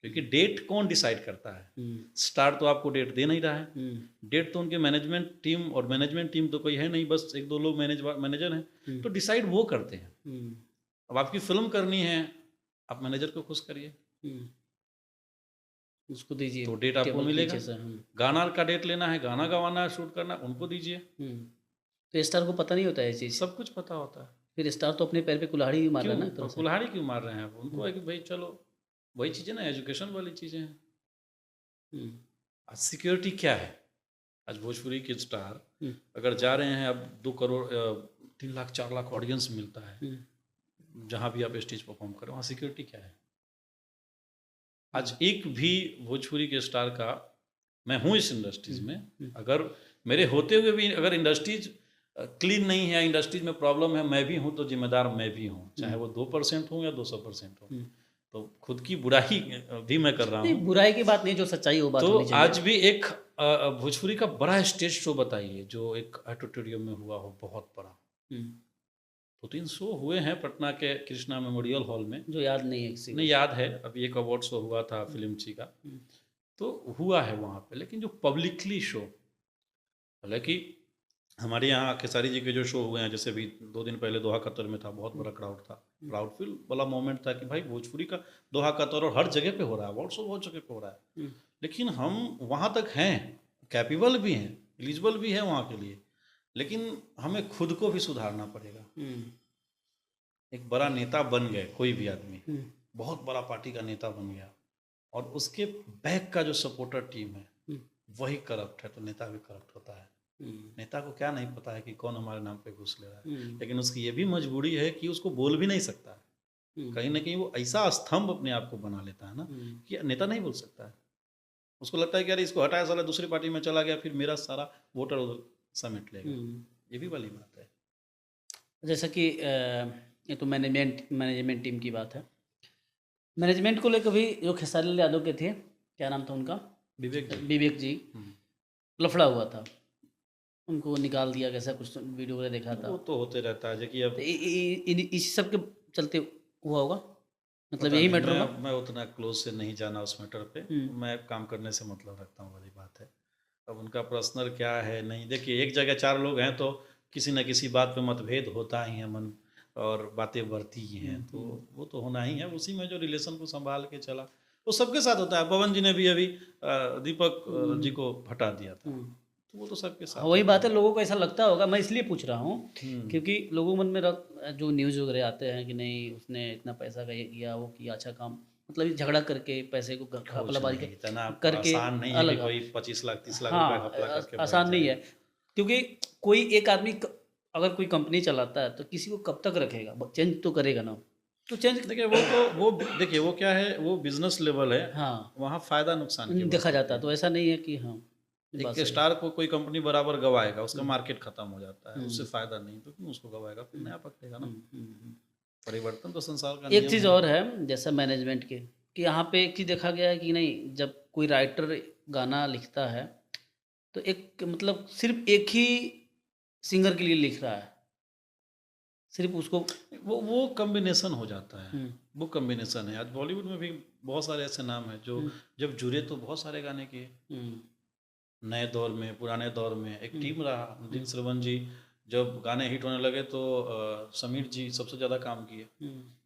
क्योंकि डेट कौन डिसाइड करता है? स्टार तो आपको डेट दे नहीं रहा है, डेट तो उनके मैनेजमेंट टीम, और मैनेजमेंट टीम तो कोई है नहीं, बस एक दो लोग मैनेजर हैं, तो डिसाइड वो करते हैं। अब आपकी फिल्म करनी है, आप मैनेजर को खुश करिए, उसको दीजिए तो डेट आपको मिलेगा। गाना का डेट लेना है, गाना गवाना है, शूट करना है, उनको दीजिए। तो स्टार को पता नहीं होता है ये चीज़? सब कुछ पता होता है। फिर स्टार तो अपने पैर पे कुल्हाड़ी ही मार रहा है ना, क्यों कुल्हाड़ी क्यों मार रहे हैं? उनको है कि भाई चलो, वही चीज़ें ना, एजुकेशन वाली चीज़ें हैं। आज सिक्योरिटी क्या है? आज भोजपुरी के स्टार अगर जा रहे हैं, अब 2 करोड़ 3 लाख 4 लाख ऑडियंस मिलता है, जहाँ भी आप स्टेज परफॉर्म करें, वहाँ सिक्योरिटी क्या है? आज एक भी भोजपुरी के स्टार का, मैं हूँ इस इंडस्ट्रीज में, अगर मेरे होते हुए भी अगर इंडस्ट्रीज क्लीन नहीं है, इंडस्ट्रीज में प्रॉब्लम है, मैं भी हूँ तो जिम्मेदार मैं भी हूँ, चाहे वो 2% हो या 200% हो। तो खुद की बुराई भी मैं कर रहा हूँ। बुराई की बात नहीं, जो सच्चाई वो बात तो होनी चाहिए। आज भी एक भोजपुरी का बड़ा स्टेज शो बताइए जो एक ऑडिटोरियम में हुआ हो, बहुत बड़ा। 2-3 शो हुए हैं पटना के कृष्णा मेमोरियल हॉल में, जो याद नहीं है किसी को। नहीं याद है, अभी एक अवार्ड शो हुआ था फिल्म ची का, तो हुआ है वहाँ पे। लेकिन जो पब्लिकली शो, हालांकि हमारे यहाँ खेसारी जी के जो शो हुए हैं, जैसे भी 2 दिन पहले दोहा कतर में था, बहुत बड़ा क्राउड था, प्राउड फील वाला मोमेंट था कि भाई भोजपुरी का दोहा कतर, और हर जगह पे हो रहा है, अवार्ड शो बहुत जगह पे हो रहा है। लेकिन हम वहाँ तक हैं, कैपेबल भी हैं, एलिजिबल भी हैं वहाँ के लिए, लेकिन हमें खुद को भी सुधारना पड़ेगा। एक बड़ा नेता बन गए कोई भी आदमी, बहुत बड़ा पार्टी का नेता बन गया, और उसके बैक का जो सपोर्टर टीम है वही करप्ट है, तो नेता भी करप्ट होता है। नेता को क्या नहीं पता है कि कौन हमारे नाम पे घूस ले रहा है, लेकिन उसकी ये भी मजबूरी है कि उसको बोल भी नहीं सकता है। कहीं ना कहीं वो ऐसा स्तंभ अपने आप को बना लेता है ना कि नेता नहीं बोल सकता है। उसको लगता है कि यार इसको हटाया, साला दूसरी पार्टी में चला गया, फिर मेरा सारा वोटर उधर समेट लेगा। ये भी वाली बात है। जैसा कि ये तो मैनेजमेंट टीम की बात है। मैनेजमेंट को लेकर भी जो खेसारी लाल यादव के थे, क्या नाम था उनका, विवेक जी, लफड़ा हुआ था, उनको निकाल दिया, कैसा कुछ वीडियो वगैरह देखा था। वो तो होते रहता है, कि अब इसी सब के चलते हुआ होगा, मतलब यही मैटर होगा। मैं उतना क्लोज से नहीं जाना उस मैटर पे, मैं काम करने से मतलब रखता हूँ, वाली बात है। अब उनका पर्सनल क्या है नहीं, देखिए एक जगह 4 लोग हैं तो किसी न किसी बात पे मतभेद होता ही है, मन और बातें बढ़ती ही हैं, तो वो तो होना ही है। उसी में जो रिलेशन को संभाल के चला, वो सबके साथ होता है। पवन जी ने भी अभी दीपक जी को हटा दिया था, तो वो तो सबके साथ। वही बात है, लोगों को ऐसा लगता होगा, मैं इसलिए पूछ रहा हूँ क्योंकि लोगों मन में जो न्यूज़ वगैरह आते हैं कि नहीं उसने इतना पैसा का ये किया, वो किया, अच्छा काम, मतलब झगड़ा करके पैसे को घपलाबाजी करके, आसान नहीं है कि कोई 25 लाख 30 लाख रुपए घपला करके, आसान नहीं है। क्योंकि कोई एक आदमी अगर कोई कंपनी चलाता है तो किसी को कब तक रखेगा, चेंज तो करेगा ना, तो चेंज। देखिए वो देखिए वो क्या है, वो बिजनेस लेवल है, हाँ, वहाँ फायदा नुकसान देखा जाता है। तो ऐसा नहीं है कि हाँ एक स्टार को कोई कंपनी बराबर गवाएगा, उसका मार्केट खत्म हो जाता है, उससे फायदा नहीं, तो क्यों उसको गवाएगा, फिर नया पकड़ेगा ना। परिवर्तन तो संसार का एक चीज़ और है, जैसा मैनेजमेंट के, कि यहाँ पे एक चीज़ देखा गया है कि नहीं, जब कोई राइटर गाना लिखता है तो एक मतलब सिर्फ एक ही सिंगर के लिए लिख रहा है, सिर्फ उसको वो कॉम्बिनेशन हो जाता है, वो कॉम्बिनेशन है। आज बॉलीवुड में भी बहुत सारे ऐसे नाम हैं जो जब जुड़े तो बहुत सारे गाने किए, नए दौर में, पुराने दौर में एक टीम रहा। नदीम श्रवण जी जब गाने हिट होने लगे तो समीर जी सबसे ज़्यादा काम किए,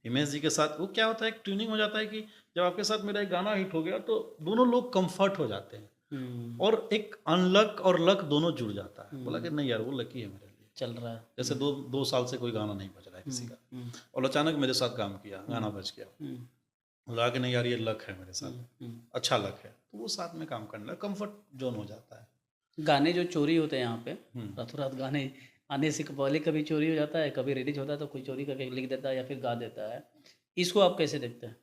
हिमेश जी के साथ। वो क्या होता है, एक ट्यूनिंग हो जाता है कि जब आपके साथ मेरा एक गाना हिट हो गया तो दोनों लोग कंफर्ट हो जाते हैं हम्म, और एक अनलक और लक दोनों जुड़ जाता है। बोला कि नहीं यार, वो लकी है मेरे लिए। चल रहा है। जैसे दो साल से कोई गाना नहीं बज रहा है किसी का, हम्म, और अचानक मेरे साथ काम किया, गाना बज गया, हम्म, बोला कि नहीं यार, ये लक है मेरे साथ, हम्म। अच्छा लक है, तो वो साथ में काम करने लगा, कंफर्ट जोन हो जाता है। गाने जो चोरी होते हैं यहाँ पे, हम्म। रातों रात गाने आने से पहले कभी चोरी हो जाता है, कभी रिलीज होता है तो कोई चोरी करके लिख देता है या फिर गा देता है। इसको आप कैसे देखते हैं?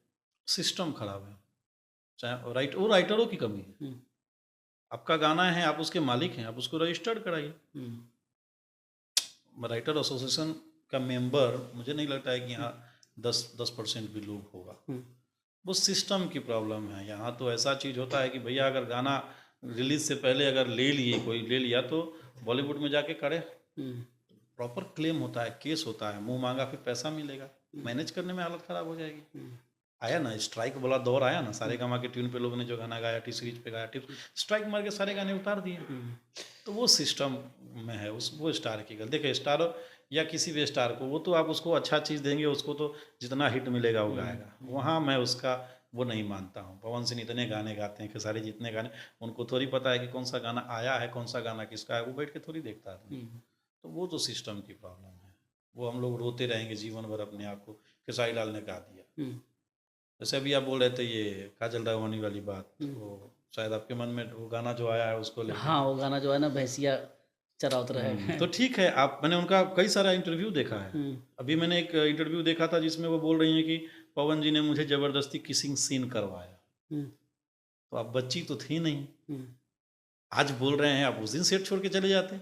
सिस्टम खराब है, चाहे वो राइटरों की कमी है। हम्म, आपका गाना है, आप उसके मालिक हैं, आप उसको रजिस्टर्ड कराइए। हम्म, राइटर एसोसिएशन का मेंबर मुझे नहीं लगता है कि यहाँ 10% भी लोग होगा। हम्म, वो सिस्टम की प्रॉब्लम है। यहाँ तो ऐसा चीज़ होता है कि भैया अगर गाना रिलीज से पहले अगर कोई ले लिया तो बॉलीवुड में जाके करे, हम्म, प्रॉपर क्लेम होता है, केस होता है, मुंह मांगा फिर पैसा मिलेगा, मैनेज करने में हालत ख़राब हो जाएगी। हम्म, आया ना स्ट्राइक वाला दौर, आया ना, सारे गामा के ट्यून पे लोगों ने जो गाना गाया, टी सीरीज पे गाया, स्ट्राइक मार के सारे गाने उतार दिए। तो वो सिस्टम में है, वो स्टार की गलती। देखिए स्टार या किसी भी स्टार को, वो तो आप उसको अच्छा चीज़ देंगे, उसको तो जितना हिट मिलेगा वो गाएगा। वहाँ मैं उसका वो नहीं मानता हूँ। पवन सिंह इतने गाने गाते हैं, खेसारी जितने गाने, उनको थोड़ी पता है कि कौन सा गाना आया है, कौन सा गाना किसका है, वो बैठ के थोड़ी देखता है। तो वो तो सिस्टम की प्रॉब्लम है। वो हम लोग रोते रहेंगे जीवन भर अपने आप को, खेसारी लाल ने गा दिया। जैसे अभी आप बोल रहे थे ये काजल राघवानी वाली बात, वो शायद आपके मन में वो गाना जो आया है उसको लेकर। हाँ, वो गाना जो है ना, भैंसिया चरावत रहे। तो ठीक है, मैंने उनका कई सारा इंटरव्यू देखा है। अभी मैंने एक इंटरव्यू देखा था जिसमें वो बोल रही हैं कि पवन जी ने मुझे जबरदस्ती किसिंग सीन करवाया। तो आप बच्ची तो थी नहीं, आज बोल रहे हैं, आप उस दिन सेट छोड़ के चले जाते।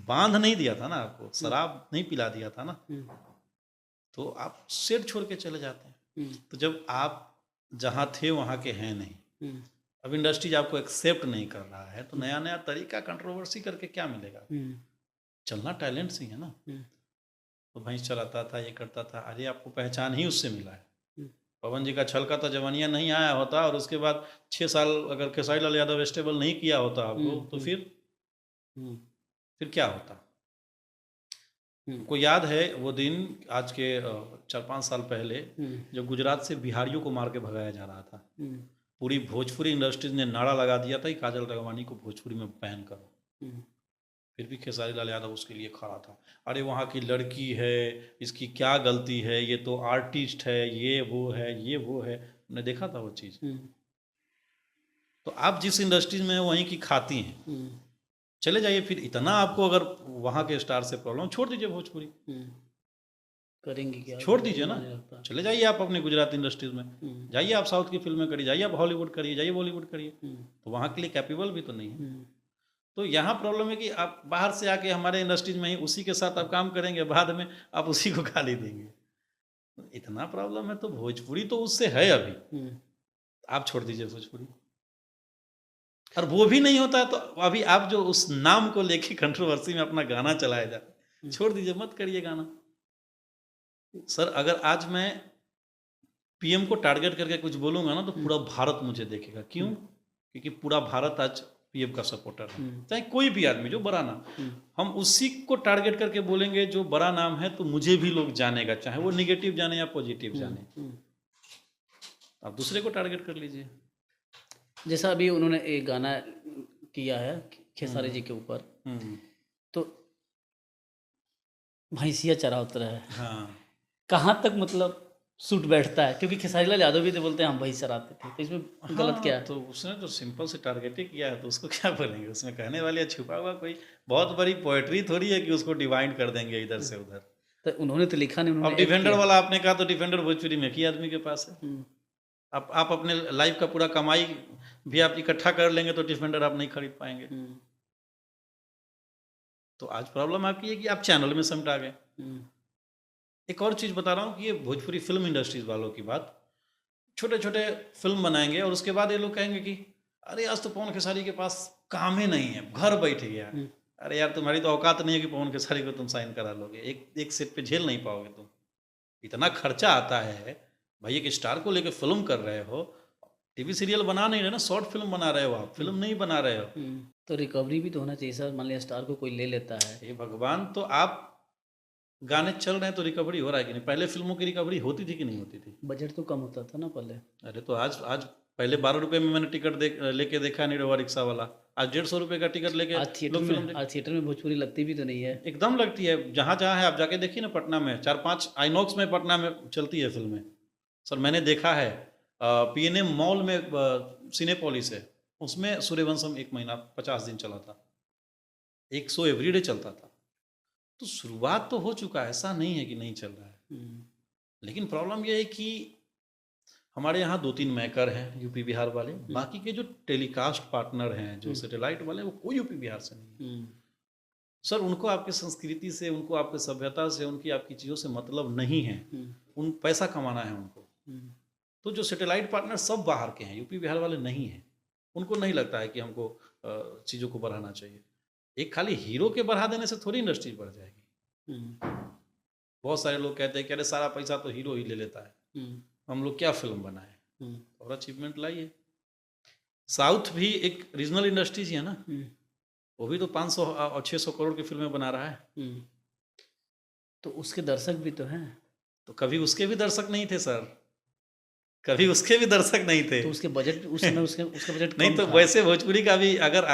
बांध नहीं दिया था ना आपको, शराब नहीं पिला दिया था ना, तो आप सेट छोड़ के चले जाते हैं। तो जब आप जहाँ थे वहाँ के हैं नहीं, अब इंडस्ट्रीज आपको एक्सेप्ट नहीं कर रहा है, तो नया नया तरीका कंट्रोवर्सी करके क्या मिलेगा? चलना टैलेंट से ही है ना। तो भैंस चलाता था, ये करता था, अरे आपको पहचान ही उससे मिला है। पवन जी का छलका था जवानिया नहीं आया होता, और उसके बाद 6 साल अगर खेसारी लाल यादव स्टेबल नहीं किया होता आपको, तो फिर क्या होता? को याद है वो दिन, आज के 4-5 साल पहले, जब गुजरात से बिहारियों को मार के भगाया जा रहा था, पूरी भोजपुरी इंडस्ट्रीज ने नारा लगा दिया था कि काजल राघवानी को भोजपुरी में बैन करो। फिर भी खेसारी लाल यादव उसके लिए खड़ा था। अरे वहाँ की लड़की है, इसकी क्या गलती है, ये तो आर्टिस्ट है, ये वो है, ये वो है। हमने देखा था वो चीज़। तो आप जिस इंडस्ट्रीज में वहीं की खाती हैं, चले जाइए। फिर इतना आपको अगर वहाँ के स्टार से प्रॉब्लम, छोड़ दीजिए भोजपुरी, करेंगे क्या, छोड़ दीजिए ना, चले जाइए आप अपने गुजरात इंडस्ट्रीज में, जाइए आप साउथ की फिल्में करिए, जाइए आप हॉलीवुड करिए, जाइए बॉलीवुड करिए। तो वहाँ के लिए कैपेबल भी तो नहीं है। तो यहाँ प्रॉब्लम है कि आप बाहर से आके हमारे इंडस्ट्रीज में ही उसी के साथ आप काम करेंगे, बाद में आप उसी को गाली देंगे। इतना प्रॉब्लम है। तो भोजपुरी तो उससे है अभी, आप छोड़ दीजिए भोजपुरी। और वो भी नहीं होता है तो अभी आप जो उस नाम को लेके कंट्रोवर्सी में अपना गाना चलाया जाए, छोड़ दीजिए, मत करिए गाना। सर अगर आज मैं पीएम को टारगेट करके कुछ बोलूंगा ना, तो पूरा भारत मुझे देखेगा। क्यों? क्योंकि पूरा भारत आज पीएम का सपोर्टर है, चाहे कोई भी आदमी जो बड़ा नाम, हम उसी को टारगेट करके बोलेंगे जो बड़ा नाम है, तो मुझे भी लोग जानेगा, चाहे वो निगेटिव जाने या पॉजिटिव जाने। आप दूसरे को टारगेट कर लीजिए। जैसा अभी उन्होंने एक गाना किया है खेसारी जी के ऊपर, तो भैंसिया चरावत रहे, हाँ, कहाँ तक मतलब सूट बैठता है? क्योंकि खेसारी लाल यादव भी तो बोलते हैं हम भैंस चराते थे, तो इसमें गलत क्या है? तो उसने तो सिंपल से टारगेट ही किया है, तो उसको क्या बोलेंगे? उसमें कहने वाले छुपा हुआ कोई बहुत बड़ी पोएट्री थोड़ी है कि उसको डिवाइड कर देंगे इधर से उधर। तो उन्होंने तो लिखा नहीं, अब उन्होंने डिफेंडर वाला आपने कहा, तो डिफेंडर भोजपुरी में एक ही आदमी के पास है। आप अपने लाइफ का पूरा कमाई भी आप इकट्ठा कर लेंगे तो डिफेंडर आप नहीं खरीद पाएंगे। तो आज प्रॉब्लम आपकी है कि आप चैनल में समटा गए। एक और चीज़ बता रहा हूँ कि ये भोजपुरी फिल्म इंडस्ट्रीज वालों की बात, छोटे छोटे फिल्म बनाएंगे और उसके बाद ये लोग कहेंगे कि अरे आज तो पवन खेसारी के पास काम ही नहीं है, घर बैठ गया। अरे यार तुम्हारी तो औकात नहीं है कि पवन खेसारी को तुम साइन करा लोगे, एक सेट पे झेल नहीं पाओगे तुम। इतना खर्चा आता है भाई, एक स्टार को लेकर फिल्म कर रहे हो, टीवी सीरियल बना नहीं रहे ना, शॉर्ट फिल्म बना रहे हो, आप फिल्म नहीं बना रहे हो। तो रिकवरी भी तो होना चाहिए सर। मान लिया स्टार को कोई ले लेता है, ये भगवान, तो आप गाने चल रहे हैं तो रिकवरी हो रहा है कि नहीं? पहले फिल्मों की रिकवरी होती थी कि नहीं होती थी? बजट तो कम होता था ना पहले। अरे तो आज पहले 12 रुपए में मैंने टिकट लेके देखा निरहुआ रिक्शा वाला, आज 150 रुपए का टिकट लेके लोग फिल्म आज थिएटर में भोजपुरी लगती भी तो नहीं है। एकदम लगती है। जहाँ जहाँ है आप जाके देखिए ना, पटना में 4-5 आइनॉक्स में पटना में चलती है फिल्में। सर मैंने देखा है पीएनएम मॉल में सिनेपोलिस है, उसमें सूर्यवंशम 1 महीना 50 दिन चला था, एक शो एवरीडे चलता था। तो शुरुआत तो हो चुका है, ऐसा नहीं है कि नहीं चल रहा है। लेकिन प्रॉब्लम यह है कि हमारे यहाँ 2-3 मैकर हैं यूपी बिहार वाले, बाकी के जो टेलीकास्ट पार्टनर हैं जो सैटेलाइट वाले हैं वो कोई यूपी बिहार से नहीं है। सर उनको आपकी संस्कृति से, उनको आपकी सभ्यता से, उनकी आपकी चीज़ों से मतलब नहीं है, उन पैसा कमाना है उनको। तो जो सैटेलाइट पार्टनर सब बाहर के हैं, यूपी बिहार वाले नहीं हैं। उनको नहीं लगता है कि हमको चीज़ों को बढ़ाना चाहिए। एक खाली हीरो के बढ़ा देने से थोड़ी इंडस्ट्री बढ़ जाएगी। बहुत सारे लोग कहते हैं कि अरे सारा पैसा तो हीरो ही ले लेता है, हम लोग क्या फिल्म बनाए और अचीवमेंट लाइए। साउथ भी एक रीजनल इंडस्ट्रीज है ना, वो भी तो 500 और 600 करोड़ की फिल्में बना रहा है। तो उसके दर्शक भी तो हैं। तो कभी उसके भी दर्शक नहीं थे सर, कभी उसके भी दर्शक नहीं थे। तो उसके बजट उस समय उसका बजट नहीं कम तो था। वैसे भोजपुरी का भी अगर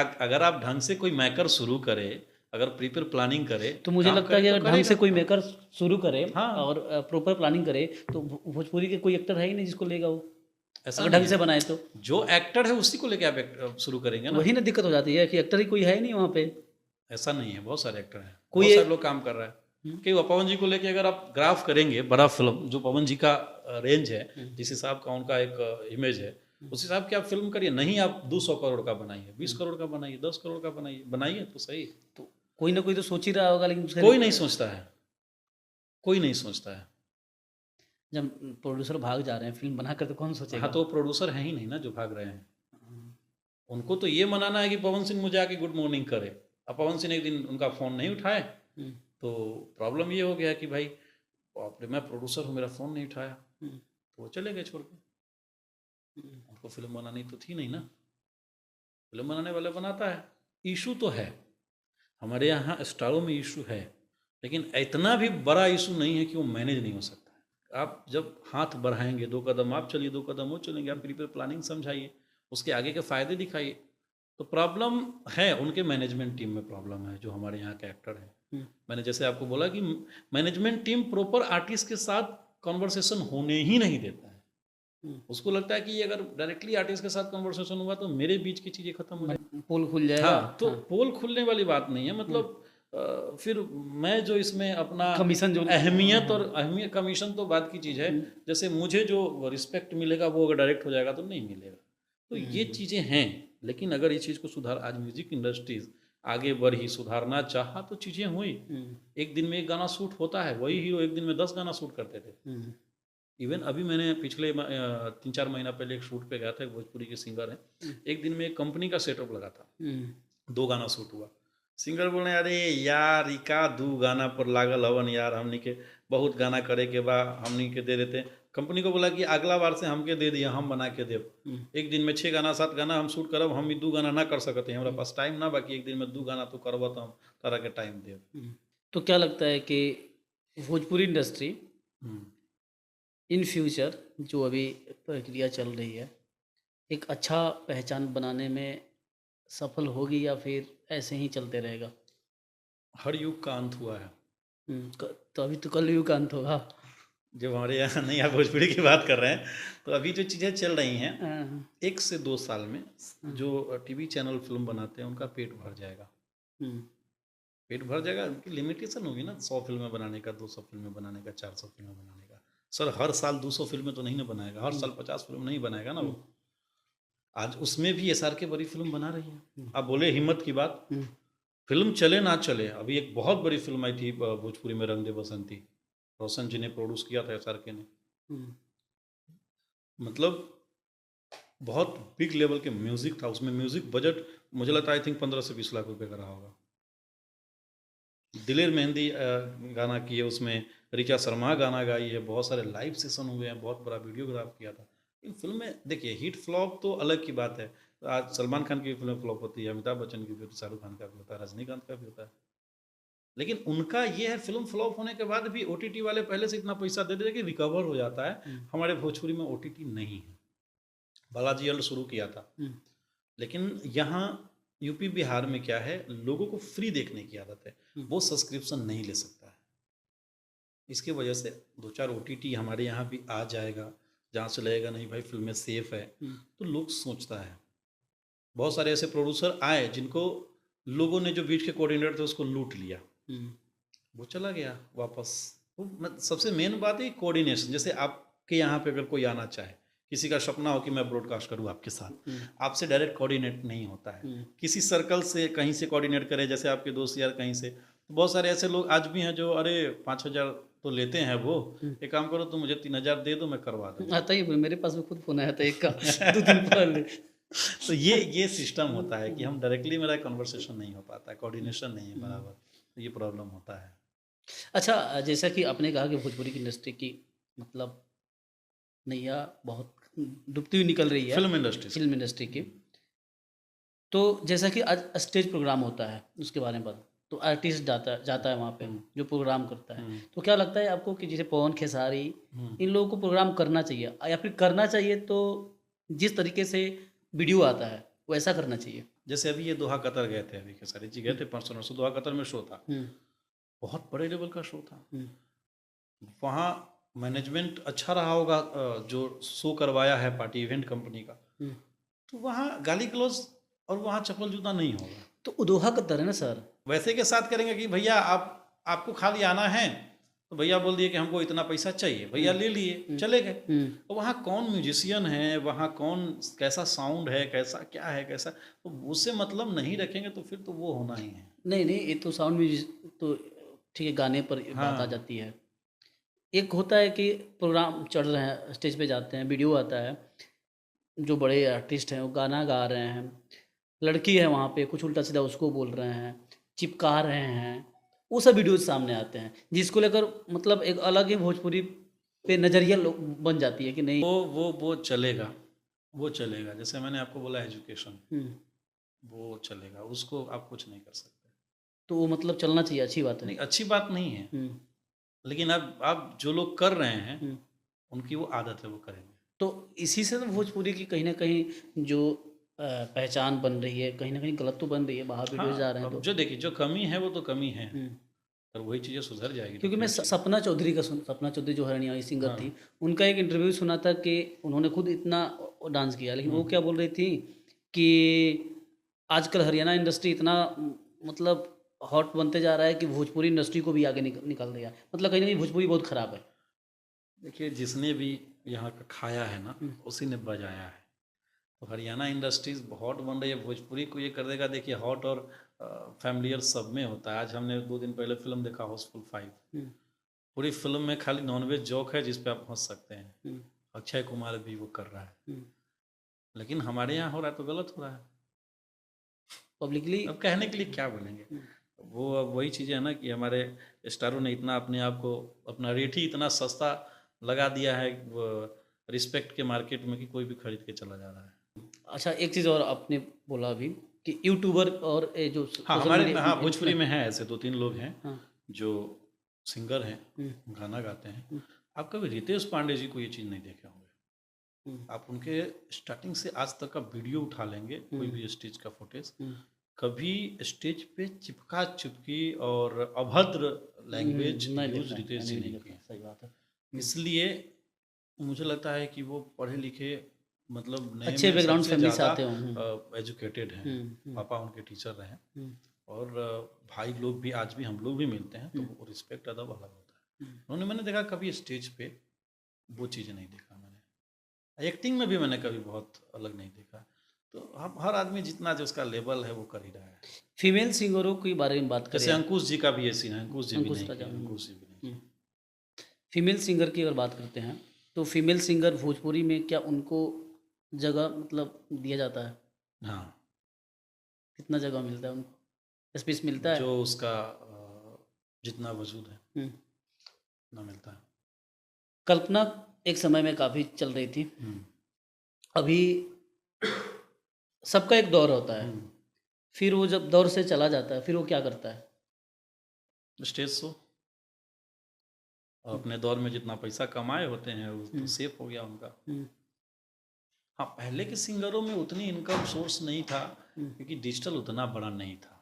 आप ढंग से कोई मैकर शुरू करे, अगर प्रीपेयर प्लानिंग करे, तो मुझे काम लगता है करे कि तो अगर ढंग से करेगा। कोई मेकर शुरू करे हाँ। और प्रॉपर प्लानिंग करे तो भोजपुरी के कोई एक्टर है ही नहीं जिसको लेगा वो, ऐसा अगर नहीं ढंग से है। बनाए तो। जो एक्टर है उसी को लेके आप शुरू करेंगे ना। वही ना दिक्कत हो जाती है कि एक्टर ही कोई है नहीं वहाँ पे। ऐसा नहीं है, बहुत सारे एक्टर हैं, कोई बहुत सारे एक- लोग काम कर रहा है। कि पवन जी को लेके अगर आप ग्राफ करेंगे, बड़ा फिल्म जो पवन जी का रेंज है, जिस हिसाब का उनका एक इमेज है, उस हिसाब की आप फिल्म करिए। नहीं आप 200 करोड़ का बनाइए, 20 करोड़ का बनाइए, 10 करोड़ का बनाइए, बनाइए तो सही। तो कोई ना कोई तो सोच ही रहा होगा, लेकिन कोई नहीं सोचता है, कोई नहीं सोचता है। जब प्रोड्यूसर भाग जा रहे हैं फिल्म बनाकर तो कौन सोचेगा। हाँ तो प्रोड्यूसर है ही नहीं ना जो भाग रहे हैं। उनको तो ये मनाना है कि पवन सिंह मुझे आके गुड मॉर्निंग करे। अब पवन सिंह एक दिन उनका फ़ोन नहीं उठाए तो प्रॉब्लम ये हो गया कि भाई बाप रे, मैं प्रोड्यूसर हूँ, मेरा फ़ोन नहीं उठाया, तो वो चले गए छोड़ के। उनको फिल्म बनानी तो थी नहीं ना, फिल्म बनाने वाला बनाता है। इशू तो है हमारे यहाँ स्टारों में, इशू है, लेकिन इतना भी बड़ा इशू नहीं है कि वो मैनेज नहीं हो सकता है। आप जब हाथ बढ़ाएंगे, 2 कदम आप चलिए, 2 कदम वो चलेंगे, आप प्रीपेयर प्लानिंग समझाइए, उसके आगे के फ़ायदे दिखाइए। तो प्रॉब्लम है उनके मैनेजमेंट टीम में, प्रॉब्लम है जो हमारे यहाँ के एक्टर हैं। मैंने जैसे आपको बोला कि मैनेजमेंट टीम प्रॉपर आर्टिस्ट के साथ कॉन्वर्सेशन होने ही नहीं देता है। उसको लगता है कि अगर डायरेक्टली आर्टिस्ट के साथ कन्वर्सेशन हुआ तो मेरे बीच की चीज़ें खत्म हो जाएगी, पोल खुल जाएगा। हाँ तो पोल खुलने वाली बात नहीं है। मतलब फिर मैं जो इसमें अपना कमीशन जो अहमियत कमीशन तो बात की चीज़ है। जैसे मुझे जो रिस्पेक्ट मिलेगा वो अगर डायरेक्ट हो जाएगा तो नहीं मिलेगा। तो ये चीज़ें हैं, लेकिन अगर इस चीज़ को सुधार, आज म्यूजिक इंडस्ट्रीज आगे बढ़ी, सुधारना चाहा तो चीज़ें हुई। एक दिन में एक गाना शूट होता है, वही हीरो एक दिन में 10 गाना शूट करते थे। इवन अभी मैंने पिछले 3-4 महीना पहले एक शूट पे गया था, एक भोजपुरी के सिंगर हैं, एक दिन में एक कंपनी का सेटअप लगा था, 2 गाना शूट हुआ। सिंगर बोले अरे यार ई का 2 गाना पर लागल हवन यार, हमनी के बहुत गाना करे के बा, हमनी के दे देते। कंपनी को बोला कि अगला बार से हमके दे दिया, हम बना के देव। एक दिन में 6 गाना 7 गाना हम शूट करब, हम 2 गाना ना कर सकते हैं, हमारा पास टाइम ना, बाकी एक दिन में 2 गाना तो करब तो हम तरह के टाइम देव। तो क्या लगता है कि भोजपुरी इंडस्ट्री इन फ्यूचर जो अभी प्रक्रिया चल रही है, एक अच्छा पहचान बनाने में सफल होगी या फिर ऐसे ही चलते रहेगा? हर युग का अंत हुआ है। तो अभी तो कल युग का अंत होगा। जब हमारे यहाँ नहीं, आप भोजपुरी की बात कर रहे हैं, तो अभी जो चीज़ें चल रही हैं 1 से 2 साल में जो टीवी चैनल फिल्म बनाते हैं उनका पेट भर जाएगा। पेट भर जाएगा, उनकी लिमिटेशन होगी ना 100 फिल्में बनाने का, 200 फिल्में बनाने का, 400 फिल्में बनाने का। सर हर साल 200 फिल्में तो नहीं ना बनाएगा, हर साल 50 फिल्म नहीं बनाएगा ना वो। आज उसमें भी SRK बड़ी फिल्म बना रही है। आप बोले हिम्मत की बात, फिल्म चले ना चले, अभी एक बहुत बड़ी फिल्म आई थी भोजपुरी में, रंग दे बसंती, रोशन जी ने प्रोड्यूस किया था, SRK ने। मतलब बहुत बिग लेवल के म्यूजिक था उसमें। म्यूजिक बजट मुझे लगता है आई थिंक 15 से 20 लाख रुपए का रहा होगा। दिलेर मेहंदी गाना की है उसमें, ऋचा शर्मा गाना गाई है, बहुत सारे लाइव सेशन हुए हैं, बहुत बड़ा वीडियोग्राफ किया था। इन फिल्म में देखिए हिट फ्लॉप तो अलग की बात है। आज सलमान खान की फिल्म फ्लॉप होती है, अमिताभ बच्चन की भी होती है, शाहरुख खान का भी होता है, रजनीकांत का भी होता है। लेकिन उनका ये है, फिल्म फ्लॉप होने के बाद भी ओटीटी वाले पहले से इतना पैसा दे देते कि रिकवर हो जाता है। हमारे भोजपुरी में ओटीटी नहीं है। बालाजी वर्ल्ड शुरू किया था, लेकिन यहाँ यूपी बिहार में क्या है, लोगों को फ्री देखने की आदत है, वो सब्सक्रिप्शन नहीं ले सकता है। इसकी वजह से 2-4 ओटीटी हमारे यहाँ भी आ जाएगा, जहाँ से लगेगा नहीं भाई फिल्में सेफ है, तो लोग सोचता है। बहुत सारे ऐसे प्रोड्यूसर आए जिनको लोगों ने, जो बीच के कोऑर्डिनेटर थे, उसको लूट लिया, वो चला गया वापस। तो सबसे मेन बात है कोऑर्डिनेशन। जैसे आपके यहाँ पे अगर कोई आना चाहे, किसी का सपना हो कि मैं ब्रॉडकास्ट करूँ आपके साथ, आपसे डायरेक्ट कोऑर्डिनेट नहीं होता है, किसी सर्कल से कहीं से कोऑर्डिनेट करे, जैसे आपके दोस्त यार कहीं से। तो बहुत सारे ऐसे लोग आज भी हैं जो अरे 5,000 तो लेते हैं, वो एक काम करो तुम मुझे 3,000 दे दो, मैं करवा दूँ। आता ही, मेरे पास में खुद फोन आया था एक का 2 दिन पहले। तो ये सिस्टम होता है कि हम डायरेक्टली, मेरा कन्वर्सेशन नहीं हो पाता, कोऑर्डिनेशन नहीं है बराबर, तो ये प्रॉब्लम होता है। अच्छा, जैसा कि आपने कहा कि भोजपुरी की इंडस्ट्री की मतलब नैया बहुत डूबती हुई निकल रही है, फिल्म इंडस्ट्री की। तो जैसा कि आज स्टेज प्रोग्राम होता है, उसके बारे में बता, तो आर्टिस्ट जाता है वहाँ पे, जो प्रोग्राम करता है, तो क्या लगता है आपको कि जैसे पवन खेसारी, इन लोगों को प्रोग्राम करना चाहिए, या फिर करना चाहिए तो जिस तरीके से वीडियो आता है वैसा करना चाहिए? जैसे अभी ये दोहा कतर गए थे, अभी खेसारी जी गए थे परसों नरसों, दोहा कतर में शो था, बहुत बड़े लेवल का शो था। वहाँ मैनेजमेंट अच्छा रहा होगा, जो शो करवाया है पार्टी इवेंट कंपनी का, तो वहाँ गाली गलौज और वहाँ चप्पल जूता नहीं होगा। तो दोहा कतर है ना सर, वैसे के साथ करेंगे कि भैया आपको खाली आना है, तो भैया बोल दिए कि हमको इतना पैसा चाहिए, भैया ले लिए, चले गए। तो वहाँ कौन म्यूजिशियन है, वहाँ कौन, कैसा साउंड है, कैसा क्या है, कैसा, तो उससे मतलब नहीं रखेंगे तो फिर तो वो होना ही है। नहीं ये तो साउंड म्यूजिक तो ठीक है, गाने पर बात आ जाती है। एक होता है कि प्रोग्राम चढ़ रहे हैं, स्टेज पे जाते हैं, वीडियो आता है, जो बड़े आर्टिस्ट हैं वो गाना गा रहे हैं, लड़की है वहाँ पे कुछ उल्टा सीधा उसको बोल रहे हैं, चिपका रहे हैं, वो सब वीडियोज सामने आते हैं, जिसको लेकर मतलब एक अलग ही भोजपुरी पे नज़रिया बन जाती है कि नहीं वो चलेगा, वो चलेगा। जैसे मैंने आपको बोला एजुकेशन, वो चलेगा, उसको आप कुछ नहीं कर सकते। तो वो मतलब चलना चाहिए, अच्छी बात है। नहीं, अच्छी बात नहीं है, लेकिन अब आप जो लोग कर रहे हैं उनकी वो आदत है, वो करेंगे। तो इसी से तो भोजपुरी की कहीं ना कहीं जो पहचान बन रही है, कहीं ना कहीं गलत तो बन रही है, बाहर वीडियो जा रहे हैं। तो जो देखिए, जो कमी है वो तो कमी है, पर वही चीज़ें सुधर जाएगी। क्योंकि मैं सपना चौधरी का सपना चौधरी जो हरियाणवी सिंगर थी, उनका एक इंटरव्यू सुना था कि उन्होंने खुद इतना डांस किया, लेकिन वो क्या बोल रही थी कि आजकल हरियाणा इंडस्ट्री इतना मतलब हॉट बनते जा रहा है कि भोजपुरी इंडस्ट्री को भी आगे निकल दिया, मतलब कहीं ना कहीं भोजपुरी बहुत ख़राब है। देखिए, जिसने भी यहाँ का खाया है ना, उसी ने बजाया है। तो हरियाणा इंडस्ट्रीज हॉट बन रही है, भोजपुरी को ये कर देगा। देखिए, हॉट और फैमिलियर सब में होता है। आज हमने 2 दिन पहले फिल्म देखा हाउसफुल 5, पूरी फिल्म में खाली नॉनवेज जोक है जिस पे आप हंस सकते हैं। अक्षय कुमार भी वो कर रहा है, लेकिन हमारे यहाँ हो रहा है तो गलत हो रहा है पब्लिकली। अब कहने के लिए क्या बोलेंगे। वो अब वही चीज़ें है ना कि हमारे स्टारों ने इतना अपने आप को, अपना रेट ही इतना सस्ता लगा दिया है रिस्पेक्ट के मार्केट में कि कोई भी खरीद के चला जा रहा है। अच्छा, एक चीज़ और आपने बोला अभी कि यूट्यूबर और जो हमारे भोजपुरी में है ऐसे 2-3 लोग हैं जो सिंगर हैं, गाना गाते हैं। आप कभी रितेश पांडे जी को ये चीज़ नहीं देखे होंगे। आप उनके स्टार्टिंग से आज तक का वीडियो उठा लेंगे, कोई भी स्टेज का फुटेज, कभी स्टेज पे चिपका चिपकी और अभद्र लैंग्वेज यूज रितेश जी नहीं किए। सही बात है। इसलिए मुझे लगता है कि वो पढ़े लिखे, मतलब अच्छे बैकग्राउंड फैमिली से आते होंगे, एजुकेटेड हैं, पापा उनके टीचर रहे हैं, और भाई लोग भी, आज भी हम लोग भी मिलते हैं, तो वो रिस्पेक्ट अदब अलग होता है। उन्होंने, मैंने देखा कभी स्टेज पे वो चीज़ें नहीं देखा मैंने। एक्टिंग में भी मैंने कभी बहुत अलग नहीं देखा। तो हम हर आदमी जितना जो उसका लेवल है वो कर ही रहा है। फीमेल सिंगरों के बारे में बात करें, जैसे अंकुश जी का भी ये सीन है, अंकुश जी भी नहीं। फीमेल सिंगर की अगर बात करते हैं तो फीमेल सिंगर भोजपुरी में क्या उनको जगह मतलब दिया जाता है? हाँ, कितना जगह मिलता है उनको, स्पेस मिलता है? जो उसका जितना वजूद है ना मिलता है। कल्पना एक समय में काफ़ी चल रही थी, अभी सबका एक दौर होता है, फिर वो जब दौर से चला जाता है फिर वो क्या करता है? स्टेज शो, और अपने दौर में जितना पैसा कमाए होते हैं वो तो सेफ हो गया उनका। हम्म, हाँ, पहले के सिंगरों में उतनी इनकम सोर्स नहीं था हम्म, क्योंकि डिजिटल उतना बड़ा नहीं था।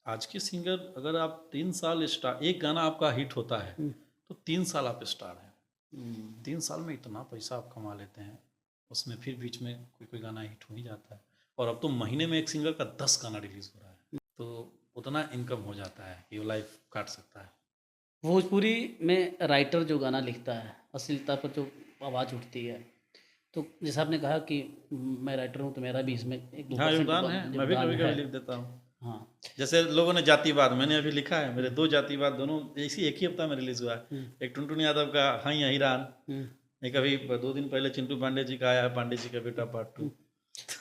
आज के सिंगर, अगर आप 3 साल स्टार, एक गाना आपका हिट होता है हम्म, तो 3 साल आप स्टार हैं। हम्म। 3 साल में इतना पैसा आप कमा लेते हैं, उसमें फिर बीच में कोई कोई गाना हिट हो ही जाता है। और अब तो महीने में एक सिंगर का 10 गाना रिलीज हो रहा है, तो उतना इनकम हो जाता है कि वो लाइफ काट सकता है। भोजपुरी में राइटर जो गाना लिखता है, अश्लीलता पर जो आवाज़ उठती है, तो जैसा आपने कहा कि मैं राइटर हूँ तो मेरा भी इसमें एक दो हाँ, परसेंट योगदान है, मैं भी योगदान कभी है। कभी लिख देता हूँ। हाँ। जैसे लोगों ने जातिवाद, मैंने अभी लिखा है, मेरे 2 जातिवाद दोनों इसी एक ही हफ्ता में रिलीज हुआ है। एक टुनटुन यादव का हाँ या हीरान, एक अभी 2 दिन पहले चिंटू पांडे जी का आया है, पांडे जी का बेटा पार्ट 2।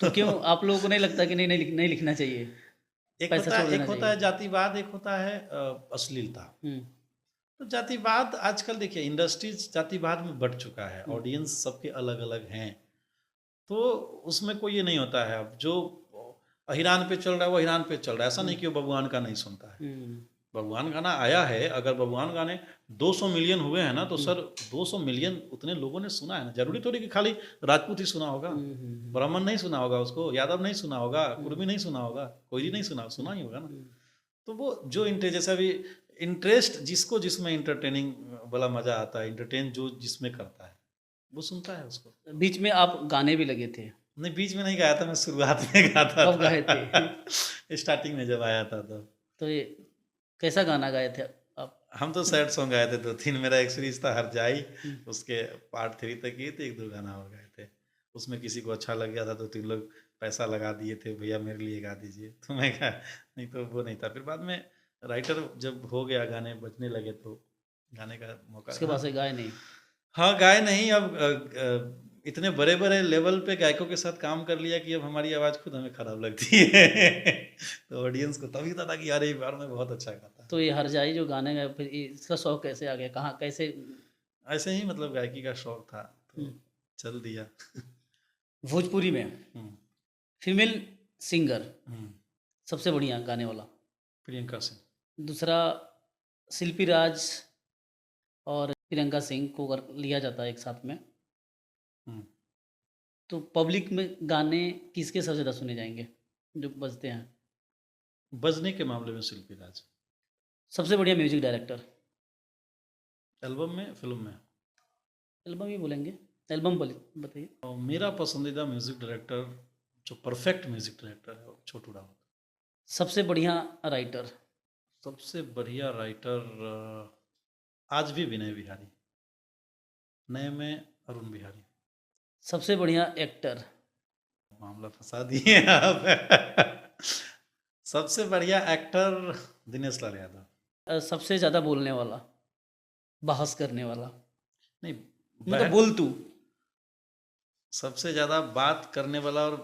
तो क्यों आप लोगों को नहीं लगता कि नहीं लिखना चाहिए, पैसा छोड़ एक देना होता है चाहिए? जातिवाद, एक होता है अश्लीलता। तो जातिवाद आजकल देखिए इंडस्ट्रीज जातिवाद में बढ़ चुका है, ऑडियंस सबके अलग अलग हैं, तो उसमें कोई ये नहीं होता है। अब जो हिरान पे चल रहा है वो हिरान पे चल रहा है, ऐसा नहीं कि वो बबुआन का नहीं सुनता है। बबुआन गाना आया है, अगर बबुआन गाने 200 मिलियन हुए हैं ना, तो सर 200 मिलियन उतने लोगों ने सुना है ना। जरूरी थोड़ी कि खाली राजपूत ही सुना होगा, ब्राह्मण नहीं सुना होगा उसको, यादव नहीं सुना होगा, कुर्मी नहीं सुना होगा, कोई नहीं सुना ही होगा ना। तो वो जो इंटरेस्ट, जैसे अभी इंटरेस्ट जिसको जिसमें इंटरटेनिंग वाला मजा आता है, इंटरटेन जो जिसमें करता है वो सुनता है उसको। बीच में आप गाने भी लगे थे, नहीं, बीच में नहीं गाया था, मैं शुरुआत में गाता कब था। गाए थे? स्टार्टिंग में जब आया था तब। तो ये कैसा गाना गाए थे आप? हम तो सैड सॉन्ग गाए थे 2-3, मेरा एक सीरीज था हर जाई, उसके पार्ट 3 तक किए थे, 1-2 गाना और गाए थे। उसमें किसी को अच्छा लग गया था तो 3 लोग पैसा लगा दिए थे, भैया मेरे लिए गा दीजिए, तो मैं कहा नहीं, तो वो नहीं था। फिर बाद में राइटर जब हो गया, गाने बजने लगे तो गाने का मौका। उसके बाद से गाए नहीं? हाँ, गाए नहीं। अब इतने बड़े बड़े लेवल पे गायकों के साथ काम कर लिया कि अब हमारी आवाज़ खुद हमें खराब लगती है। तो ऑडियंस को तभी था कि अरे यार मैं बहुत अच्छा गाता हूँ। तो ये हर जाई जो गाने गाए, फिर इसका शौक कैसे आ गया, कहाँ कैसे? ऐसे ही मतलब गायकी का शौक था तो चल दिया। भोजपुरी में हम्म, फीमेल सिंगर हम्म, सबसे बढ़िया गाने वाला, प्रियंका सिंह। दूसरा शिल्पी राज और प्रियंका सिंह को अगर लिया जाता है एक साथ में, हम्म, तो पब्लिक में गाने किसके सबसे ज़्यादा सुने जाएंगे जो बजते हैं? बजने के मामले में शिल्पी राज। सबसे बढ़िया म्यूजिक डायरेक्टर? एल्बम में, फिल्म में। एल्बम ही बोलेंगे, एल्बम बताइए। और मेरा पसंदीदा म्यूजिक डायरेक्टर, जो परफेक्ट म्यूजिक डायरेक्टर है, वो छोटू रावत। सबसे बढ़िया राइटर? सबसे बढ़िया राइटर आज भी विनय बिहारी, नए में अरुण बिहारी। सबसे बढ़िया एक्टर? मामला फंसा दिए आप। सबसे बढ़िया एक्टर दिनेश लाल यादव। सबसे ज़्यादा बोलने वाला, बहस करने वाला, नहीं, मतलब बोल तू? सबसे ज्यादा बात करने वाला और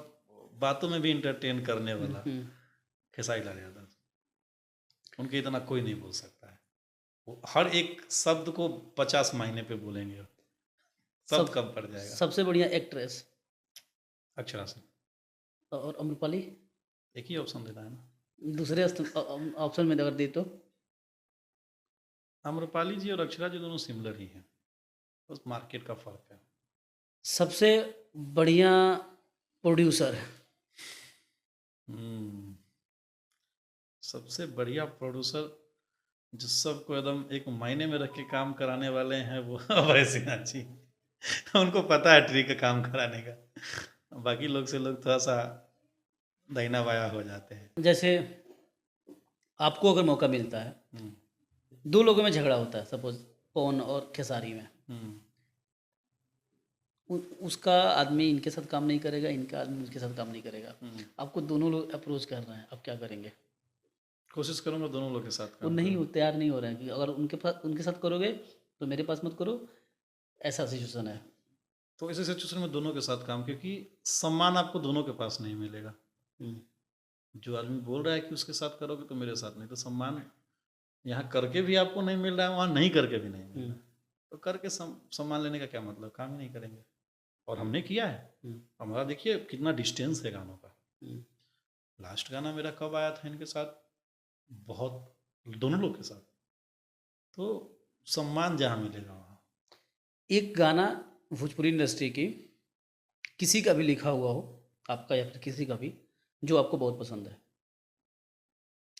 बातों में भी इंटरटेन करने वाला खेसारी लाल यादव। उनके इतना कोई नहीं बोल सकता है, वो हर एक शब्द को 50 महीने पे बोलेंगे, शब्द कम पड़ जाएगा। सबसे बढ़िया एक्ट्रेस? अक्षरा सिंह। और अम्रपाली? एक ही ऑप्शन देना है ना, दूसरे ऑप्शन में अगर दी तो? आम्रपाली जी और अक्षरा जी दोनों सिमिलर ही हैं, बस मार्केट का फर्क है। सबसे बढ़िया प्रोड्यूसर? सबसे बढ़िया प्रोड्यूसर जो सबको एकदम एक मायने में रख के काम कराने वाले हैं, वो अभय सिन्हा जी। उनको पता है ट्रिक काम कराने का, बाकी लोग से लोग थोड़ा सा दाहिना बाया हो जाते हैं। जैसे आपको अगर मौका मिलता है, दो लोगों में झगड़ा होता है, सपोज पवन और खेसारी में, उसका आदमी इनके साथ काम नहीं करेगा, इनका आदमी उसके साथ काम नहीं करेगा, आपको दोनों लोग अप्रोच कर रहे हैं, आप क्या करेंगे? कोशिश करूंगा दोनों लोग के साथ वो काम नहीं, वो तैयार नहीं हो रहे हैं कि अगर उनके साथ करोगे तो मेरे पास मत करो, ऐसा सिचुएशन है। तो इस सिचुएशन में दोनों के साथ काम, क्योंकि सम्मान आपको दोनों के पास नहीं मिलेगा। जो आदमी बोल रहा है कि उसके साथ करोगे तो मेरे साथ नहीं, तो सम्मान यहाँ करके भी आपको नहीं मिल रहा है, वहाँ नहीं करके भी नहीं मिल रहा है, तो करके सम्मान लेने का क्या मतलब, काम ही नहीं करेंगे। और हमने किया है, हमारा देखिए कितना डिस्टेंस है गानों का। लास्ट गाना मेरा कब आया था इनके साथ, बहुत दोनों लोग के साथ। तो सम्मान जहाँ मिलेगा वहाँ। एक गाना भोजपुरी इंडस्ट्री की किसी का भी लिखा हुआ हो, आपका या फिर किसी का भी, जो आपको बहुत पसंद है,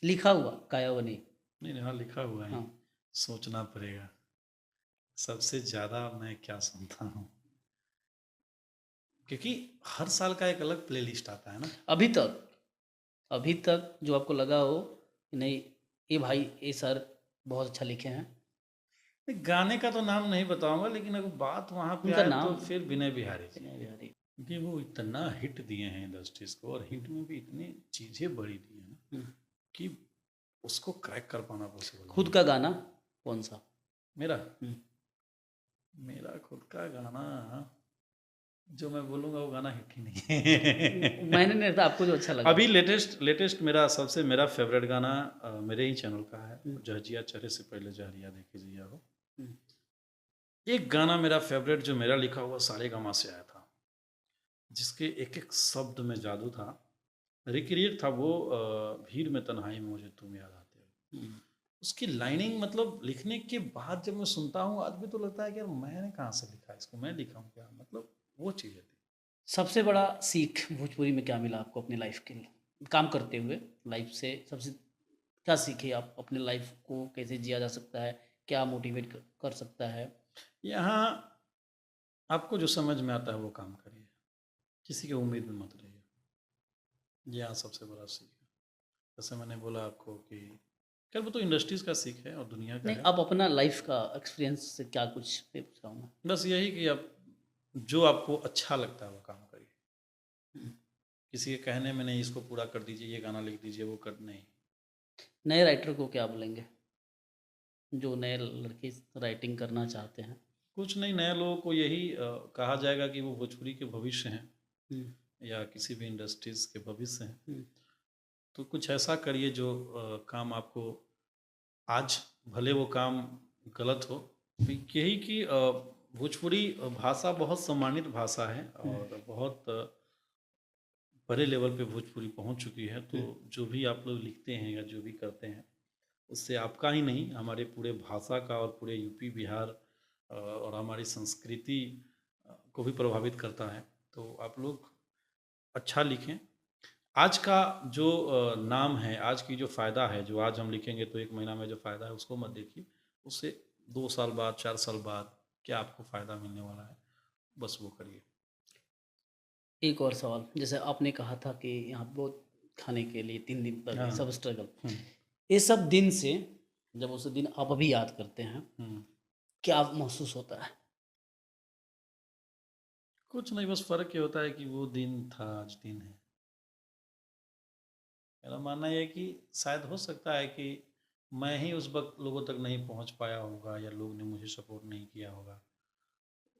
लिखा हुआ, गाया हुआ नहीं। नहीं नहीं, हाँ लिखा हुआ है, हाँ। सोचना पड़ेगा। सबसे ज़्यादा मैं क्या सुनता हूँ, क्योंकि हर साल का एक अलग प्लेलिस्ट आता है ना। अभी तक जो आपको लगा हो कि नहीं, ये भाई, ये सर बहुत अच्छा लिखे हैं। गाने का तो नाम नहीं बताऊंगा, लेकिन अगर बात वहाँ पे उनका आए नाम तो फिर विनय बिहारी जी, विनय बिहारी। क्योंकि वो इतना हिट दिए हैं इंडस्ट्रीज को, और हिट में भी इतनी चीज़ें बड़ी दी हैं ना हम्म। कि उसको क्रैक कर पाना पॉसिबल खुद नहीं। का गाना कौन सा? मेरा हम्म। मेरा खुद का गाना जो मैं बोलूँगा वो गाना हिट ही नहीं है। मैंने नहीं था, आपको जो अच्छा लगा। अभी लेटेस्ट मेरा फेवरेट गाना मेरे ही चैनल का है, हम्म। जहजिया चढ़े से पहले जहरिया देखे जिया हो। हम्म। एक गाना मेरा फेवरेट जो मेरा लिखा हुआ सारेगामा से आया था, जिसके एक एक शब्द में जादू था। रिक्रिएट था वो भीड़ में तन्हाई में मुझे तुम याद आते हो। हम्म। उसकी लाइनिंग मतलब लिखने के बाद जब मैं सुनता हूँ आज भी, तो लगता है कि यार मैंने कहाँ से लिखा इसको, मैं लिखा हूँ क्या, मतलब वो चीज़ें थी। सबसे बड़ा सीख भोजपुरी में क्या मिला आपको अपनी लाइफ के लिए, काम करते हुए लाइफ से? सबसे क्या सीखे आप? अपने लाइफ को कैसे जिया जा सकता है, क्या मोटिवेट कर सकता है? यहाँ आपको जो समझ में आता है वो काम करिए, किसी की उम्मीद में मत रहिए। यहाँ सबसे बड़ा सीख है। जैसे मैंने बोला आपको कि खैर वो तो इंडस्ट्रीज़ का सीख है और दुनिया का नहीं, है। आप अपना लाइफ का एक्सपीरियंस से क्या कुछ पूछ रहा हूँ मैं। बस यही कि आप जो आपको अच्छा लगता है वो काम करिए। किसी के कहने में नहीं, इसको पूरा कर दीजिए, ये गाना लिख दीजिए, वो कर नहीं। नए राइटर को क्या बोलेंगे, जो नए लड़के राइटिंग करना चाहते हैं? कुछ नहीं, नए लोगों को यही कहा जाएगा कि वो भोजपुरी के भविष्य हैं, हम्म। या किसी भी इंडस्ट्रीज़ के भविष्य हैं। हम्म। तो कुछ ऐसा करिए जो काम आपको, आज भले वो काम गलत हो, तो यही कि भोजपुरी भाषा बहुत सम्मानित भाषा है, और बहुत बड़े लेवल पे भोजपुरी पहुंच चुकी है। तो जो भी आप लोग लिखते हैं या जो भी करते हैं, उससे आपका ही नहीं, हमारे पूरे भाषा का और पूरे यूपी बिहार और हमारी संस्कृति को भी प्रभावित करता है। तो आप लोग अच्छा लिखें। आज का जो नाम है, आज की जो फ़ायदा है, जो आज हम लिखेंगे तो 1 महीना में जो फ़ायदा है उसको मत देखिए, उससे 2 साल बाद, 4 साल बाद क्या आपको फ़ायदा मिलने वाला है, बस वो करिए। एक और सवाल, जैसे आपने कहा था कि यहाँ बहुत खाने के लिए 3 दिन तक ये हाँ। सब स्ट्रगल, हुँ, ये सब दिन से, जब उस दिन आप अभी याद करते हैं, हुँ। क्या महसूस होता है? कुछ नहीं, बस फ़र्क ये होता है कि वो दिन था, आज दिन है। मेरा मानना ये है कि शायद हो सकता है कि मैं ही उस वक़्त लोगों तक नहीं पहुँच पाया होगा, या लोग ने मुझे सपोर्ट नहीं किया होगा।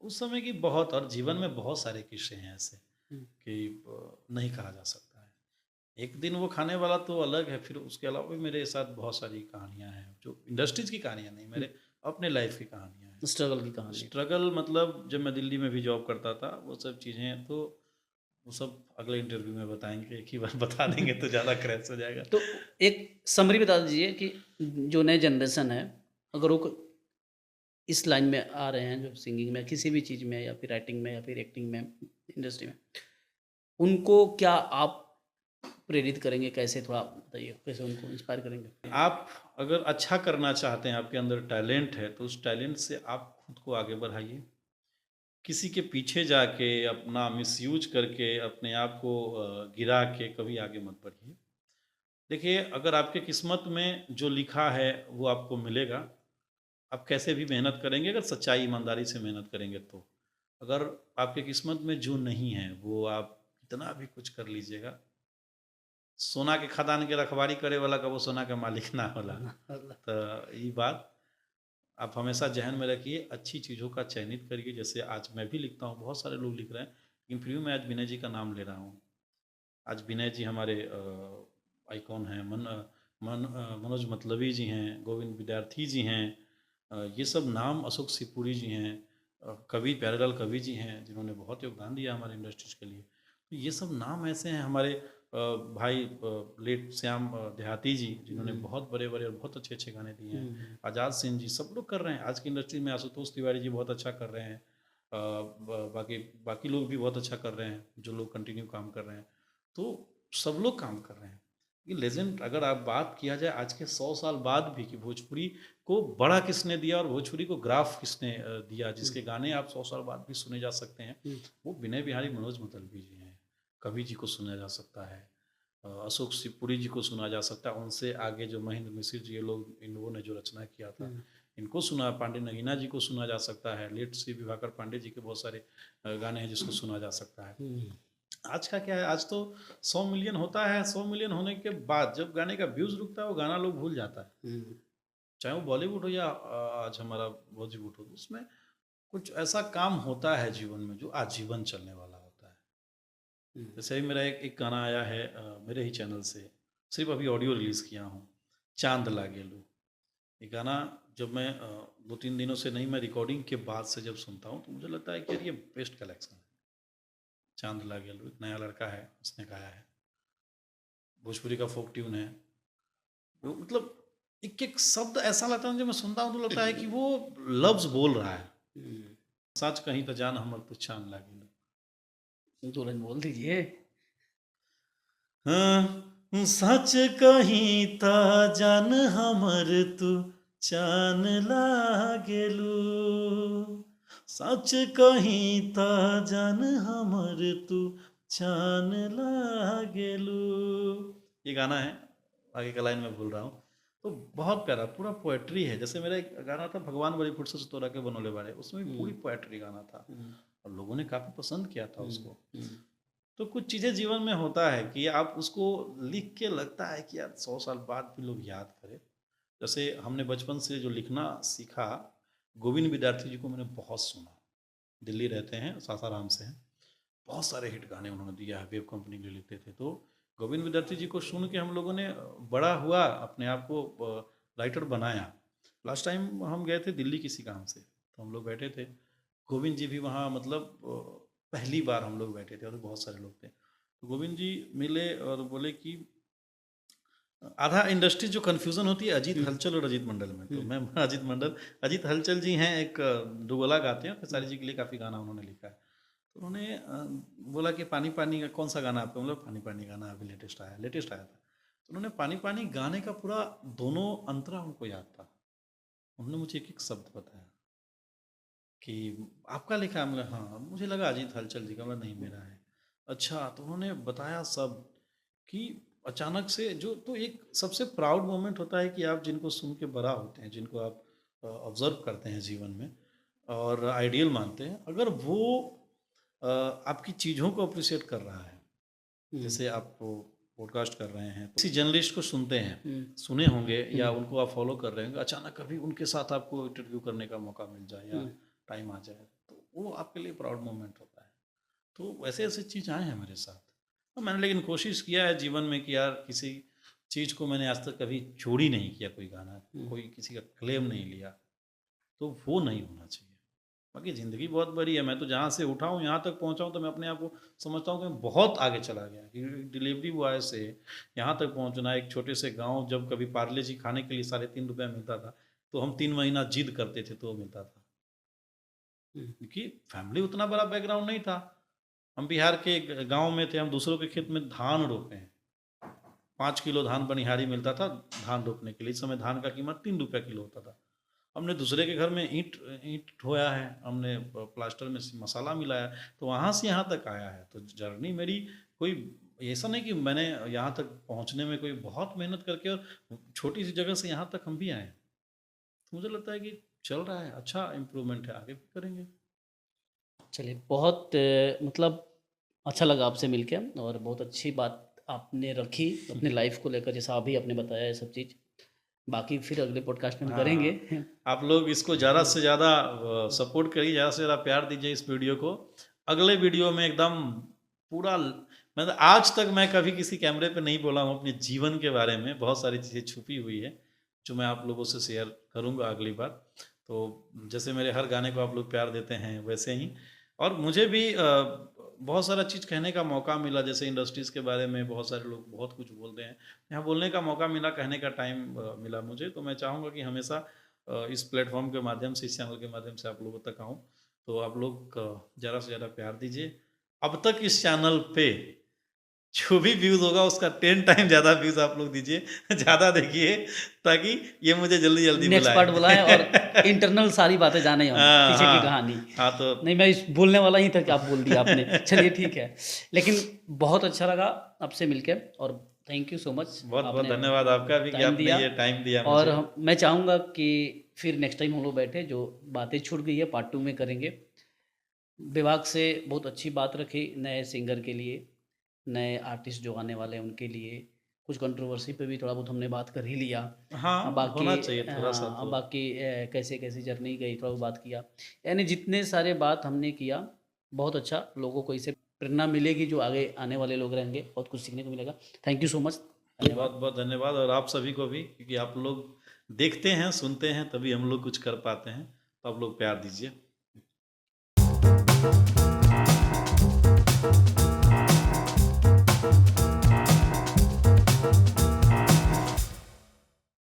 उस समय की बहुत, और जीवन में बहुत सारे किस्से हैं ऐसे हम्म। कि नहीं कहा जा सकता है। एक दिन वो खाने वाला तो अलग है, फिर उसके अलावा भी मेरे साथ बहुत सारी कहानियाँ हैं, जो इंडस्ट्रीज़ की कहानियाँ नहीं, मेरे अपने लाइफ की कहानियाँ हैं। स्ट्रगल की कहानी। स्ट्रगल मतलब जब मैं दिल्ली में भी जॉब करता था, वो सब चीज़ें तो वो सब अगले इंटरव्यू में बताएँगे, एक ही बार बता देंगे तो ज़्यादा क्रैश हो जाएगा। तो एक समरी बता दीजिए कि जो नए जनरेशन है, अगर वो इस लाइन में आ रहे हैं, जो सिंगिंग में, किसी भी चीज़ में, या फिर राइटिंग में, या फिर एक्टिंग में, इंडस्ट्री में, उनको क्या आप प्रेरित करेंगे? कैसे, थोड़ा बताइए, कैसे उनको इंस्पायर करेंगे? आप अगर अच्छा करना चाहते हैं, आपके अंदर टैलेंट है, तो उस टैलेंट से आप खुद को आगे बढ़ाइए। किसी के पीछे जाके अपना मिसयूज करके अपने आप को गिरा के कभी आगे मत बढ़िए। देखिए, अगर आपके किस्मत में जो लिखा है वो आपको मिलेगा। आप कैसे भी मेहनत करेंगे, अगर सच्चाई ईमानदारी से मेहनत करेंगे तो। अगर आपके किस्मत में जो नहीं है वो आप कितना भी कुछ कर लीजिएगा, सोना के खदान के रखवारी करे वाला का वो सोना का मालिक ना होला। तो ये बात आप हमेशा ज़हन में रखिए, अच्छी चीज़ों का चयनित करिए। जैसे आज मैं भी लिखता हूँ, बहुत सारे लोग लिख रहे हैं, लेकिन फिर भी मैं आज विनय जी का नाम ले रहा हूँ। आज विनय जी हमारे आइकॉन हैं, मनोज मतलबी जी हैं, गोविंद विद्यार्थी जी हैं, ये सब नाम, अशोक सिपुरी जी हैं, कवि प्यारेलाल कवि जी हैं, जिन्होंने बहुत योगदान दिया हमारे इंडस्ट्रीज़ के लिए। तो ये सब नाम ऐसे हैं हमारे, भाई लेट श्याम देहाती जी, जिन्होंने बहुत बड़े-बड़े और बहुत अच्छे-अच्छे गाने दिए हैं। आज़ाद सिंह जी, सब लोग कर रहे हैं। आज की इंडस्ट्री में आशुतोष तिवारी जी बहुत अच्छा कर रहे हैं। बाकी बाकी लोग भी बहुत अच्छा कर रहे हैं, जो लोग कंटिन्यू काम कर रहे हैं। तो सब लोग काम कर रहे हैं। ये लेजेंड, अगर आप बात किया जाए आज के 100 साल बाद भी, कि भोजपुरी को बड़ा किसने दिया और भोजपुरी को ग्राफ किसने दिया, जिसके गाने आप 100 साल बाद भी सुने जा सकते हैं, वो विनय बिहारी मनोज मतलबी जी हैं। कवि जी को सुना जा सकता है, अशोक शिवपुरी जी को सुना जा सकता है, उनसे आगे जो महेंद्र मिश्र जी, ये लोग, इन लोगों ने जो रचना किया था, इनको सुना, पांडे नगीना जी को सुना जा सकता है, लेट श्री विभाकर पांडे जी के बहुत सारे गाने हैं जिसको सुना जा सकता है। आज का क्या है, आज तो 100 मिलियन होता है, 100 मिलियन होने के बाद जब गाने का व्यूज रुकता है, वो गाना लोग भूल जाता है। चाहे वो बॉलीवुड हो या आज हमारा बॉलीवुड हो, उसमें कुछ ऐसा काम होता है जीवन में जो आजीवन चलने वाला होता है। जैसे ही मेरा एक गाना आया है मेरे ही चैनल से, सिर्फ अभी ऑडियो रिलीज किया हूँ, चांद लागेलू। ये गाना जब मैं 2-3 दिनों से नहीं, मैं रिकॉर्डिंग के बाद से जब सुनता हूँ, तो मुझे लगता है कि यार ये बेस्ट कलेक्शन है। चांद लागेलू, एक नया लड़का है, उसने गाया है, भोजपुरी का फोक ट्यून है। वो मतलब एक एक शब्द ऐसा लगता है, जब मैं सुनता हूँ तो लगता है कि वो लफ्ज बोल रहा है। सच कहीं तो जान हमर तो चांद लागेलू। तुरंत बोल दीजिए। हाँ, सच कहीं ता जान हमर तू चान लागेलू, सच कहीं ता जान हमर तू चान लागेलू। ये गाना है, आगे का लाइन मैं भूल रहा हूँ। तो बहुत प्यारा, पूरा पोएट्री है। जैसे मेरा एक गाना था, भगवान बड़ी फुर्सत से तोरा के बनोले बारे, उसमें भी पूरी पोएट्री गाना था और लोगों ने काफ़ी पसंद किया था उसको। तो कुछ चीज़ें जीवन में होता है कि आप उसको लिख के लगता है कि यार 100 साल बाद भी लोग याद करें। जैसे हमने बचपन से जो लिखना सीखा, गोविंद विद्यार्थी जी को मैंने बहुत सुना, दिल्ली रहते हैं, सासाराम से हैं, बहुत सारे हिट गाने उन्होंने दिया है, वेब कंपनी के लिए लिखते थे। तो गोविंद विद्यार्थी जी को सुन के हम लोगों ने बड़ा हुआ, अपने आप को राइटर बनाया। लास्ट टाइम हम गए थे दिल्ली किसी काम से, तो हम लोग बैठे थे, गोविंद जी भी वहाँ, मतलब पहली बार हम लोग बैठे थे और बहुत सारे लोग थे। तो गोविंद जी मिले और बोले कि आधा इंडस्ट्री जो कन्फ्यूज़न होती है अजीत हलचल और अजीत मंडल में, तो मैं अजीत हलचल जी हैं, एक दुगला गाते हैं, खेसारी जी के लिए काफ़ी गाना उन्होंने लिखा है। तो उन्होंने बोला कि पानी पानी का कौन सा गाना आपका, मतलब पानी पानी गाना अभी लेटेस्ट आया था। तो उन्होंने पानी पानी गाने का पूरा दोनों अंतरा उनको याद था। उन्होंने मुझे एक एक शब्द बताया कि आपका लिखा है, मतलब हाँ, मुझे लगा अजीत हलचल जी का, मतलब नहीं मेरा है। अच्छा, तो उन्होंने बताया सब कि अचानक से जो, तो एक सबसे प्राउड मोमेंट होता है कि आप जिनको सुन के बड़ा होते हैं, जिनको आप ऑब्जर्व करते हैं जीवन में और आइडियल मानते हैं, अगर वो आपकी चीज़ों को अप्रिशिएट कर रहा है, जैसे आप पॉडकास्ट कर रहे हैं, तो किसी जर्नलिस्ट को सुनते हैं, सुने होंगे या उनको आप फॉलो कर रहे होंगे, अचानक कभी उनके साथ आपको इंटरव्यू करने का मौका मिल जाए या टाइम आ जाए, तो वो आपके लिए प्राउड मोमेंट होता है। तो वैसे ऐसे चीज़ आए हैं मेरे साथ। तो मैंने लेकिन कोशिश किया है जीवन में कि यार किसी चीज़ को मैंने आज तक कभी चोरी नहीं किया, कोई गाना, कोई किसी का क्लेम नहीं लिया, तो वो नहीं होना चाहिए। बाकी ज़िंदगी बहुत बड़ी है, मैं तो जहाँ से उठा हूँ यहाँ तक पहुँचा हूँ, तो मैं अपने आप को समझता हूँ कि मैं बहुत आगे चला गया, कि डिलीवरी बॉय से यहाँ तक पहुँचना, एक छोटे से गाँव, जब कभी पार्ले जी खाने के लिए 3.5 रुपये मिलता था, तो हम 3 महीना जिद करते थे तो मिलता था, क्योंकि फैमिली उतना बड़ा बैकग्राउंड नहीं था। हम बिहार के गांव में थे, हम दूसरों के खेत में धान रोपे हैं, 5 किलो धान बनिहारी मिलता था धान रोपने के लिए। इस समय धान का कीमत 3 रुपये किलो होता था। हमने दूसरे के घर में ईंट ढोया है, हमने प्लास्टर में मसाला मिलाया, तो वहाँ से यहाँ तक आया है। तो जर्नी मेरी कोई ऐसा नहीं कि मैंने यहाँ तक पहुँचने में कोई बहुत मेहनत करके, और छोटी सी जगह से यहाँ तक हम भी आए। तो मुझे लगता है कि चल रहा है, अच्छा इम्प्रूवमेंट है, आगे भी करेंगे। चलिए, बहुत मतलब अच्छा लगा आपसे मिलके, और बहुत अच्छी बात आपने रखी अपने लाइफ को लेकर, जैसा अभी आपने बताया ये सब चीज़। बाकी फिर अगले पॉडकास्ट में हम करेंगे। आप लोग इसको ज़्यादा से ज़्यादा सपोर्ट करिए, ज़्यादा से ज़्यादा प्यार दीजिए इस वीडियो को। अगले वीडियो में एकदम पूरा, मतलब आज तक मैं कभी किसी कैमरे पे नहीं बोला हूँ अपने जीवन के बारे में, बहुत सारी चीज़ें छुपी हुई है जो मैं आप लोगों से शेयर करूँगा अगली बार। तो जैसे मेरे हर गाने को आप लोग प्यार देते हैं वैसे ही, और मुझे भी बहुत सारा चीज़ कहने का मौका मिला, जैसे इंडस्ट्रीज़ के बारे में बहुत सारे लोग बहुत कुछ बोलते हैं, यहाँ बोलने का मौका मिला, कहने का टाइम मिला मुझे। तो मैं चाहूँगा कि हमेशा इस प्लेटफॉर्म के माध्यम से, इस चैनल के माध्यम से आप लोगों तक आऊँ, तो आप लोग ज़्यादा से ज़्यादा प्यार दीजिए। अब तक इस चैनल पे जो भी व्यूज़ होगा उसका 10 टाइम ज़्यादा व्यूज़ आप लोग दीजिए, ज़्यादा देखिए, ताकि ये मुझे जल्दी जल्दी नेक्स्ट पार्ट बुलाएं और इंटरनल सारी बातें जाने हम हाँ पीछे की हाँ कहानी। हाँ, तो नहीं, मैं इस बोलने वाला ही था कि आप बोल दिया आपने। चलिए ठीक है, लेकिन बहुत अच्छा लगा आपसे मिलके और थैंक यू सो मच। बहुत बहुत आपने धन्यवाद आपका भी कि टाइम आपने दिया ये टाइम दिया और मुझे। मैं चाहूँगा कि फिर नेक्स्ट टाइम हम लोग बैठे, जो बातें छूट गई है पार्ट 2 में करेंगे। विभाग से बहुत अच्छी बात रखी नए सिंगर के लिए, नए आर्टिस्ट जो आने वाले हैं उनके लिए। कुछ कंट्रोवर्सी पे भी थोड़ा बहुत हमने बात कर ही लिया। हाँ, बाकी होना चाहिए थोड़ा सा हाँ, तो। बाकी कैसे कैसे जर्नी गई थोड़ा बहुत बात किया। यानी जितने सारे बात हमने किया, बहुत अच्छा, लोगों को इससे प्रेरणा मिलेगी, जो आगे आने वाले लोग रहेंगे, बहुत कुछ सीखने को मिलेगा। थैंक यू सो मच, धन्यवाद। बहुत बहुत धन्यवाद, और आप सभी को भी, क्योंकि आप लोग देखते हैं, सुनते हैं, तभी हम लोग कुछ कर पाते हैं। तो आप लोग प्यार दीजिए।